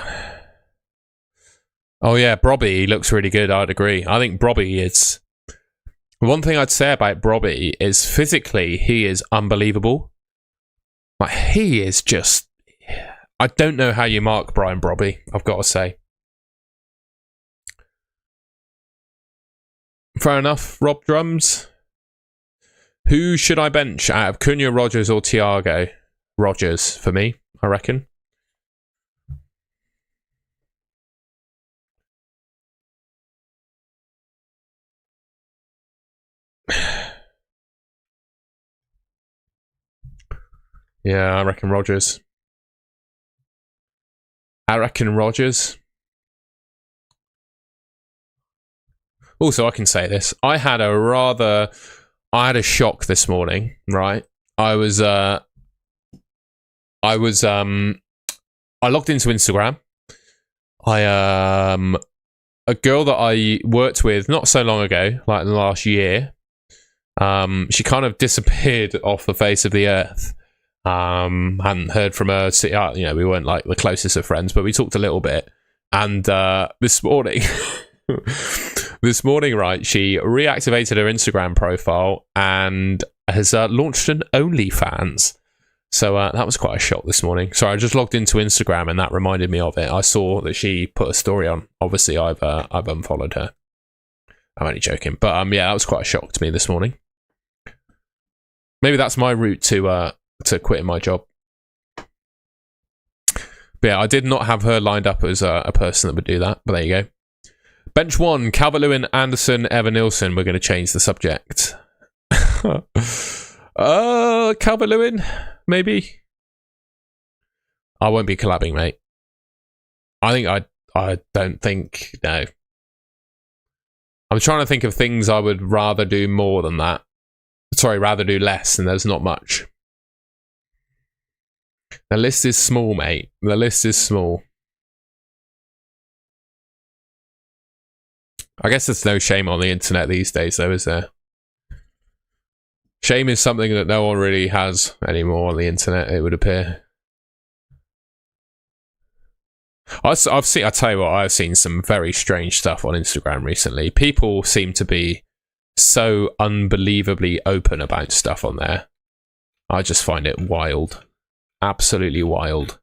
Speaker 1: Oh yeah, Brobby looks really good. I'd agree. I think Brobby is... One thing I'd say about Brobby is physically he is unbelievable. Like, he is just... I don't know how you mark Brian Brobby, I've got to say. Fair enough. Rob Drums. Who should I bench out of Cunha, Rodgers or Thiago? Rodgers, for me, I reckon. Yeah, I reckon Rodgers. Also, I can say this. I had a shock this morning, right? I logged into Instagram. A girl that I worked with not so long ago, like in the last year, she kind of disappeared off the face of the earth. Hadn't heard from her. We weren't like the closest of friends, but we talked a little bit. And this morning, right, she reactivated her Instagram profile and has launched an OnlyFans. So that was quite a shock this morning. So I just logged into Instagram and that reminded me of it. I saw that she put a story on. Obviously, I've unfollowed her. I'm only joking, but yeah, that was quite a shock to me this morning. Maybe that's my route to quitting my job. But yeah, I did not have her lined up as a person that would do that. But there you go. Bench 1, Calvert-Lewin, Anderson, Evan-Nilsson. We're going to change the subject. Calvert-Lewin, maybe. I won't be collabing, mate. I don't think, no. I'm trying to think of things I would rather do more than that. Sorry, rather do less, and there's not much. The list is small, mate. The list is small. I guess there's no shame on the internet these days, though, is there? Shame is something that no one really has anymore on the internet, it would appear. I tell you what, I've seen some very strange stuff on Instagram recently. People seem to be so unbelievably open about stuff on there. I just find it wild. Absolutely wild.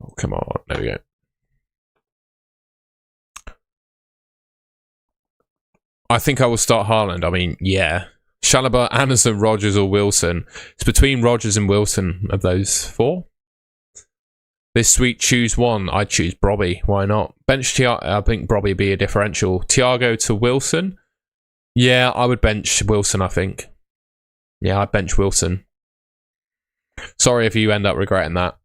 Speaker 1: Oh, come on. There we go. I think I will start Haaland. I mean, yeah. Chalobah, Anderson, Rodgers or Wilson. It's between Rodgers and Wilson of those four. This week, choose one. I'd choose Brobby. Why not? Bench Thiago. I think Brobby would be a differential. Thiago to Wilson. Yeah, I would bench Wilson, I think. Yeah, I'd bench Wilson. Sorry if you end up regretting that.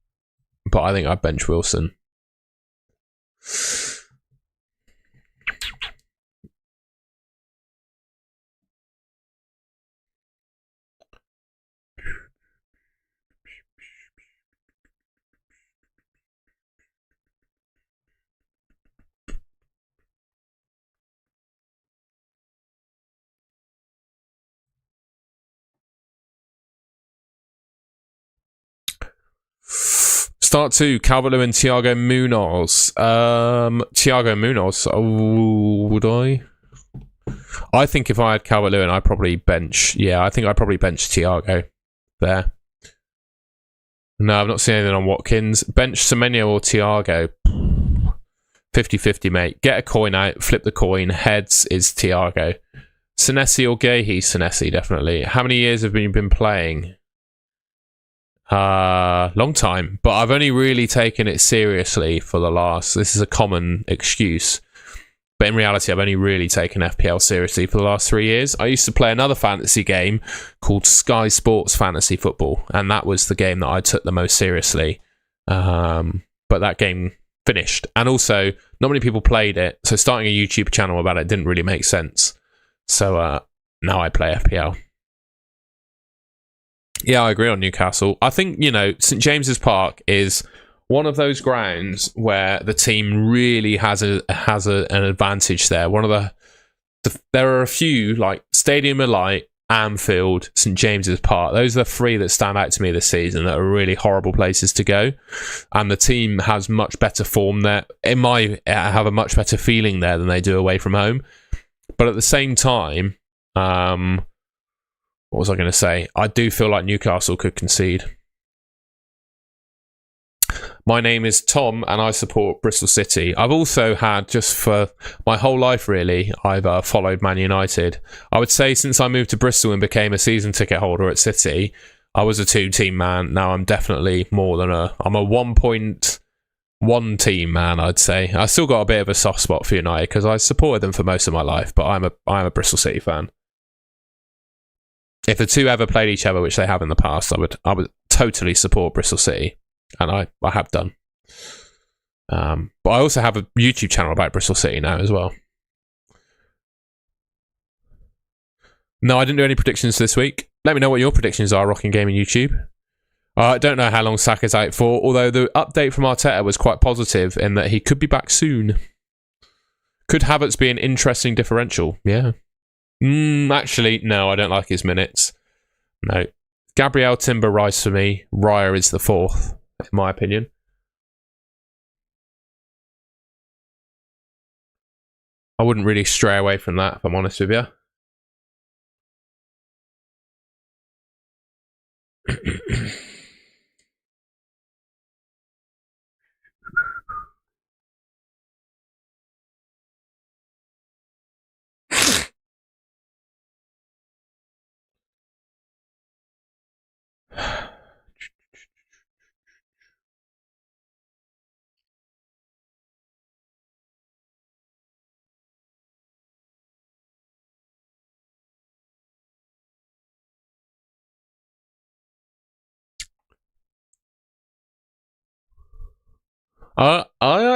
Speaker 1: But I think I'd bench Wilson. Start 2, Calvert-Lewin, Thiago Munoz. Thiago Munoz. Oh, would I? I think if I had Calvert-Lewin, I'd probably bench. Yeah, I think I'd probably bench Thiago there. No, I've not seen anything on Watkins. Bench Semenyo or Thiago. 50-50, mate. Get a coin out, flip the coin. Heads is Thiago. Senesi or Gahey? Senesi, definitely. How many years have you been playing? Long time, but I've only really taken it seriously for the last... This is a common excuse, but in reality, I've only really taken FPL seriously for the last 3 years. I used to play another fantasy game called Sky Sports Fantasy Football, and that was the game that I took the most seriously. But that game finished, and also not many people played it, so starting a YouTube channel about it didn't really make sense. So now I play FPL. Yeah, I agree on Newcastle. I think, St James's Park is one of those grounds where the team really has an advantage there. There are a few, like Stadium of Light, Anfield, St James's Park. Those are the three that stand out to me this season that are really horrible places to go. And the team has much better form there. Have a much better feeling there than they do away from home. But at the same time, what was I going to say? I do feel like Newcastle could concede. My name is Tom and I support Bristol City. I've also had, just for my whole life really, I've followed Man United. I would say since I moved to Bristol and became a season ticket holder at City, I was a 2-team man. Now I'm definitely more than I'm a 1.1 team man, I'd say. I still got a bit of a soft spot for United because I supported them for most of my life, but I'm a Bristol City fan. If the two ever played each other, which they have in the past, I would totally support Bristol City. And I have done. But I also have a YouTube channel about Bristol City now as well. No, I didn't do any predictions this week. Let me know what your predictions are, Rocking Gaming YouTube. I don't know how long Saka's out for, although the update from Arteta was quite positive in that he could be back soon. Could Havertz be an interesting differential? Yeah. Actually, no, I don't like his minutes. No. Gabriel, Timber, Rice for me. Raya is the fourth, in my opinion. I wouldn't really stray away from that, if I'm honest with you. I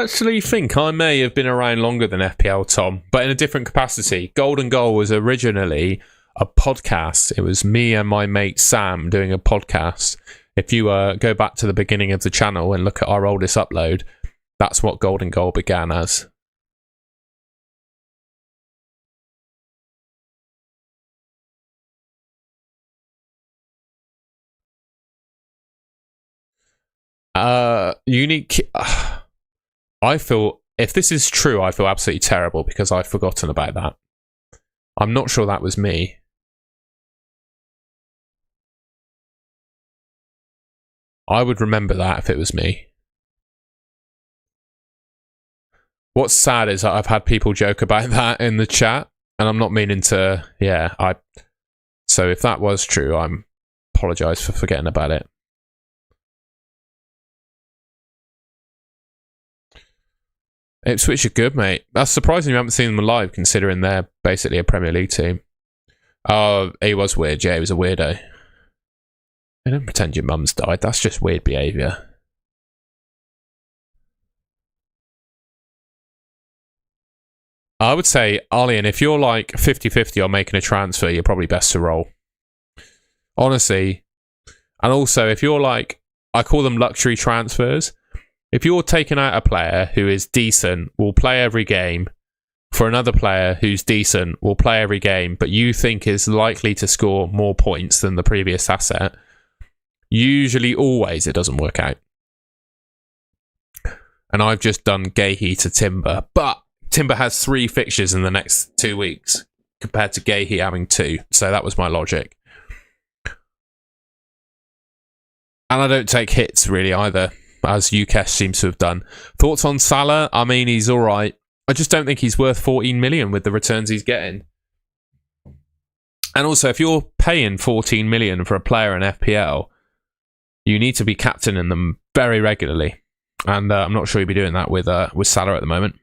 Speaker 1: actually think I may have been around longer than FPL Tom, but in a different capacity. Golden Goal was originally a podcast. It was me and my mate Sam doing a podcast. If you go back to the beginning of the channel and look at our oldest upload, that's what Golden Goal began as. Unique. I feel, if this is true, I feel absolutely terrible because I've forgotten about that. I'm not sure that was me. I would remember that if it was me. What's sad is that I've had people joke about that in the chat, and I'm not meaning to. So if that was true, I apologise for forgetting about it. Ipswich are good, mate. That's surprising you haven't seen them live, considering they're basically a Premier League team. Oh, he was weird. Yeah, he was a weirdo. I don't pretend your mum's died. That's just weird behaviour. I would say, Arlian, if you're like 50-50 on making a transfer, you're probably best to roll. Honestly. And also, if you're like, I call them luxury transfers. If you're taking out a player who is decent, will play every game, for another player who's decent, will play every game, but you think is likely to score more points than the previous asset, usually always it doesn't work out. And I've just done Gahey to Timber, but Timber has 3 fixtures in the next 2 weeks compared to Gahey having 2, so that was my logic. And I don't take hits really either, as Ukesh seems to have done. Thoughts on Salah? I mean, he's all right. I just don't think he's worth 14 million with the returns he's getting. And also, if you're paying 14 million for a player in FPL, you need to be captaining them very regularly. And I'm not sure you'll be doing that with Salah at the moment.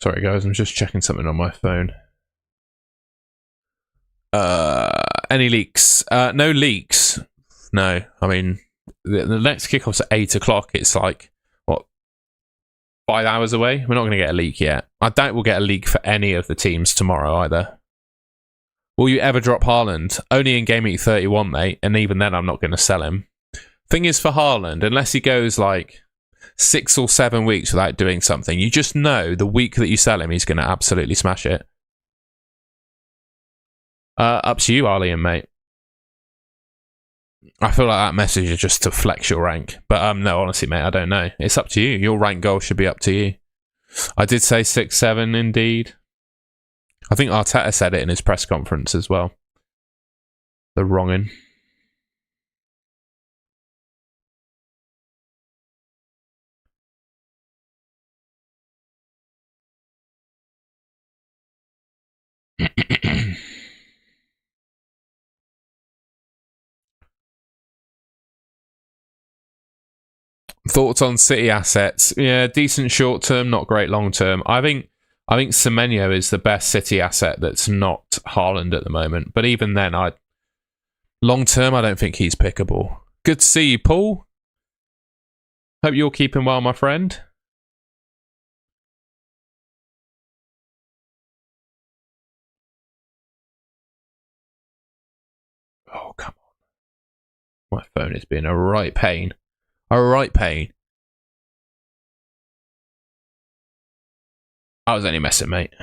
Speaker 1: Sorry, guys, I'm just checking something on my phone. Any leaks? No leaks. No, I mean, the next kickoff's at 8 o'clock. It's like, what, 5 hours away? We're not going to get a leak yet. I doubt we'll get a leak for any of the teams tomorrow either. Will you ever drop Haaland? Only in Game Week 31, mate, and even then I'm not going to sell him. Thing is, for Haaland, unless he goes like 6 or 7 weeks without doing something, you just know the week that you sell him, he's going to absolutely smash it. Up to you, Arlian, mate. I feel like that message is just to flex your rank. But no, honestly, mate, I don't know. It's up to you. Your rank goal should be up to you. I did say 6-7, indeed. I think Arteta said it in his press conference as well. The wrongin'. Thoughts on City assets? Yeah, decent short term, not great long term. I think Semenyo is the best City asset that's not Haaland at the moment. But even then, long term, I don't think he's pickable. Good to see you, Paul. Hope you're keeping well, my friend. Oh, come on. My phone is being a right pain. A right pain. I was only messing, mate.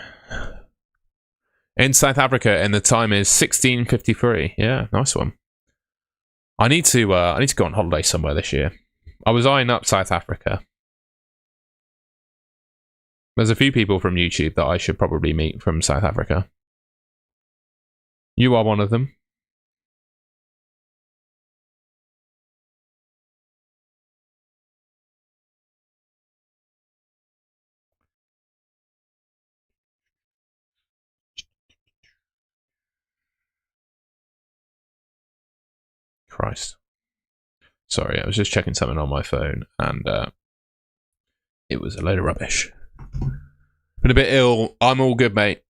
Speaker 1: In South Africa, and the time is 16:53. Yeah, nice one. I need to go on holiday somewhere this year. I was eyeing up South Africa. There's a few people from YouTube that I should probably meet from South Africa. You are one of them. Christ. Sorry, I was just checking something on my phone and it was a load of rubbish. Been a bit ill. I'm all good, mate.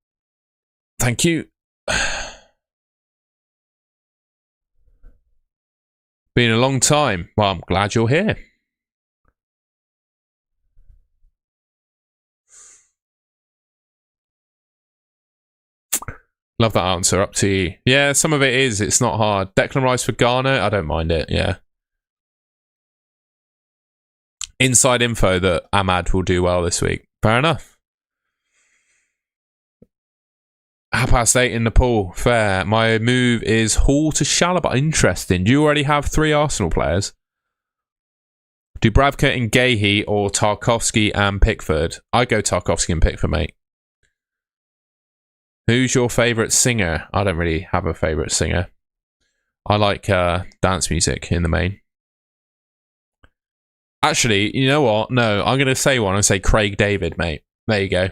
Speaker 1: Thank you. Been a long time. Well, I'm glad you're here. Love that answer. Up to you. Yeah, some of it is. It's not hard. Declan Rice for Ghana. I don't mind it. Yeah. Inside info that Ahmad will do well this week. Fair enough. 8:30 in Nepal. Fair. My move is Hall to Chalobah. Interesting. Do you already have 3 Arsenal players? Dubravka and Gahey or Tarkowski and Pickford? I go Tarkowski and Pickford, mate. Who's your favourite singer? I don't really have a favourite singer. I like dance music in the main. Actually, you know what? No, I'm going to say one and say Craig David, mate. There you go.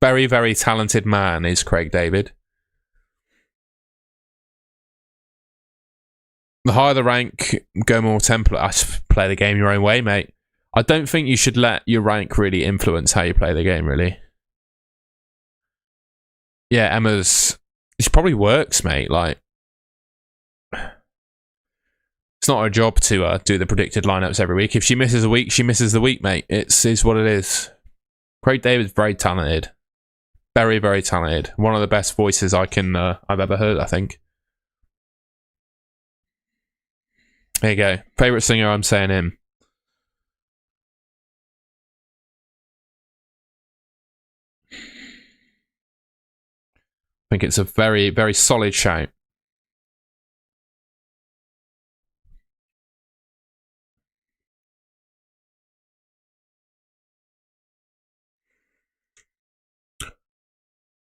Speaker 1: Very, very talented man is Craig David. The higher the rank, go more template. I just play the game your own way, mate. I don't think you should let your rank really influence how you play the game, really. Yeah, Emma's... It probably works, mate. Like, it's not her job to do the predicted lineups every week. If she misses a week, she misses the week, mate. It's what it is. Craig David's very talented. Very, very talented. One of the best voices I've ever heard, I think. There you go. Favourite singer, I'm saying him. I think it's a very, very solid shout.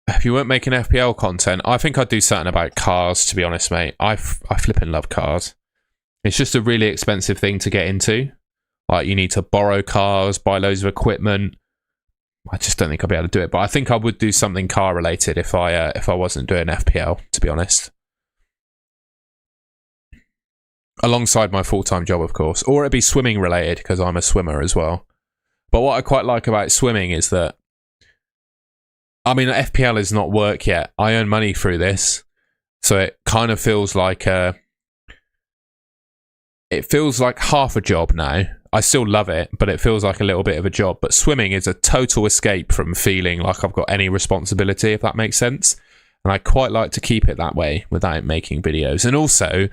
Speaker 1: If you weren't making FPL content, I think I'd do something about cars, to be honest, mate. I flipping love cars. It's just a really expensive thing to get into. Like, you need to borrow cars, buy loads of equipment. I just don't think I'll be able to do it. But I think I would do something car related if I wasn't doing FPL, to be honest. alongside my full-time job, of course, or it'd be swimming related because I'm a swimmer as well. But what I quite like about swimming is that, I mean, FPL is not work yet. I earn money through this, so it kind of feels like half a job now. I still love it, but it feels like a little bit of a job. But swimming is a total escape from feeling like I've got any responsibility, if that makes sense. And I quite like to keep it that way without making videos. And also,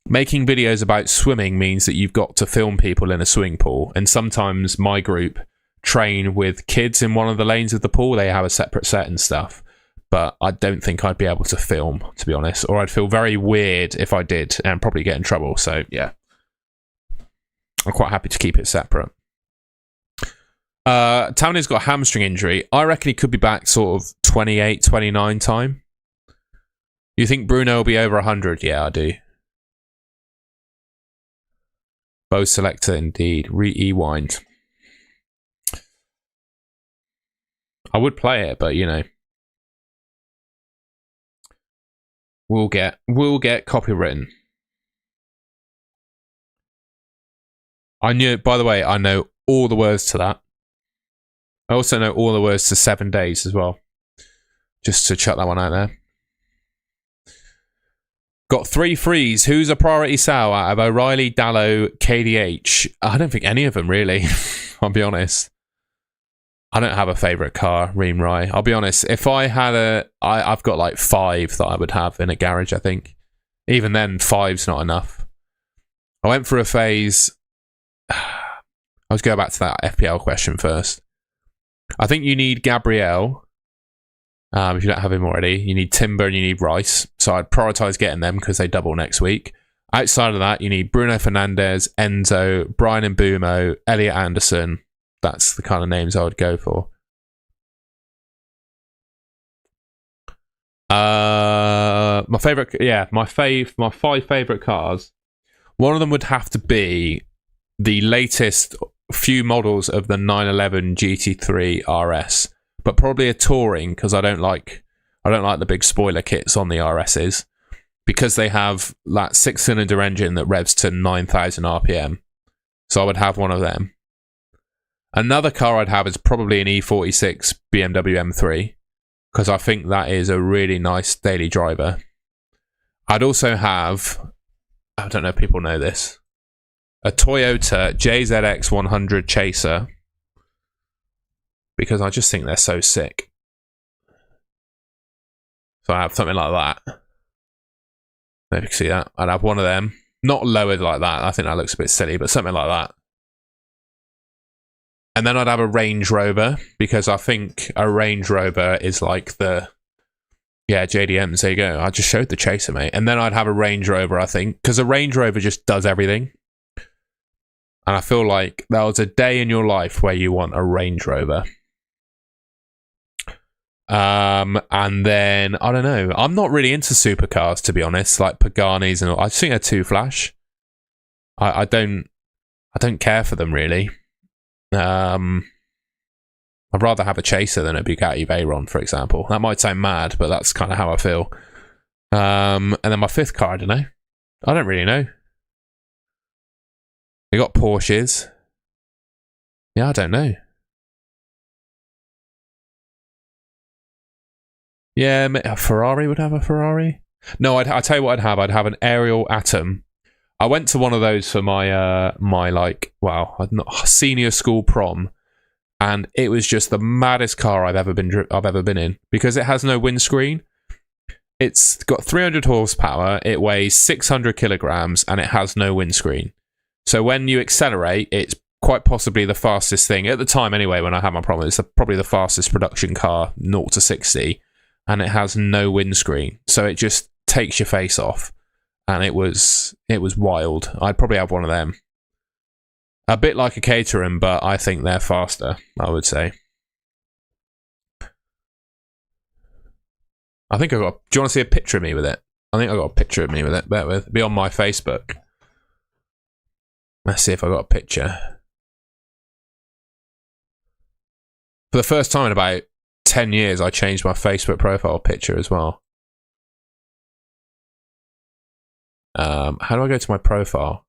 Speaker 1: making videos about swimming means that you've got to film people in a swimming pool. And sometimes my group train with kids in one of the lanes of the pool. They have a separate set and stuff. But I don't think I'd be able to film, to be honest. Or I'd feel very weird if I did and probably get in trouble. So, yeah. I'm quite happy to keep it separate. Tammany's got a hamstring injury. I reckon he could be back sort of 28, 29 time. You think Bruno will be over 100? Yeah, I do. Bow selector, indeed. Rewind. I would play it, but you know, we'll get copywritten. I knew. By the way, I know all the words to that. I also know all the words to 7 days as well. Just to chuck that one out there. Got 3 frees. Who's a priority sell out of O'Reilly, Dallow, KDH? I don't think any of them, really. I'll be honest. I don't have a favourite car, Ream Rye. I'll be honest. If I had I've got like 5 that I would have in a garage, I think. Even then, 5's not enough. I went through a phase... Let's go back to that FPL question first. I think you need Gabriel. If you don't have him already, you need Timber and you need Rice. So I'd prioritise getting them because they double next week. Outside of that, you need Bruno Fernandes, Enzo, Brian Mbeumo, Elliot Anderson. That's the kind of names I would go for. My favourite, yeah, my 5 favourite cars. One of them would have to be the latest few models of the 911 GT3 RS, but probably a touring because I don't like the big spoiler kits on the RSs because they have that 6-cylinder engine that revs to 9,000 RPM. So I would have one of them. Another car I'd have is probably an E46 BMW M3 because I think that is a really nice daily driver. I'd also have, I don't know if people know this, a Toyota JZX 100 Chaser because I just think they're so sick. So I have something like that. Maybe you can see that. I'd have one of them. Not lowered like that. I think that looks a bit silly, but something like that. And then I'd have a Range Rover because I think a Range Rover is like the... Yeah, JDMs, there you go. I just showed the Chaser, mate. And then I'd have a Range Rover, I think, because a Range Rover just does everything. And I feel like there was a day in your life where you want a Range Rover. And then, I don't know. I'm not really into supercars, to be honest, like Pagani's and all. I just think they're too flash. I don't care for them, really. I'd rather have a Chaser than a Bugatti Veyron, for example. That might sound mad, but that's kind of how I feel. And then my 5th car, I don't know. I don't really know. We got Porsches. Yeah, I don't know. Yeah, a Ferrari would have a Ferrari. No, I'll tell you what I'd have. I'd have an Ariel Atom. I went to one of those for my senior school prom, and it was just the maddest car I've ever been in because it has no windscreen. It's got 300 horsepower. It weighs 600 kilograms, and it has no windscreen. So when you accelerate, it's quite possibly the fastest thing at the time. Anyway, when I had my problem, it's probably the fastest production car, 0 to 60. And it has no windscreen, so it just takes your face off, and it was wild. I'd probably have one of them. A bit like a Caterham, but I think they're faster, I would say. I think I got... Do you want to see a picture of me with it? I think I got a picture of me with it. Bear with. It'll be on my Facebook. Let's see if I got a picture. For the first time in about 10 years, I changed my Facebook profile picture as well. How do I go to my profile?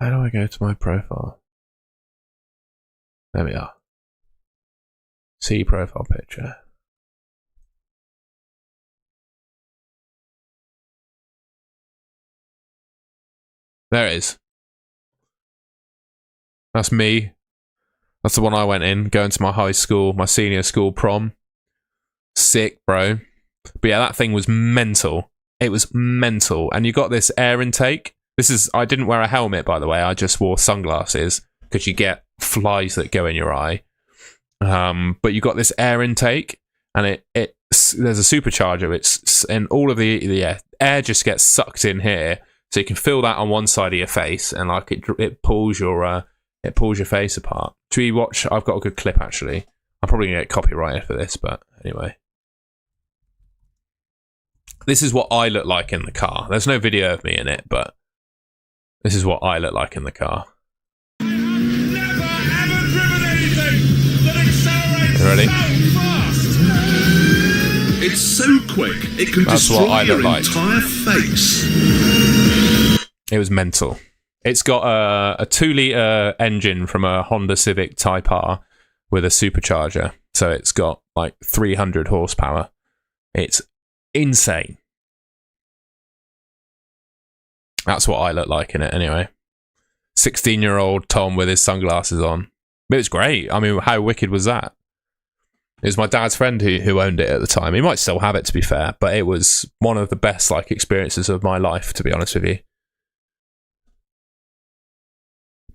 Speaker 1: How do I go to my profile? There we are. See profile picture. There it is. That's me. That's the one I went in, going to my high school, my senior school prom. Sick, bro. But yeah, that thing was mental. It was mental. And you got this air intake. I didn't wear a helmet, by the way. I just wore sunglasses because you get flies that go in your eye. But you got this air intake, and there's a supercharger. And all of the air just gets sucked in here, so you can feel that on one side of your face, and like it pulls your face apart. Should we watch? I've got a good clip actually. I'm probably gonna get copyrighted for this, but anyway. This is what I look like in the car. There's no video of me in it, but this is what I look like in the car.
Speaker 2: Never ever driven anything that accelerates
Speaker 1: ready?
Speaker 2: so fast. It's so quick it can destroy your entire face.
Speaker 1: It was mental. It's got a 2-litre engine from a Honda Civic Type R with a supercharger. So it's got like 300 horsepower. It's insane. That's what I look like in it anyway. 16-year-old Tom with his sunglasses on. But it's great. I mean, how wicked was that? It was my dad's friend who owned it at the time. He might still have it, to be fair, but it was one of the best experiences of my life, to be honest with you.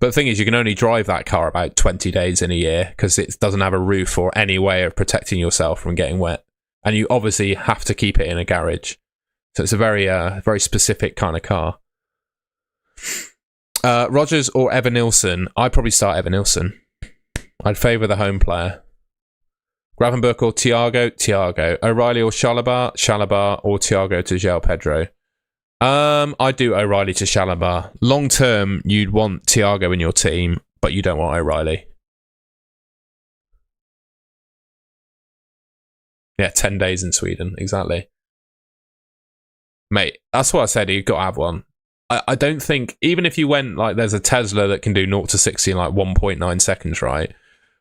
Speaker 1: But the thing is, you can only drive that car about 20 days in a year because it doesn't have a roof or any way of protecting yourself from getting wet. And you obviously have to keep it in a garage. So it's a very specific kind of car. Rodgers or Evanilson? I'd probably start Evanilson. I'd favour the home player. Gravenberch or Thiago? Thiago. O'Reilly or Chalobah? Chalobah or Thiago to João Pedro? I'd do O'Reilly to Chalobah. Long term, you'd want Thiago in your team, but you don't want O'Reilly. Yeah, 10 days in Sweden, exactly. Mate, that's what I said, you've got to have one. I don't think, even if you went, like, there's a Tesla that can do 0 to 60 in like 1.9 seconds, right?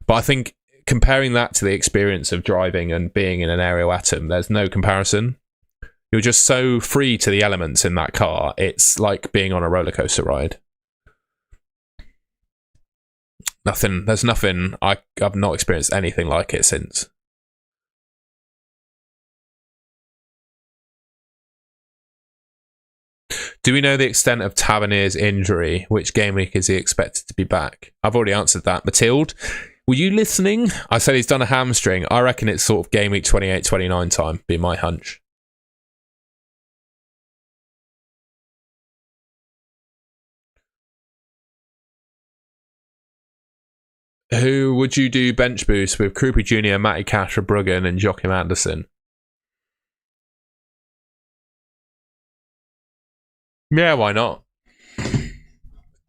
Speaker 1: But I think comparing that to the experience of driving and being in an aerial atom, there's no comparison. You're just so free to the elements in that car. It's like being on a roller coaster ride. There's nothing, I've not experienced anything like it since. Do we know the extent of Tavernier's injury? Which game week is he expected to be back? I've already answered that. Mathilde, were you listening? I said he's done a hamstring. I reckon it's sort of game week 28, 29 time, be my hunch. Who would you do bench boost with? Krupa Jr., Matty Cash, Bruggen, and Joachim Anderson? Yeah, why not?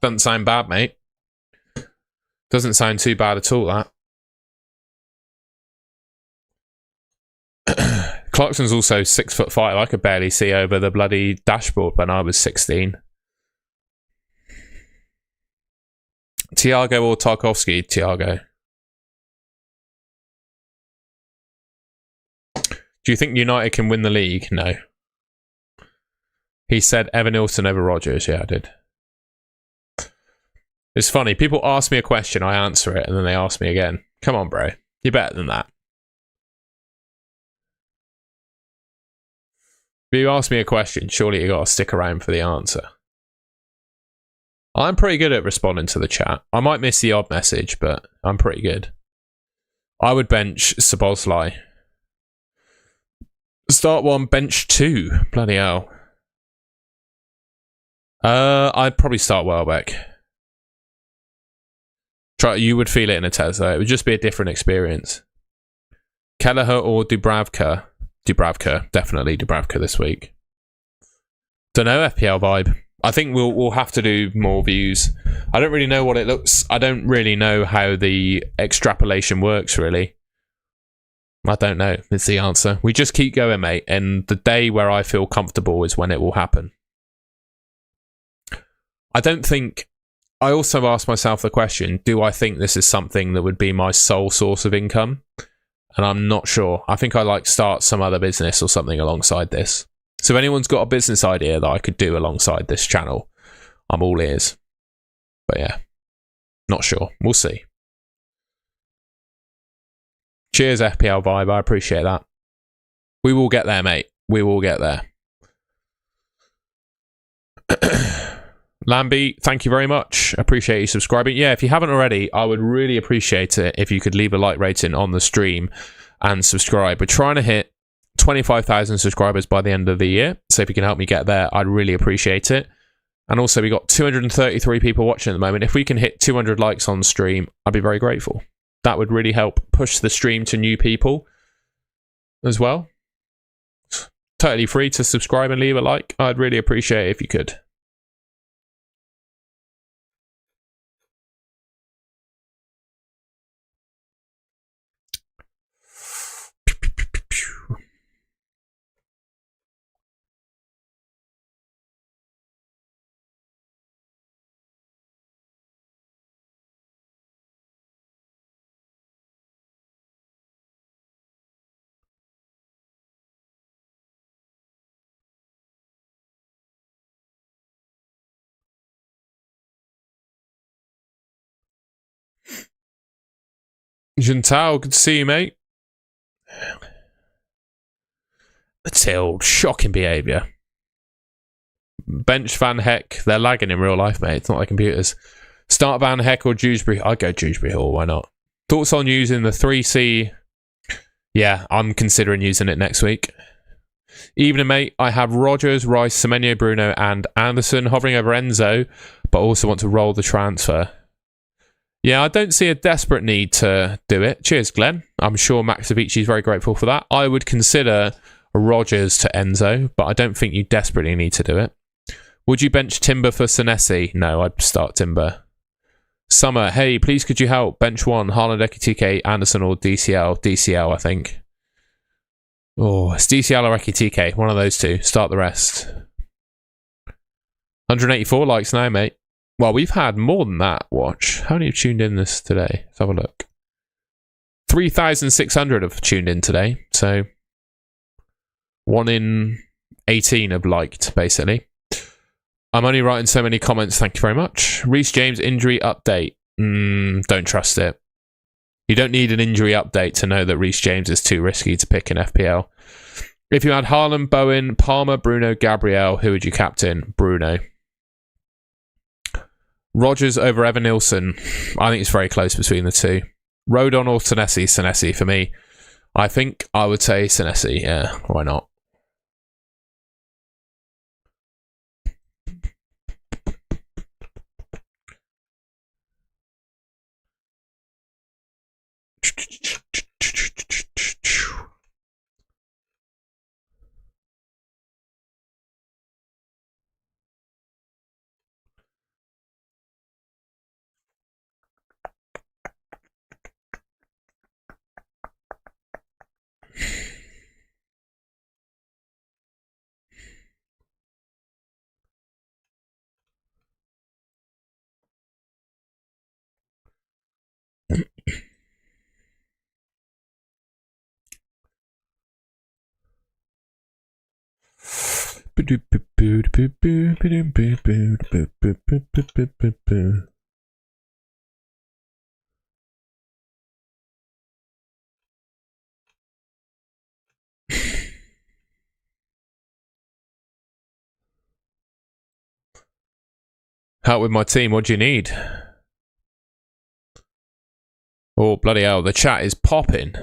Speaker 1: Doesn't sound bad, mate. Doesn't sound too bad at all, that. Clarkson's also 6'5". I could barely see over the bloody dashboard when I was 16. Thiago or Tarkovsky? Thiago. Do you think United can win the league? No. He said Evanilson over Rodgers. Yeah, I did. It's funny. People ask me a question, I answer it, and then they ask me again. Come on, bro. You're better than that. If you ask me a question, surely you got to stick around for the answer. I'm pretty good at responding to the chat. I might miss the odd message, but I'm pretty good. I would bench Szoboszlai. Start 1, bench 2. Bloody hell. I'd probably start Welbeck. You would feel it in a Tesla. It would just be a different experience. Kelleher or Dubravka? Dubravka. Definitely Dubravka this week. Don't know, FPL vibe. I think we'll have to do more views. I don't really know what it looks. I don't really know how the extrapolation works, really. I don't know. It's the answer. We just keep going, mate. And the day where I feel comfortable is when it will happen. I don't think... I also asked myself the question, do I think this is something that would be my sole source of income? And I'm not sure. I think I like start some other business or something alongside this. So if anyone's got a business idea that I could do alongside this channel, I'm all ears. But yeah, not sure. We'll see. Cheers, FPL Vibe. I appreciate that. We will get there, mate. We will get there. Lambie, thank you very much. Appreciate you subscribing. Yeah, if you haven't already, I would really appreciate it if you could leave a like rating on the stream and subscribe. We're trying to hit 25,000 subscribers by the end of the year. So if you can help me get there, I'd really appreciate it. And also, we got 233 people watching at the moment. If we can hit 200 likes on the stream, I'd be very grateful. That would really help push the stream to new people as well. Totally free to subscribe and leave a like. I'd really appreciate it if you could. Jintao, good to see you, mate. Matilde, shocking behaviour. Bench Van Heck, they're lagging in real life, mate. It's not like computers. Start Van Heck or Dewsbury. I'd go Dewsbury Hall, why not? Thoughts on using the 3C? Yeah, I'm considering using it next week. Evening, mate. I have Rogers, Rice, Semenyo, Bruno, and Anderson hovering over Enzo, but also want to roll the transfer. Yeah, I don't see a desperate need to do it. Cheers, Glenn. I'm sure Max Avicii is very grateful for that. I would consider Rogers to Enzo, but I don't think you desperately need to do it. Would you bench Timber for Senesi? No, I'd start Timber. Summer, hey, please could you help? Bench 1, Haaland, Ekitike, Anderson or DCL? DCL, I think. Oh, it's DCL or Ekitike. One of those two. Start the rest. 184 likes now, mate. Well, we've had more than that, watch. How many have tuned in this today? Let's have a look. 3,600 have tuned in today. So, 1 in 18 have liked, basically. I'm only writing so many comments, thank you very much. Reece James injury update. Don't trust it. You don't need an injury update to know that Reece James is too risky to pick in FPL. If you had Haaland, Bowen, Palmer, Bruno, Gabriel, who would you captain? Bruno. Rogers over Evan Nilsson. I think it's very close between the two. Rodon or Senesi? Senesi for me. I think I would say Senesi. Yeah, why not? Help with my team, what do you need? Oh, bloody hell, the chat is popping.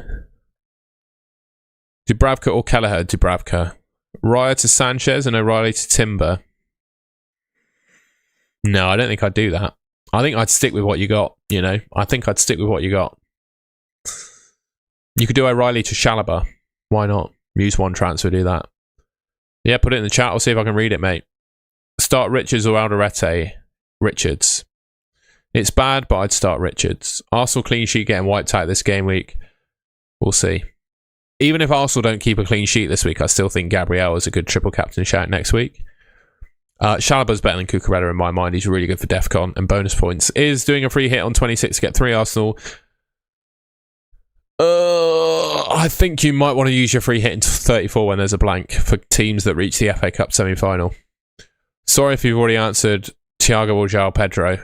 Speaker 1: Dubravka or Kelleher? Dubravka. Raya to Sanchez and O'Reilly to Timber. No, I don't think I'd do that. I think I'd stick with what you got, you know. I think I'd stick with what you got. You could do O'Reilly to Chalobah. Why not? Use one transfer, do that. Yeah, put it in the chat. I'll see if I can read it, mate. Start Richards or Alderete? Richards. It's bad, but I'd start Richards. Arsenal clean sheet getting wiped out this game week. We'll see. even if Arsenal don't keep a clean sheet this week, I still think Gabriel is a good triple captain shout next week. Chalobah's better than Cucurella in my mind. He's really good for DEFCON and bonus points. Is doing a free hit on 26 to get 3 Arsenal. I think you might want to use your free hit into 34 when there's a blank for teams that reach the FA Cup semi-final. Sorry if you've already answered Thiago or João Pedro.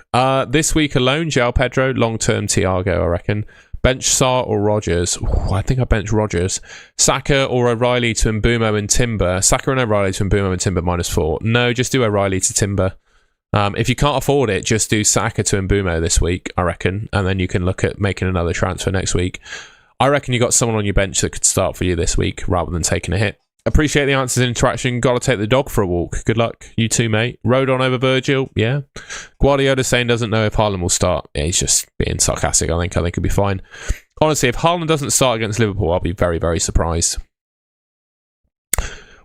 Speaker 1: This week alone, João Pedro, long-term Thiago, I reckon. Bench Sarr or Rodgers? Ooh, I think I bench Rodgers. Saka or O'Reilly to Mbeumo and Timber? Saka and O'Reilly to Mbeumo and Timber -4. No, just do O'Reilly to Timber. If you can't afford it, just do Saka to Mbeumo this week, I reckon. And then you can look at making another transfer next week. I reckon you got someone on your bench that could start for you this week rather than taking a hit. Appreciate the answers and interaction. Got to take the dog for a walk. Good luck. You too, mate. Rodon over Virgil. Yeah. Guardiola saying doesn't know if Haaland will start. Yeah, he's just being sarcastic. I think he'll be fine. Honestly, if Haaland doesn't start against Liverpool, I'll be very, very surprised.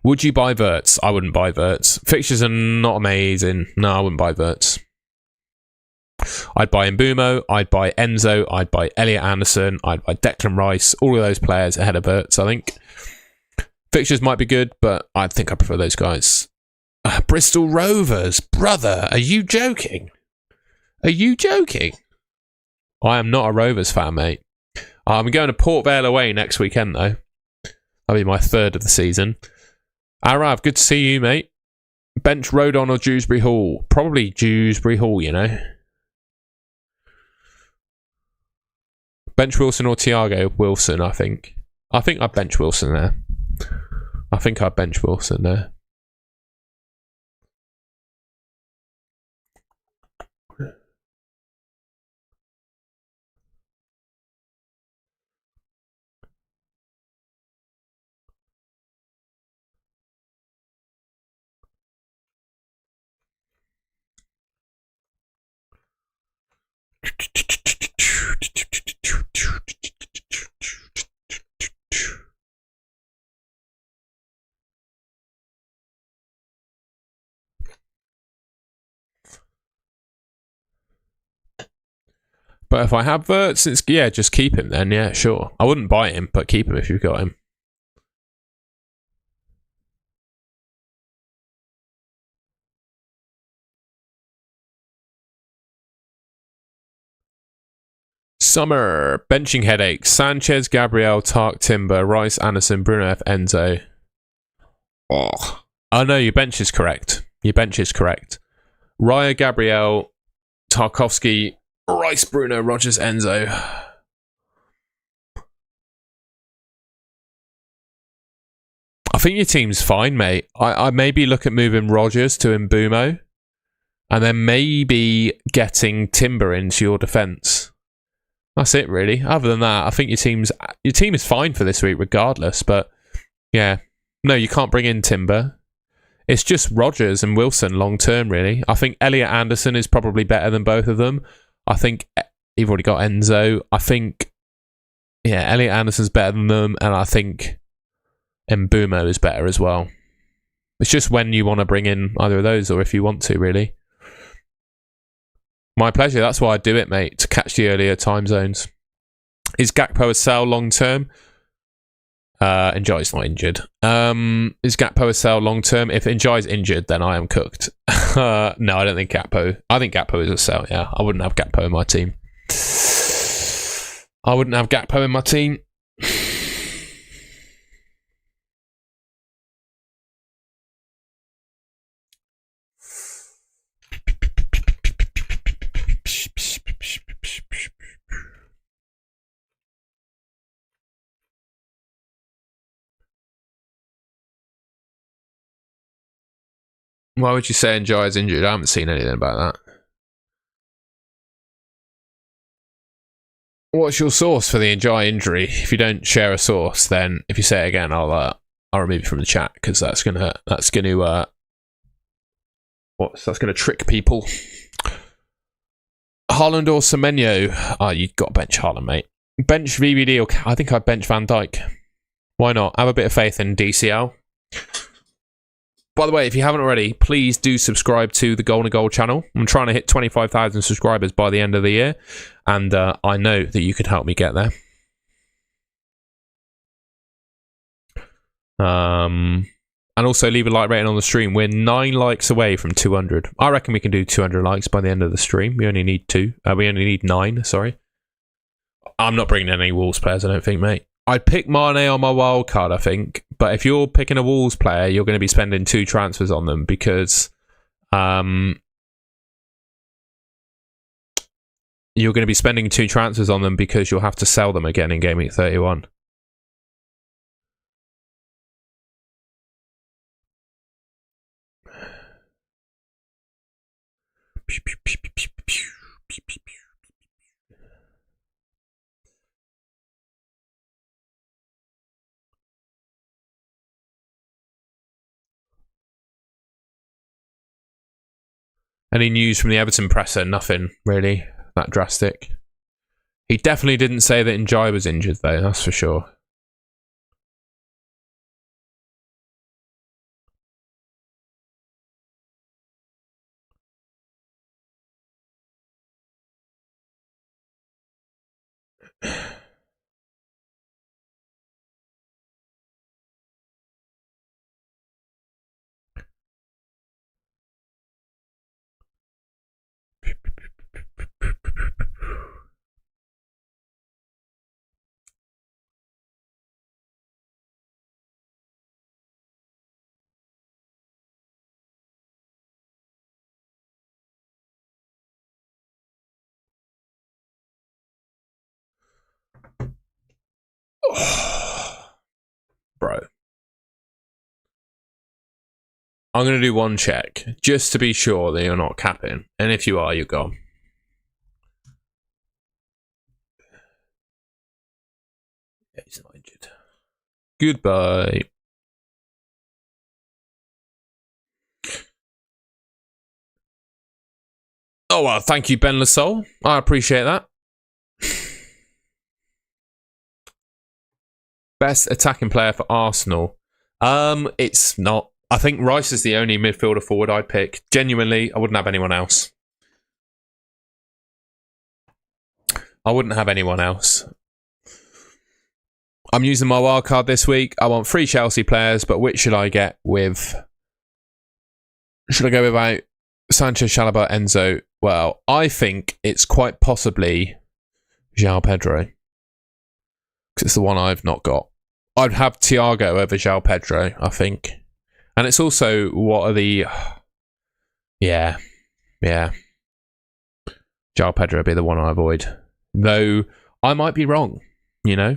Speaker 1: Would you buy Wirtz? I wouldn't buy Wirtz. Fixtures are not amazing. No, I wouldn't buy Wirtz. I'd buy Mbeumo, I'd buy Enzo, I'd buy Elliot Anderson, I'd buy Declan Rice, all of those players ahead of Wirtz, I think. Fixtures might be good, but I think I prefer those guys. Bristol Rovers, brother, are you joking? Are you joking? I am not a Rovers fan, mate. I'm going to Port Vale away next weekend, though. That'll be my 3rd of the season. Arav, good to see you, mate. Bench Rodon or Dewsbury Hall? Probably Dewsbury Hall, you know. Bench Wilson or Thiago? Wilson, I think. I think I'd bench Wilson there. But if I have Wirtz, yeah, just keep him then. Yeah, sure. I wouldn't buy him, but keep him if you've got him. Summer. Benching headaches. Sanchez, Gabriel, Tark, Timber, Rice, Anderson, Bruno F, Enzo. Oh no, your bench is correct. Raya, Gabriel, Tarkovsky, Rice, Bruno, Rodgers, Enzo. I think your team's fine, mate. I maybe look at moving Rodgers to Mbeumo and then maybe getting Timber into your defence. That's it, really. Other than that, I think your team is fine for this week regardless, but yeah. No, you can't bring in Timber. It's just Rodgers and Wilson long term, really. I think Elliot Anderson is probably better than both of them. I think you've already got Enzo. I think, yeah, Elliot Anderson's better than them, and I think Mbeumo is better as well. It's just when you want to bring in either of those, or if you want to, really. My pleasure. That's why I do it, mate, to catch the earlier time zones. Is Gakpo a sell long term? Njai's not injured. Is Gakpo a sell long term? If Njai's injured, then I am cooked. No, I don't think Gakpo. I think Gakpo is a sell, yeah. I wouldn't have Gakpo in my team. Why would you say Njai is injured? I haven't seen anything about that. What's your source for the Njai injury? If you don't share a source, then if you say it again, I'll remove you from the chat because that's gonna trick people. Haaland or Semenyo? Oh, you've got to bench Haaland, mate. Bench VVD or I think I'd bench Van Dijk. Why not? Have a bit of faith in DCL. By the way, if you haven't already, please do subscribe to the Golden Goal channel. I'm trying to hit 25,000 subscribers by the end of the year, and I know that you can help me get there. And also leave a like rating on the stream. We're 9 likes away from 200. I reckon we can do 200 likes by the end of the stream. We only need 2. We only need 9, sorry. I'm not bringing any Wolves players, I don't think, mate. I'd pick Mane on my wild card, I think. But if you're picking a Wolves player, you're going to be spending 2 transfers on them because you're going to be spending 2 transfers on them because you'll have to sell them again in Gameweek 31. Any news from the Everton presser? Nothing, really, that drastic. He definitely didn't say that Njai was injured, though, that's for sure. Bro. I'm going to do one check, just to be sure that you're not capping. And if you are, you're gone. Yeah, he's not injured. Goodbye. Oh, well, thank you, Ben Lasol. I appreciate that. Best attacking player for Arsenal. It's not. I think Rice is the only midfielder forward I'd pick. Genuinely, I wouldn't have anyone else. I wouldn't have anyone else. I'm using my wild card this week. I want 3 Chelsea players, but which should I get with? Should I go without Sanchez, Chalobah, Enzo? Well, I think it's quite possibly João Pedro. Because it's the one I've not got. I'd have Thiago over João Pedro, I think. And it's also, what are the... Yeah. João Pedro would be the one I avoid. Though, I might be wrong, you know?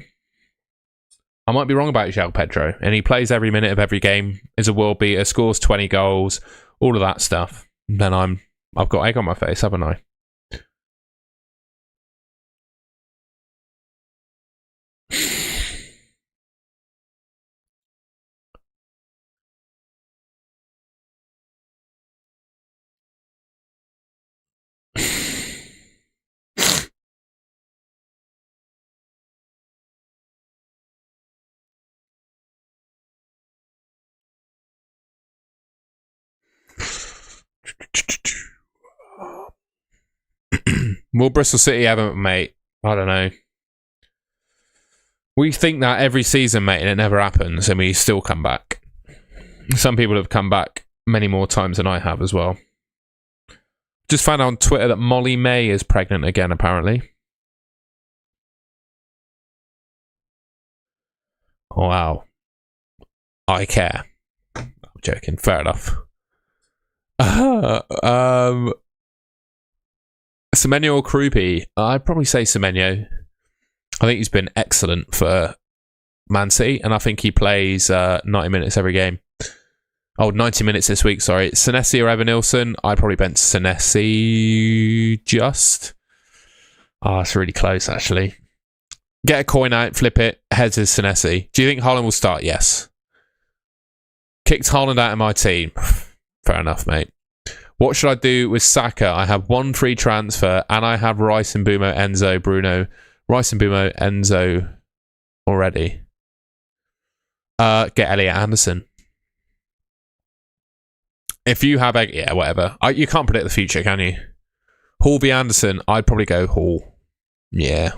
Speaker 1: I might be wrong about João Pedro. And he plays every minute of every game, is a world beater, scores 20 goals, all of that stuff. Then I've got egg on my face, haven't I? Will Bristol City ever, mate? I don't know. We think that every season, mate, and it never happens, and we still come back. Some people have come back many more times than I have as well. Just found out on Twitter that Molly May is pregnant again, apparently. Wow. I care. I'm joking. Fair enough. Semenyo or Krupi? I'd probably say Semenyo. I think he's been excellent for Man City, and I think he plays 90 minutes every game. Oh, 90 minutes this week, sorry. Senesi or Evan Nilsson? I'd probably bench Senesi just. Oh, it's really close, actually. Get a coin out, flip it. Heads is Senesi. Do you think Haaland will start? Yes. Kicked Haaland out of my team. Fair enough, mate. What should I do with Saka? I have 1 free transfer, and I have Rice and Bumo, Enzo, Bruno. Rice and Bumo, Enzo already. Get Elliot Anderson. If you have... Yeah, whatever. You can't predict the future, can you? Hall v Anderson, I'd probably go Hall. Yeah.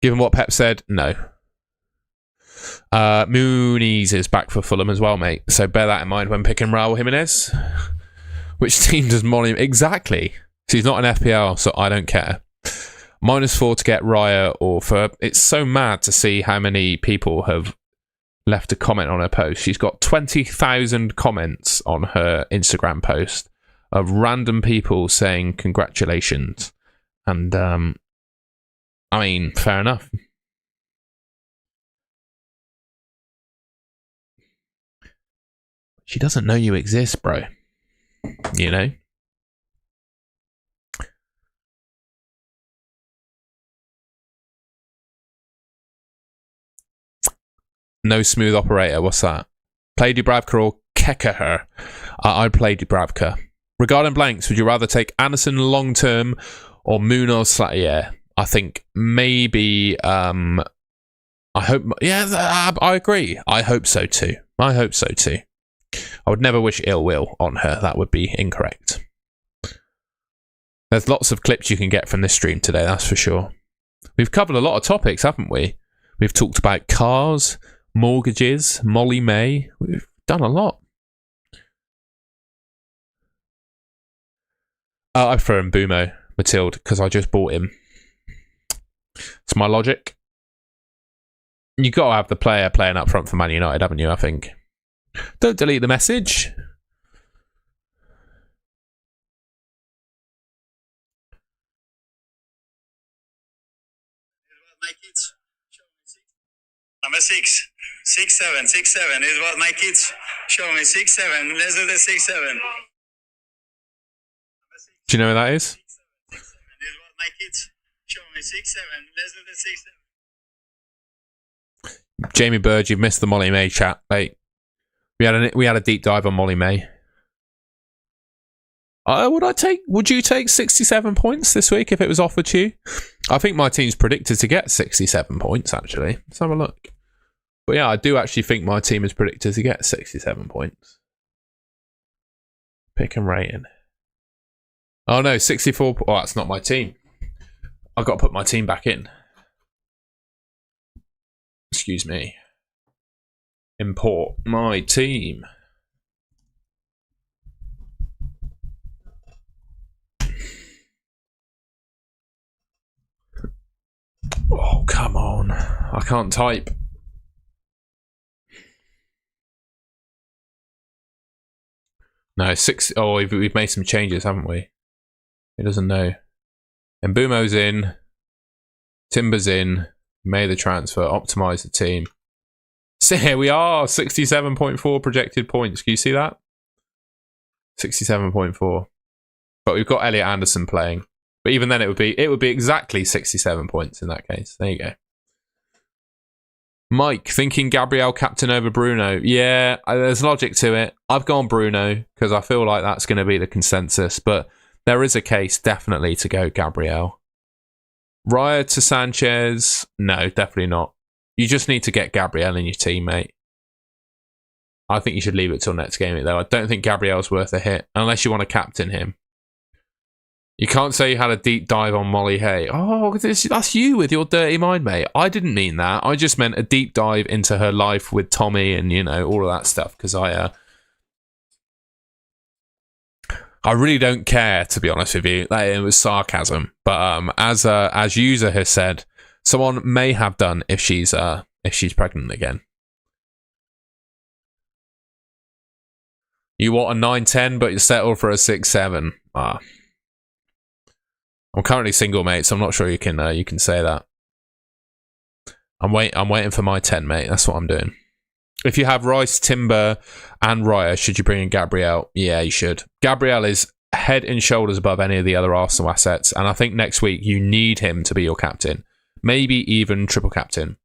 Speaker 1: Given what Pep said, no. Mooney's is back for Fulham as well, mate. So bear that in mind when picking Raul Jimenez. Which team does Molly... Exactly. So he's not an FPL, so I don't care. -4 to get Raya or for... It's so mad to see how many people have left a comment on her post. She's got 20,000 comments on her Instagram post of random people saying congratulations. And, I mean, fair enough. She doesn't know you exist, bro. You know? No smooth operator. What's that? Play Dubravka or Kekaher? I'd play Dubravka. Regarding blanks, would you rather take Anderson long term or Munoz Slatier? I think maybe. I hope. Yeah, I agree. I hope so too. I would never wish ill will on her. That would be incorrect. There's lots of clips you can get from this stream today, that's for sure. We've covered a lot of topics, haven't we? We've talked about cars, mortgages, Molly May. We've done a lot. I prefer him Bruno, Matilde, because I just bought him. It's my logic. You got to have the player playing up front for Man United, haven't you, I think? Don't delete the message.
Speaker 3: Number 6. 6-7. 6-7. This was my kids. Show me 6-7. Let's do the 6-7.
Speaker 1: Do you know who that is?
Speaker 3: 6-7. This was my kids. Show me 6-7. Let's do the 6-7.
Speaker 1: Jamie Bird, you've missed the Molly May chat, mate. We had a deep dive on Molly May. Would you take 67 points this week if it was offered to you? I think my team's predicted to get 67 points, actually. Let's have a look. But yeah, I do actually think my team is predicted to get 67 points. Pick and rating. Oh no, 64. Oh, that's not my team. I've got to put my team back in. Excuse me. Import my team. Oh, come on. I can't type. No, 6. Oh, we've made some changes, haven't we? He doesn't know. And Mbumo's in. Timber's in. Made the transfer. Optimize the team. So here we are. 67.4 projected points. Can you see that? 67.4. But we've got Elliot Anderson playing. But even then, it would be exactly 67 points in that case. There you go. Mike, thinking Gabriel captain over Bruno. Yeah, there's logic to it. I've gone Bruno because I feel like that's going to be the consensus. But there is a case definitely to go Gabriel. Raya to Sanchez. No, definitely not. You just need to get Gabriel in your team, mate. I think you should leave it till next game, though. I don't think Gabriel's worth a hit unless you want to captain him. You can't say you had a deep dive on Molly Hay. Oh, that's you with your dirty mind, mate. I didn't mean that. I just meant a deep dive into her life with Tommy and, you know, all of that stuff. Because I really don't care, to be honest with you. It was sarcasm. But as user has said, someone may have done if she's pregnant again. You want a 9-10, but you settle for a 6-7. I'm currently single, mate, so I'm not sure you can say that. I'm waiting for my 10, mate. That's what I'm doing. If you have Rice, Timber, and Raya, should you bring in Gabriel? Yeah, you should. Gabriel is head and shoulders above any of the other Arsenal assets, and I think next week you need him to be your captain. Maybe even triple captain.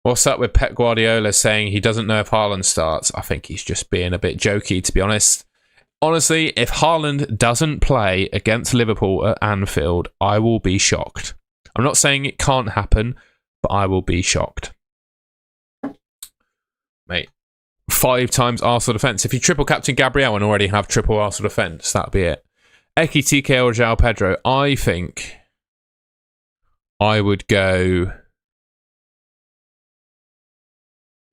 Speaker 1: What's up with Pep Guardiola saying he doesn't know if Haaland starts? I think he's just being a bit jokey, to be honest. Honestly, if Haaland doesn't play against Liverpool at Anfield, I will be shocked. I'm not saying it can't happen, but I will be shocked. Mate, 5 times Arsenal defence. If you triple captain Gabriel and already have triple Arsenal defence, that'll be it. Eki, TK or João Pedro, I think I would go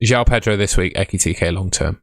Speaker 1: João Pedro this week, Ekitike long term.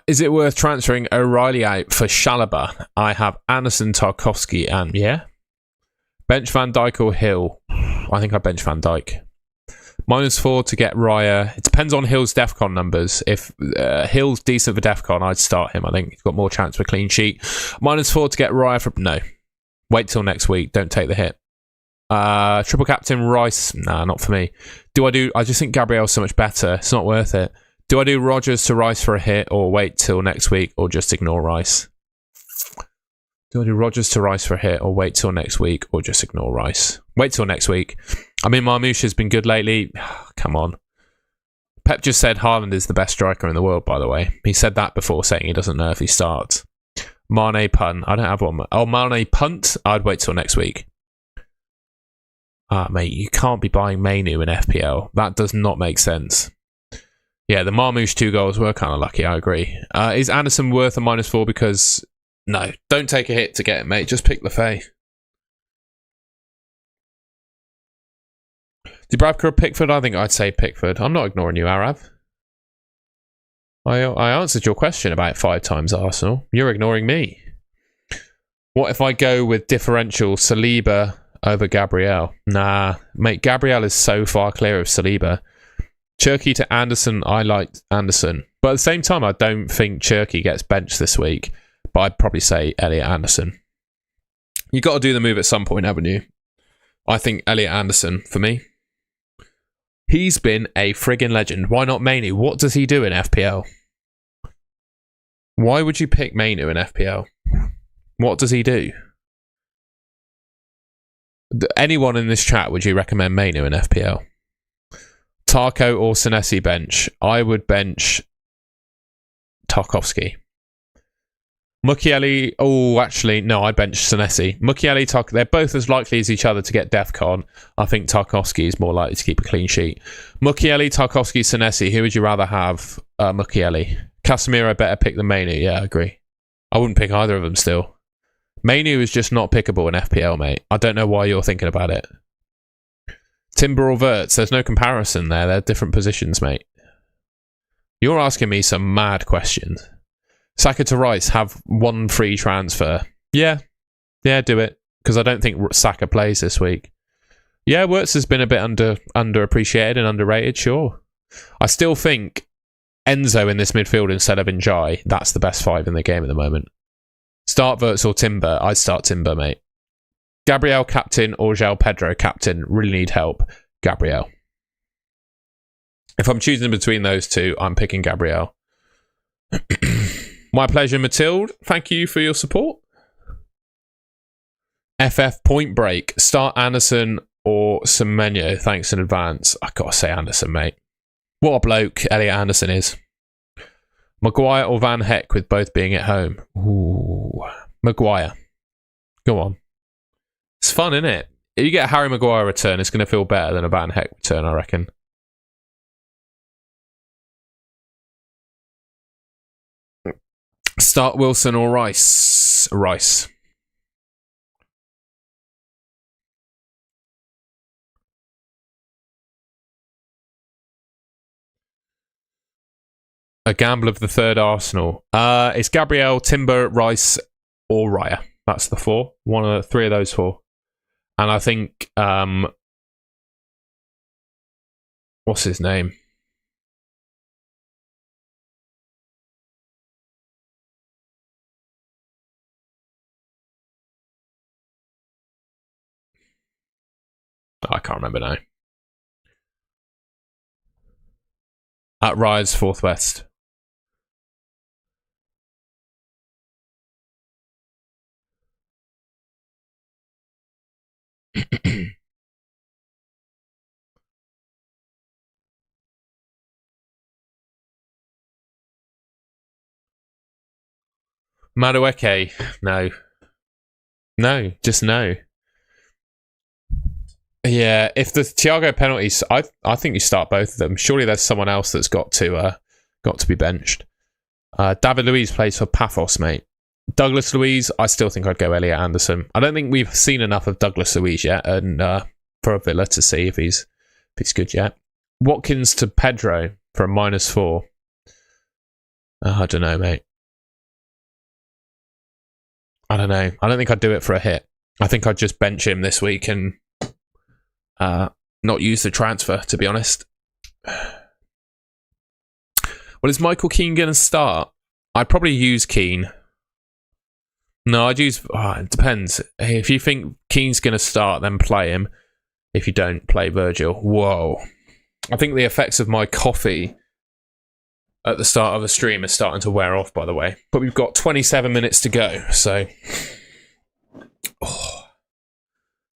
Speaker 1: Is it worth transferring O'Reilly out for Chalobah? I have Anderson, Tarkowski, and bench Van Dijk or Hill. I think I bench Van Dijk. -4 to get Raya. It depends on Hill's DEFCON numbers. If Hill's decent for DEFCON, I'd start him. I think he's got more chance for a clean sheet. -4 to get Raya from... No. Wait till next week. Don't take the hit. Triple captain Rice. Nah, not for me. I just think Gabriel's so much better. It's not worth it. Do I do Rodgers to Rice for a hit, or wait till next week, or just ignore Rice? Do I do Rodgers to Rice for a hit, or wait till next week, or just ignore Rice? Wait till next week. I mean, Marmoush has been good lately. Come on. Pep just said Haaland is the best striker in the world, by the way. He said that before, saying he doesn't know if he starts. Mane punt. I don't have one. Oh, Mane punt? I'd wait till next week. Mate, you can't be buying Mainu in FPL. That does not make sense. Yeah, the Marmoush 2 goals were kind of lucky, I agree. Is Anderson worth a -4? Because, no, don't take a hit to get it, mate. Just pick Lefay. Dubravka or Pickford? I think I'd say Pickford. I'm not ignoring you, Arab. I answered your question about 5 times Arsenal. You're ignoring me. What if I go with differential Saliba over Gabriel? Nah, mate, Gabriel is so far clear of Saliba. Cherky to Anderson, I like Anderson. But at the same time, I don't think Cherky gets benched this week. But I'd probably say Elliot Anderson. You got to do the move at some point, haven't you? I think Elliot Anderson, for me. He's been a friggin' legend. Why not Mainu? What does he do in FPL? Why would you pick Mainu in FPL? What does he do? Anyone in this chat, would you recommend Mainu in FPL? Tarko or Senesi bench? I would bench Tarkovsky. Mukiele, oh, actually, no, I'd bench Senesi. Mukiele, they're both as likely as each other to get DEFCON. I think Tarkovsky is more likely to keep a clean sheet. Mukiele, Tarkovsky, Senesi, who would you rather have? Mukiele. Casemiro better pick than Mainu, yeah, I agree. I wouldn't pick either of them still. Mainu is just not pickable in FPL, mate. I don't know why you're thinking about it. Timber or Verts, there's no comparison there. They're different positions, mate. You're asking me some mad questions. Saka to Rice, have 1 free transfer. Yeah, do it. Because I don't think Saka plays this week. Yeah, Wirtz has been a bit underappreciated and underrated, sure. I still think Enzo in this midfield instead of Njai, that's the best 5 in the game at the moment. Start Wirtz or Timber? I'd start Timber, mate. Gabriel captain or João Pedro captain? Really need help. Gabriel. If I'm choosing between those two, I'm picking Gabriel. My pleasure, Matilde. Thank you for your support. FF Point Break. Start Anderson or Semenyo. Thanks in advance. I gotta say Anderson, mate. What a bloke Elliot Anderson is. Maguire or Van Heck with both being at home? Ooh. Maguire. Go on. It's fun, isn't it? If you get a Harry Maguire return, it's going to feel better than a Van Heck return, I reckon. Start Wilson or Rice? Rice. A gamble of the third Arsenal. It's Gabriel, Timber, Rice, or Raya. That's the 4. 3 of those 4. And I think what's his name? I can't remember now. At Rise, 4th best. Madueke, no. No, just no. Yeah, if the Thiago penalties, I think you start both of them. Surely there's someone else that's got to be benched. David Luiz plays for Paphos, mate. Douglas Luiz, I still think I'd go Elliot Anderson. I don't think we've seen enough of Douglas Luiz yet, and for a Villa to see if he's good yet. Watkins to Pedro for a -4. I don't know, mate. I don't know. I don't think I'd do it for a hit. I think I'd just bench him this week and not use the transfer, to be honest. Well, is Michael Keane going to start? I'd probably use Keane. No, I'd use... it depends. If you think Keane's going to start, then play him. If you don't, play Virgil. Whoa. I think the effects of my coffee at the start of the stream is starting to wear off, by the way. But we've got 27 minutes to go, so...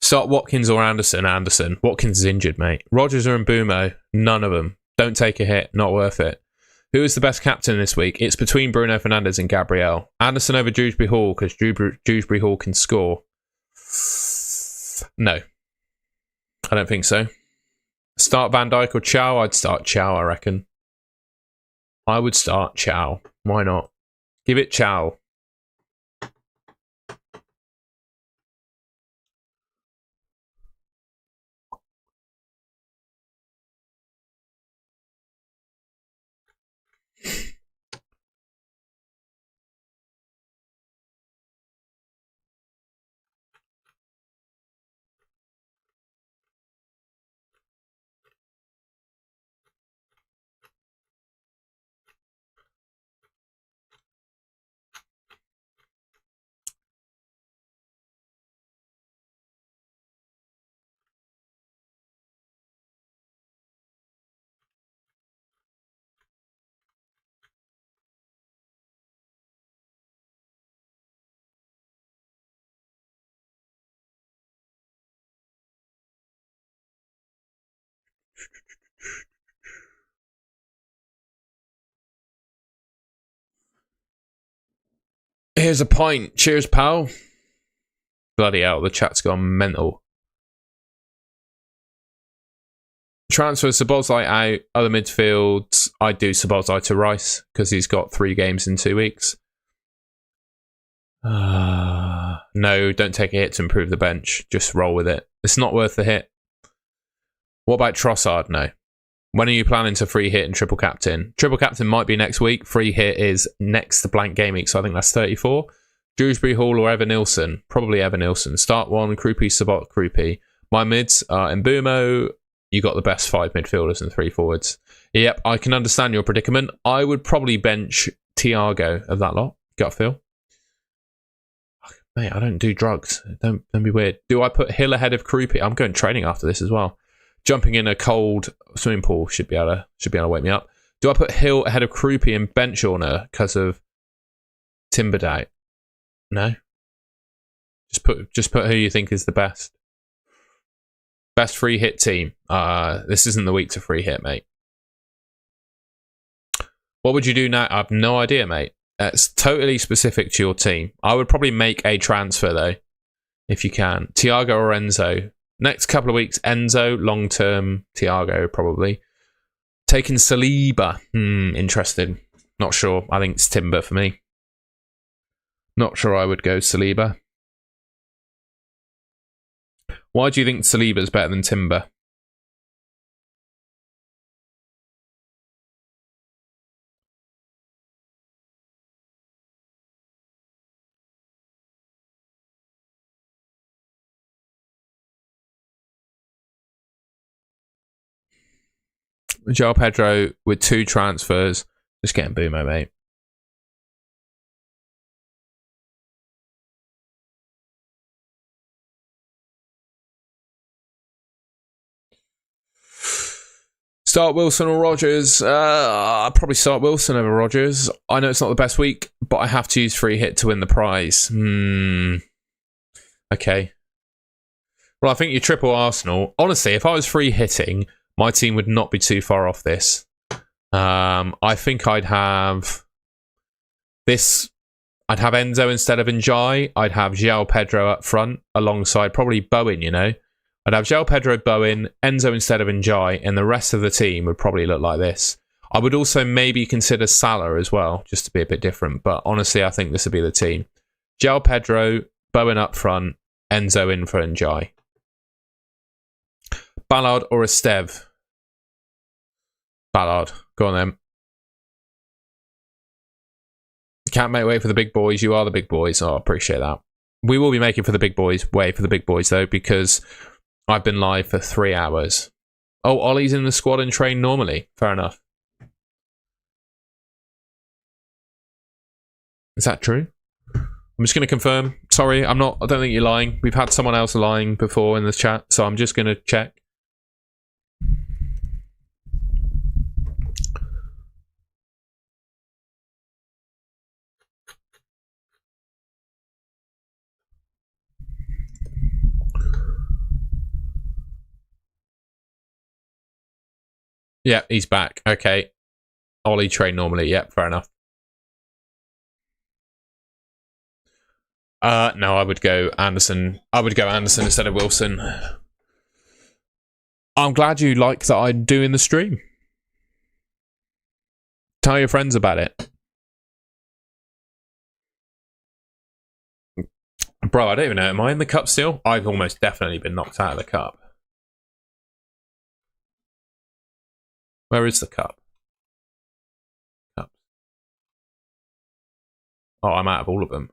Speaker 1: Start Watkins or Anderson. Anderson. Watkins is injured, mate. Rodgers or Mbumo. None of them. Don't take a hit. Not worth it. Who is the best captain this week? It's between Bruno Fernandes and Gabriel. Anderson over Dewsbury Hall because Dewsbury Hall can score. No. I don't think so. Start Van Dijk or Chow? I'd start Chow, I reckon. I would start Chow. Why not? Give it Chow. Here's a pint. Cheers, pal. Bloody hell, the chat's gone mental. Transfer Szoboszlai out. Other midfields, I'd do Szoboszlai to Rice because he's got 3 games in 2 weeks. No, don't take a hit to improve the bench. Just roll with it. It's not worth the hit. What about Trossard? No. When are you planning to free hit and triple captain? Triple captain might be next week. Free hit is next to blank game week, so I think that's 34. Dewsbury Hall or Evan Nilsson? Probably Evan Nilsson. Start 1, Krupi, Sabot, Krupi. My mids are Mbumo. You got the best 5 midfielders and 3 forwards. Yep, I can understand your predicament. I would probably bench Thiago of that lot. Gut feel. Mate, I don't do drugs. Don't be weird. Do I put Hill ahead of Krupi? I'm going training after this as well. Jumping in a cold swimming pool should be able to wake me up. Do I put Hill ahead of Krupi and bench Orner because of Timberdite? No. Just put who you think is the best. Best free hit team. This isn't the week to free hit, mate. What would you do now? I have no idea, mate. It's totally specific to your team. I would probably make a transfer though, if you can. Thiago or Enzo. Next couple of weeks, Enzo. Long term, Thiago probably. Taking Saliba. Interesting. Not sure. I think it's Timber for me. Not sure I would go Saliba. Why do you think Saliba's better than Timber? João Pedro with 2 transfers. Just getting Boomo, mate. Start Wilson or Rodgers? I'd probably start Wilson over Rodgers. I know it's not the best week, but I have to use free hit to win the prize. Okay. Well, I think you triple Arsenal. Honestly, if I was free hitting, my team would not be too far off this. I think I'd have this. I'd have Enzo instead of Njai. I'd have João Pedro up front alongside probably Bowen, you know. I'd have João Pedro, Bowen, Enzo instead of Njai, and the rest of the team would probably look like this. I would also maybe consider Salah as well, just to be a bit different. But honestly, I think this would be the team. João Pedro, Bowen up front, Enzo in for Njai. Ballard or Esteve? Ballard. Go on then. Can't make way for the big boys. You are the big boys. Oh, I appreciate that. We will be making for the big boys. Way for the big boys, though, because I've been live for 3 hours. Oh, Ollie's in the squad and train normally. Fair enough. Is that true? I'm just going to confirm. Sorry, I don't think you're lying. We've had someone else lying before in the chat, so I'm just going to check. Yeah, he's back. Okay. Ollie train normally. Yep, fair enough. No, I would go Anderson. I would go Anderson instead of Wilson. I'm glad you like that I do in the stream. Tell your friends about it. Bro, I don't even know. Am I in the cup still? I've almost definitely been knocked out of the cup. Where is the cup? Cup. Oh, I'm out of all of them.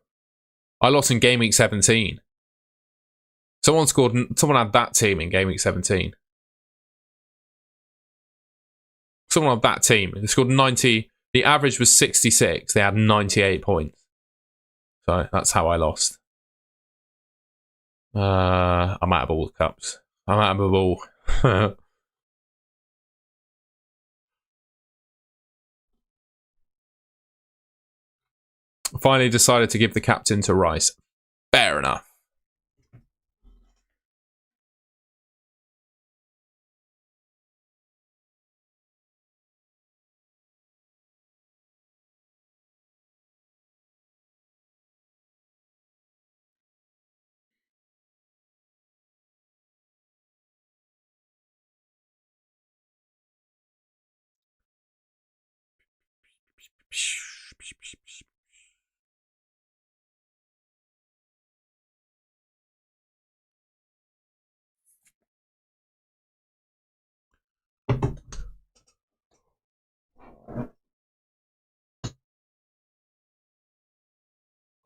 Speaker 1: I lost in Gameweek 17. Someone had that team in Gameweek 17. Someone had that team. They scored 90. The average was 66. They had 98 points. So that's how I lost. I'm out of all the cups. I'm out of them all. Finally decided to give the captain to Rice. Fair enough.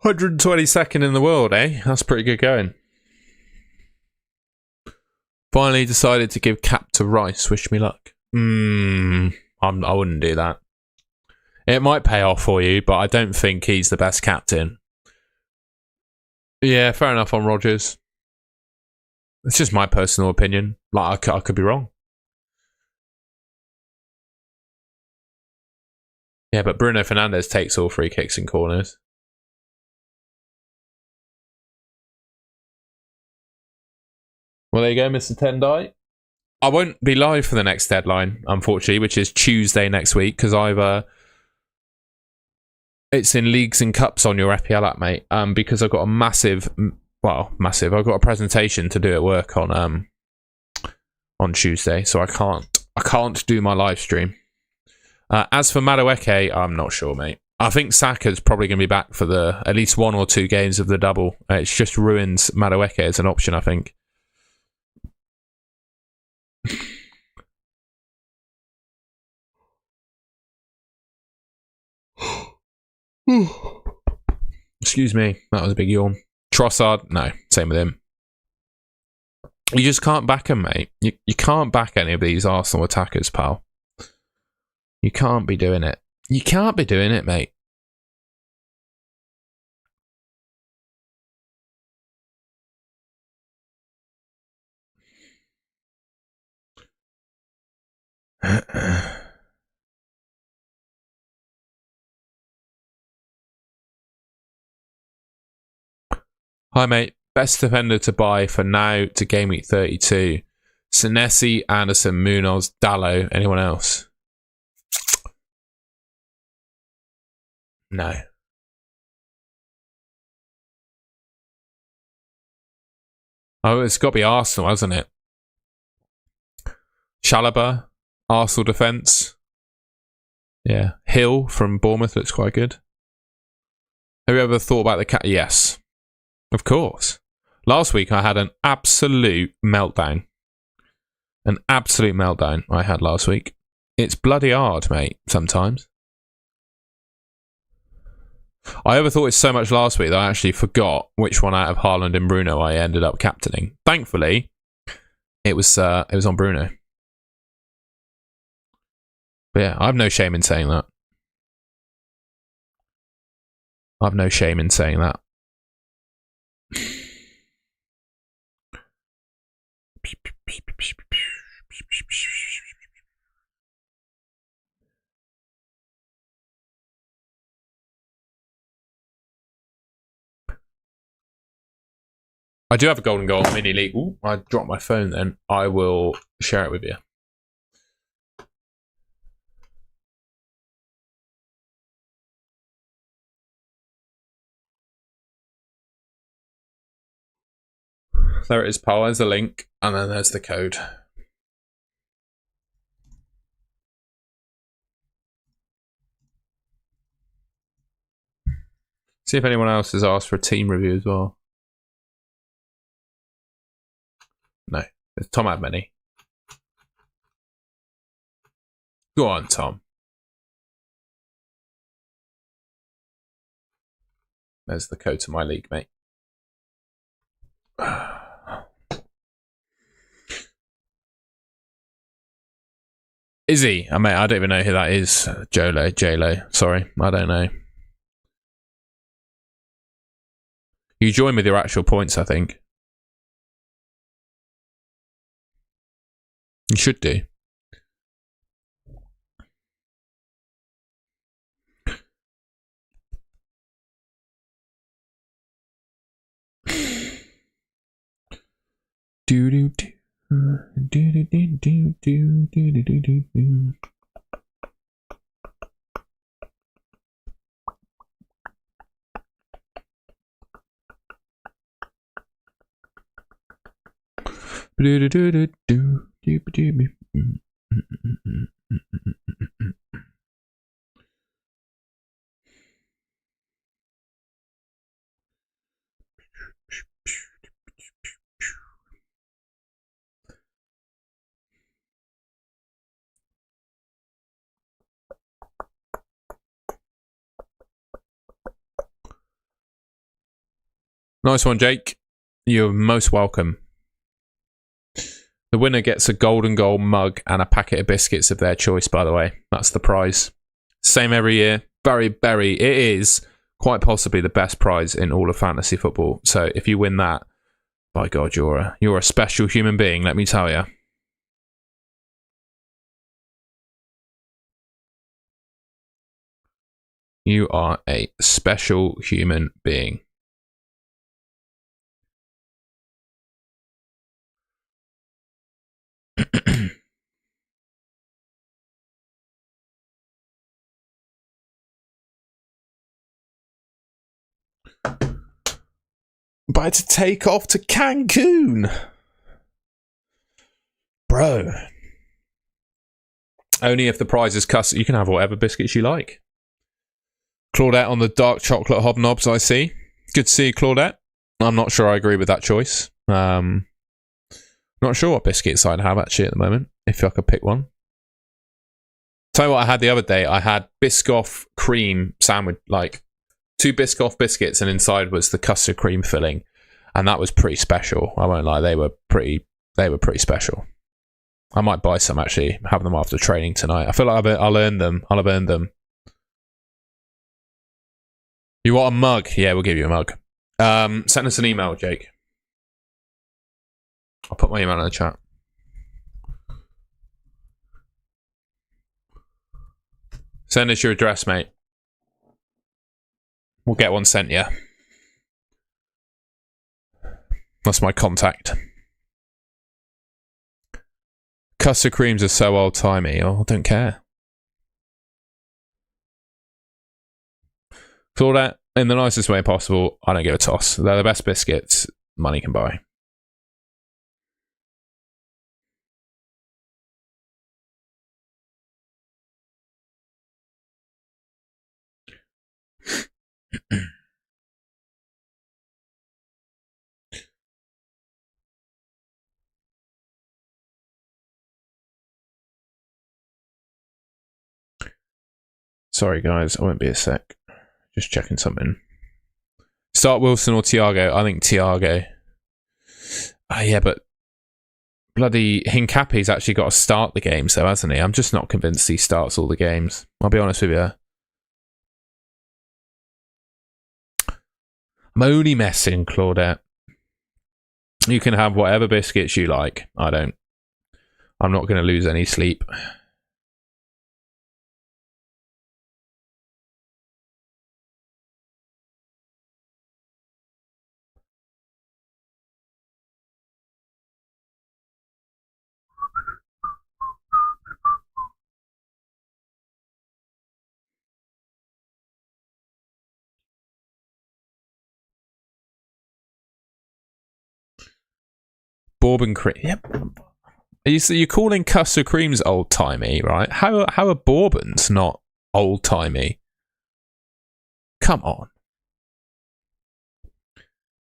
Speaker 1: $122nd in the world, eh? That's pretty good going. Finally decided to give cap to Rice. Wish me luck. I wouldn't do that. It might pay off for you, but I don't think he's the best captain. Yeah, fair enough on Rodgers. It's just my personal opinion. Like, I could be wrong. Yeah, but Bruno Fernandes takes all free kicks and corners. Well, there you go, Mr. Tendai. I won't be live for the next deadline, unfortunately, which is Tuesday next week, because it's in leagues and cups on your FPL app, mate. Because I've got a massive. I've got a presentation to do at work on Tuesday, so I can't do my live stream. As for Madueke, I'm not sure, mate. I think Saka's probably going to be back for at least 1 or 2 games of the double. It's just ruins Madueke as an option, I think. Excuse me, that was a big yawn. Trossard, no, same with him. You just can't back him, mate. You can't back any of these Arsenal attackers, pal. You can't be doing it. You can't be doing it, mate. Hi, mate. Best defender to buy for now to game week 32. Senesi, Anderson, Munoz, Dallo. Anyone else? No. Oh, it's got to be Arsenal, hasn't it? Chalobah, Arsenal defence. Yeah. Hill from Bournemouth looks quite good. Have you ever thought about the cat? Yes. Of course. Last week I had an absolute meltdown. An absolute meltdown I had last week. It's bloody hard, mate, sometimes. I overthought it so much last week that I actually forgot which one out of Haaland and Bruno I ended up captaining. Thankfully, it was on Bruno. But yeah, I have no shame in saying that. I have no shame in saying that. I do have a golden goal mini league. Ooh, I dropped my phone then. I will share it with you. There it is, Paul. There's the link, and then there's the code. See if anyone else has asked for a team review as well. No, Tom had many. Go on, Tom. There's the code to my league, mate. Is he? I mean, I don't even know who that is. J-Lo. Sorry, I don't know. You join with your actual points, I think. You should do. Nice one, Jake. You're most welcome. The winner gets a golden goal mug and a packet of biscuits of their choice, by the way. That's the prize. Same every year. It is quite possibly the best prize in all of fantasy football. So if you win that, by God, you're a special human being, let me tell you. You are a special human being. About to take off to Cancun. Bro. Only if the prize is custom. You can have whatever biscuits you like. Claudette on the dark chocolate hobnobs, I see. Good to see you, Claudette. I'm not sure I agree with that choice. Not sure what biscuits I'd have actually at the moment, if I could pick one. Tell you what I had the other day. I had Biscoff cream sandwich, like 2 Biscoff biscuits, and inside was the custard cream filling, and that was pretty special. I won't lie, they were pretty special. I might buy some actually, have them after training tonight. I feel like I'll earn them. I'll have earned them. You want a mug? Yeah, we'll give you a mug. Send us an email, Jake. I'll put my email in the chat. Send us your address, mate. We'll get one sent, yeah. That's my contact. Custard creams are so old-timey. Oh, I don't care. Claudette, in the nicest way possible, I don't give a toss. They're the best biscuits money can buy. Sorry, guys. I won't be a sec. Just checking something. Start Wilson or Thiago? I think Thiago. Yeah, but bloody Hincapi's actually got to start the games, though, hasn't he? I'm just not convinced he starts all the games. I'll be honest with you. I'm only messing, Claudette. You can have whatever biscuits you like. I don't. I'm not going to lose any sleep. Bourbon cream. Yep. You're calling custard creams old timey, right? How are bourbons not old timey? Come on.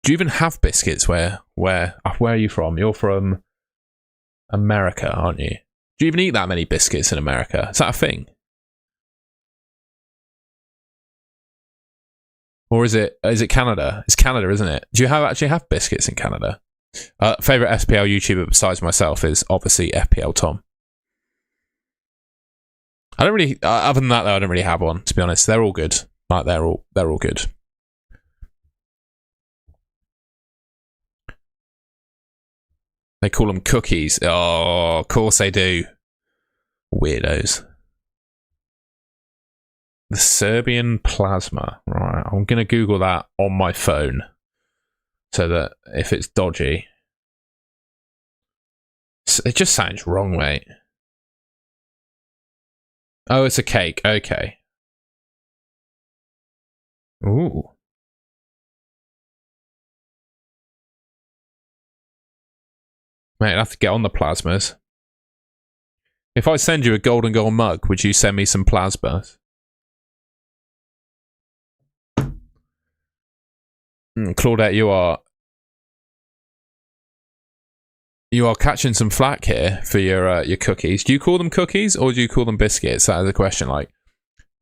Speaker 1: Do you even have biscuits? Where are you from? You're from America, aren't you? Do you even eat that many biscuits in America? Is that a thing? Or is it Canada? It's Canada, isn't it? Do you actually have biscuits in Canada? Favorite FPL YouTuber besides myself is obviously FPL Tom. I don't really. Other than that, though, I don't really have one. To be honest, they're all good. Like they're all good. They call them cookies. Oh, of course they do. Weirdos. The Serbian plasma. Right, I'm gonna Google that on my phone. So that if it's dodgy, it just sounds wrong, mate. Oh, it's a cake. Okay. Ooh. Mate, I have to get on the plasmas. If I send you a golden goal mug, would you send me some plasmas? Claudette, you are catching some flack here for your cookies. Do you call them cookies or do you call them biscuits? That is the question. Like,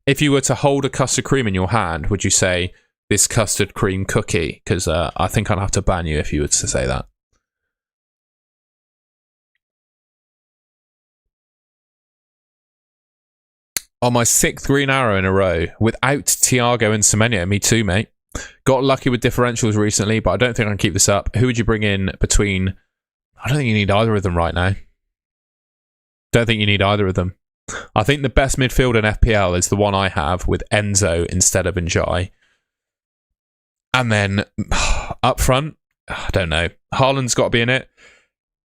Speaker 1: if you were to hold a custard cream in your hand, would you say this custard cream cookie? Because I think I'd have to ban you if you were to say that. On my 6th green arrow in a row without Thiago and Semenyo. Me too, mate. Got lucky with differentials recently, but I don't think I can keep this up. Who would you bring in between... I don't think you need either of them right now. Don't think you need either of them. I think the best midfield in FPL is the one I have with Enzo instead of Njai. And then up front, I don't know. Haaland's got to be in it.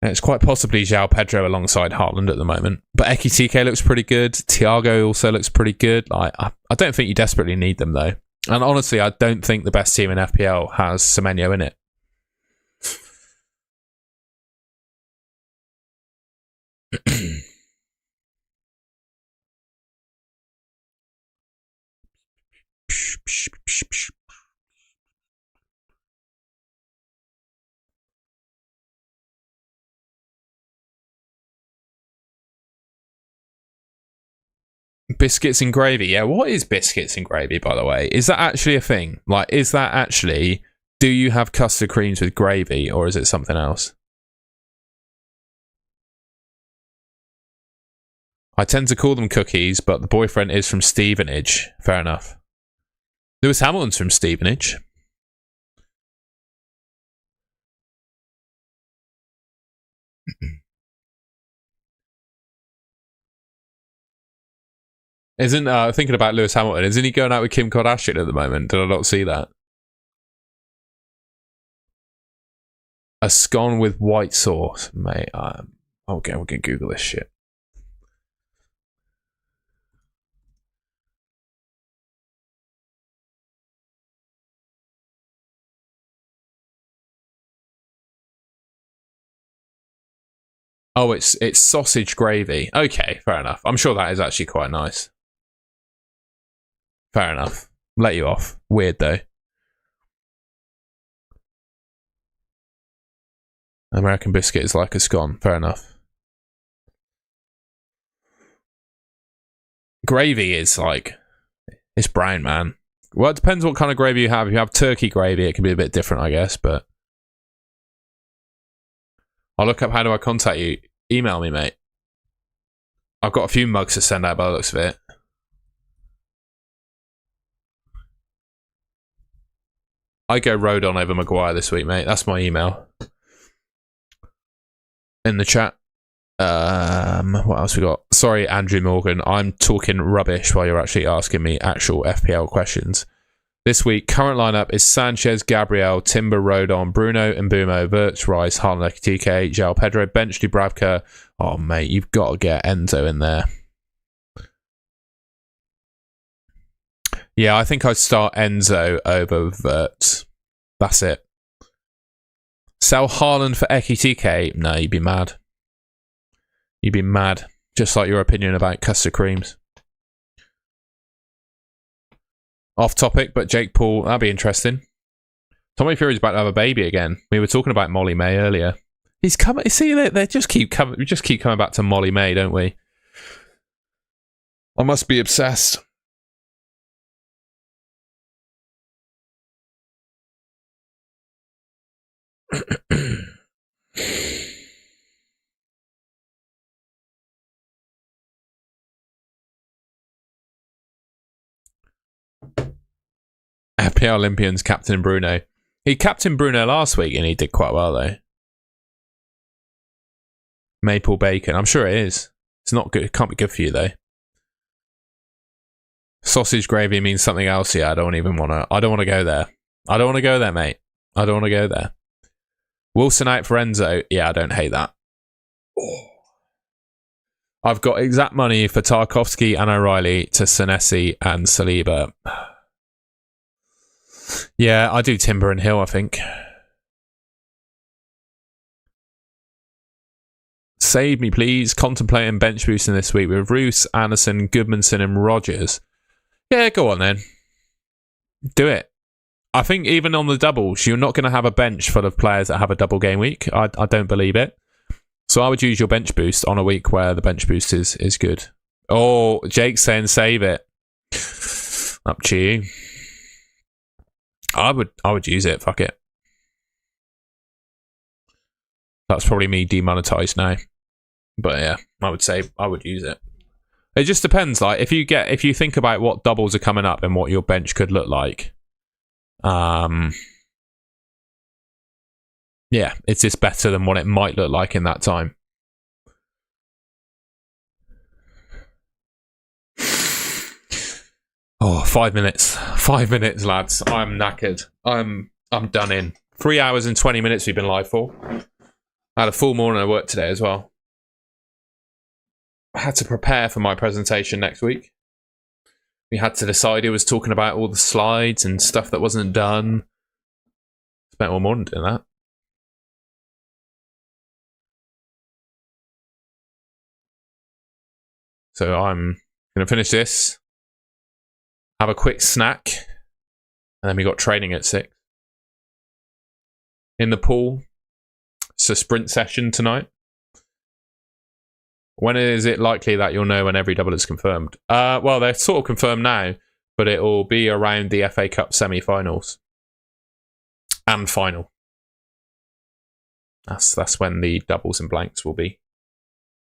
Speaker 1: It's quite possibly João Pedro alongside Haaland at the moment. But Ekitike looks pretty good. Thiago also looks pretty good. I don't think you desperately need them, though. And honestly, I don't think the best team in FPL has Semenyo in it. Biscuits and gravy. Yeah, what is biscuits and gravy, by the way? Is that actually a thing? Like, is that actually... Do you have custard creams with gravy, or is it something else? I tend to call them cookies, but the boyfriend is from Stevenage. Fair enough. Lewis Hamilton's from Stevenage. Isn't thinking about Lewis Hamilton? Isn't he going out with Kim Kardashian at the moment? Did I not see that? A scone with white sauce, mate. Okay, we can Google this shit. Oh, it's sausage gravy. Okay, fair enough. I'm sure that is actually quite nice. Fair enough. Let you off. Weird though. American biscuit is like a scone. Fair enough. Gravy is like, it's brown, man. Well, it depends what kind of gravy you have. If you have turkey gravy, it can be a bit different, I guess, but I'll look up how do I contact you. Email me, mate. I've got a few mugs to send out by the looks of it. I go Rodon over Maguire this week, mate. That's my email. In the chat. What else we got? Sorry, Andrew Morgan. I'm talking rubbish while you're actually asking me actual FPL questions. This week, current lineup is Sanchez, Gabriel, Timber, Rodon, Bruno, Mbumo, Verts, Rice, Haaland, TK, João Pedro, Bench, Dubravka. Oh, mate, you've got to get Enzo in there. Yeah, I think I'd start Enzo over Verts. That's it. Sell Haaland for TK? No, you'd be mad. You'd be mad. Just like your opinion about custard creams. Off topic, but Jake Paul, that'd be interesting. Tommy Fury's about to have a baby again. We were talking about Molly May earlier. He's coming. See, they just keep coming. We just keep coming back to Molly May, don't we? I must be obsessed. FPL Olympians captain Bruno. He captained Bruno last week and he did quite well though. Maple bacon. I'm sure it is. It's not good. It can't be good for you though. Sausage gravy means something else. Yeah, I don't even want to. I don't want to go there. I don't want to go there, mate. I don't want to go there. Wilson out for Enzo. Yeah, I don't hate that. Oh. I've got exact money for Tarkovsky and O'Reilly to Senesi and Saliba. Yeah, I do Timber and Hill, I think. Save me, please. Contemplating bench boosting this week with Roos, Anderson, Goodmanson and Rogers. Yeah, go on then. Do it. I think even on the doubles, you're not going to have a bench full of players that have a double game week. I don't believe it. So I would use your bench boost on a week where the bench boost is good. Oh, Jake's saying save it. Up to you. I would use it. Fuck it. That's probably me demonetized now. But yeah, I would say I would use it. It just depends. Like if you think about what doubles are coming up and what your bench could look like. Yeah, it's just better than what it might look like in that time. Oh, 5 minutes. 5 minutes, lads. I'm knackered. I'm done in. 3 hours and 20 minutes we've been live for. I had a full morning of work today as well. I had to prepare for my presentation next week. We had to decide who was talking about all the slides and stuff that wasn't done. Spent all morning doing that. So I'm going to finish this, have a quick snack, and then we got training at 6. In the pool, it's a sprint session tonight. When is it likely that you'll know when every double is confirmed? Well, they're sort of confirmed now, but it will be around the FA Cup semi-finals and final. That's when the doubles and blanks will be,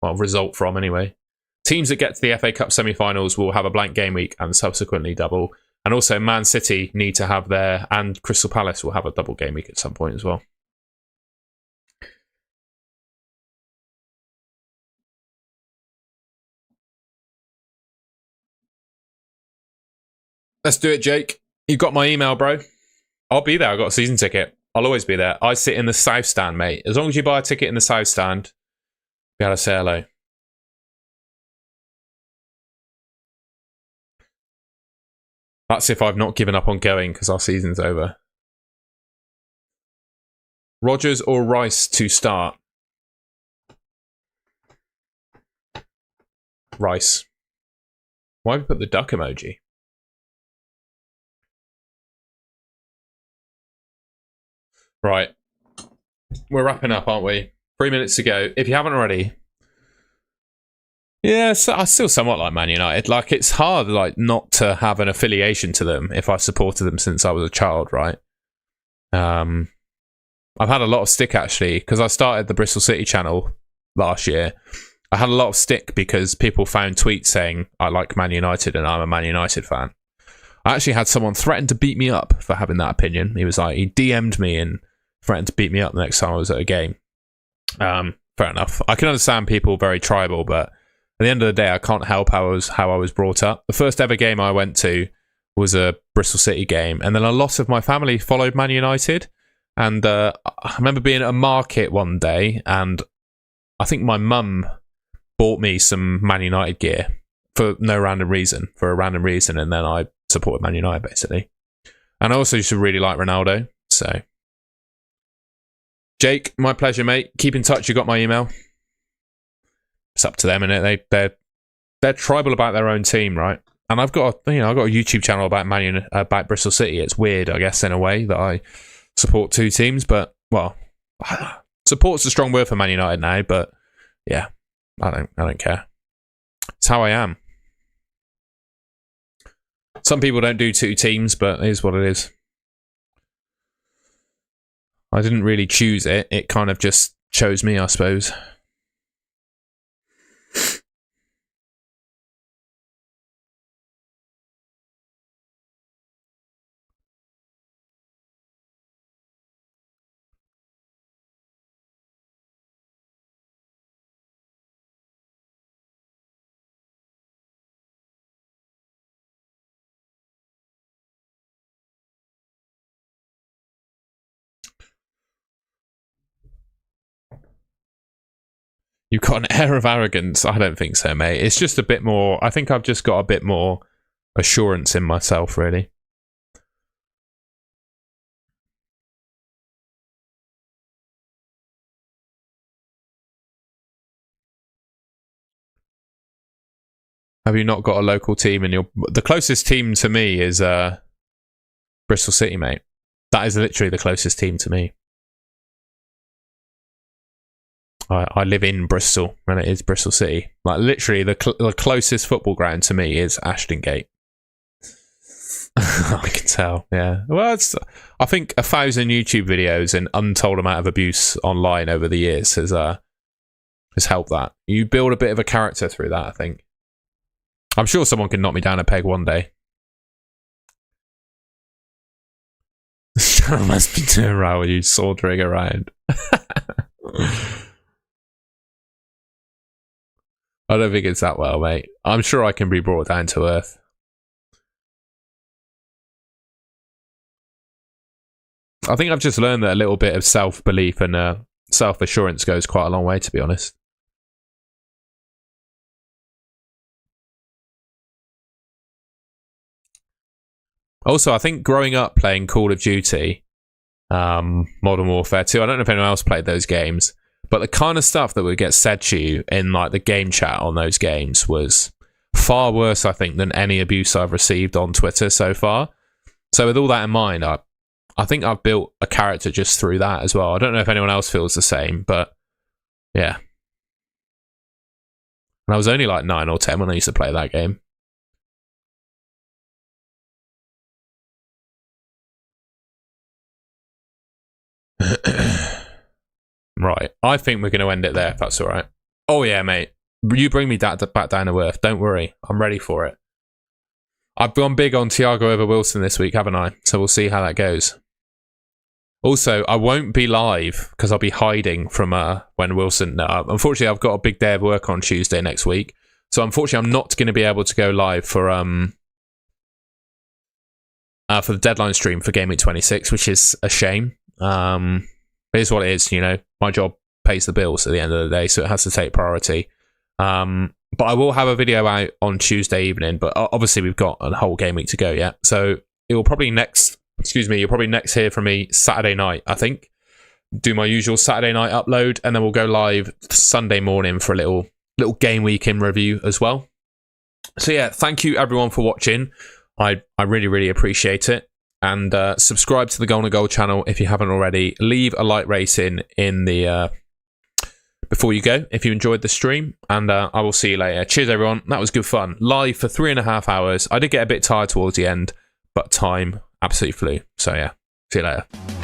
Speaker 1: well, result from anyway. Teams that get to the FA Cup semi-finals will have a blank game week and subsequently double. And also Man City need to have their, and Crystal Palace will have a double game week at some point as well. Let's do it, Jake. You got my email, bro. I'll be there. I got a season ticket. I'll always be there. I sit in the south stand, mate. As long as you buy a ticket in the south stand, be able to say hello. That's if I've not given up on going because our season's over. Rodgers or Rice to start? Rice. Why have we put the duck emoji? Right. We're wrapping up, aren't we? 3 minutes to go. If you haven't already... Yeah, so I still somewhat like Man United. Like, it's hard, like, not to have an affiliation to them if I've supported them since I was a child, right? I've had a lot of stick, actually, because I started the Bristol City channel last year. I had a lot of stick because people found tweets saying I like Man United and I'm a Man United fan. I actually had someone threaten to beat me up for having that opinion. He was like, he DM'd me and threatened to beat me up the next time I was at a game. Fair enough. I can understand people very tribal, but at the end of the day, I can't help how I was brought up. The first ever game I went to was a Bristol City game, and then a lot of my family followed Man United. And I remember being at a market one day, and I think my mum bought me some Man United gear for a random reason, and then I supported Man United, basically. And I also used to really like Ronaldo, so... Jake, my pleasure, mate. Keep in touch. You got my email. It's up to them, innit? They're tribal about their own team, right? And I've got a YouTube channel about Bristol City. It's weird, I guess, in a way that I support two teams, but well, support's a strong word for Man United now. But yeah, I don't care. It's how I am. Some people don't do two teams, but it is what it is. I didn't really choose it. It kind of just chose me, I suppose. You've got an air of arrogance. I don't think so, mate. It's just a bit more... I think I've just got a bit more assurance in myself, really. Have you not got a local team in your... The closest team to me is Bristol City, mate. That is literally the closest team to me. I live in Bristol, and it is Bristol City. Like, literally, the closest football ground to me is Ashton Gate. I can tell, yeah. Well, I think 1,000 YouTube videos and untold amount of abuse online over the years has helped that. You build a bit of a character through that, I think. I'm sure someone can knock me down a peg one day. I must be doing right with you sauntering around. I don't think it's that well, mate. I'm sure I can be brought down to earth. I think I've just learned that a little bit of self-belief and self-assurance goes quite a long way, to be honest. Also, I think growing up playing Call of Duty, Modern Warfare 2, I don't know if anyone else played those games, but the kind of stuff that would get said to you in like the game chat on those games was far worse, I think, than any abuse I've received on Twitter so far. So with all that in mind, I think I've built a character just through that as well. I don't know if anyone else feels the same, but yeah. And I was only like 9 or 10 when I used to play that game. Right, I think we're going to end it there, if that's all right. Oh yeah, mate. You bring me back down to earth. Don't worry. I'm ready for it. I've gone big on Thiago over Wilson this week, haven't I? So we'll see how that goes. Also, I won't be live because I'll be hiding from when Wilson... unfortunately, I've got a big day of work on Tuesday next week. So unfortunately, I'm not going to be able to go live for the deadline stream for Gameweek 26, which is a shame. It is what it is, you know. My job pays the bills at the end of the day, so it has to take priority. But I will have a video out on Tuesday evening, but obviously we've got a whole game week to go yet. So it will probably you'll probably next hear from me Saturday night, I think. Do my usual Saturday night upload, and then we'll go live Sunday morning for a little game week in review as well. So yeah, thank you everyone for watching. I really, really appreciate it. And subscribe to the Goal and Goal channel if you haven't already. Leave a like rating in the before you go if you enjoyed the stream, and I will see you later. Cheers everyone, that was good fun. Live for 3.5 hours. I did get a bit tired towards the end, but time absolutely flew. So yeah, see you later.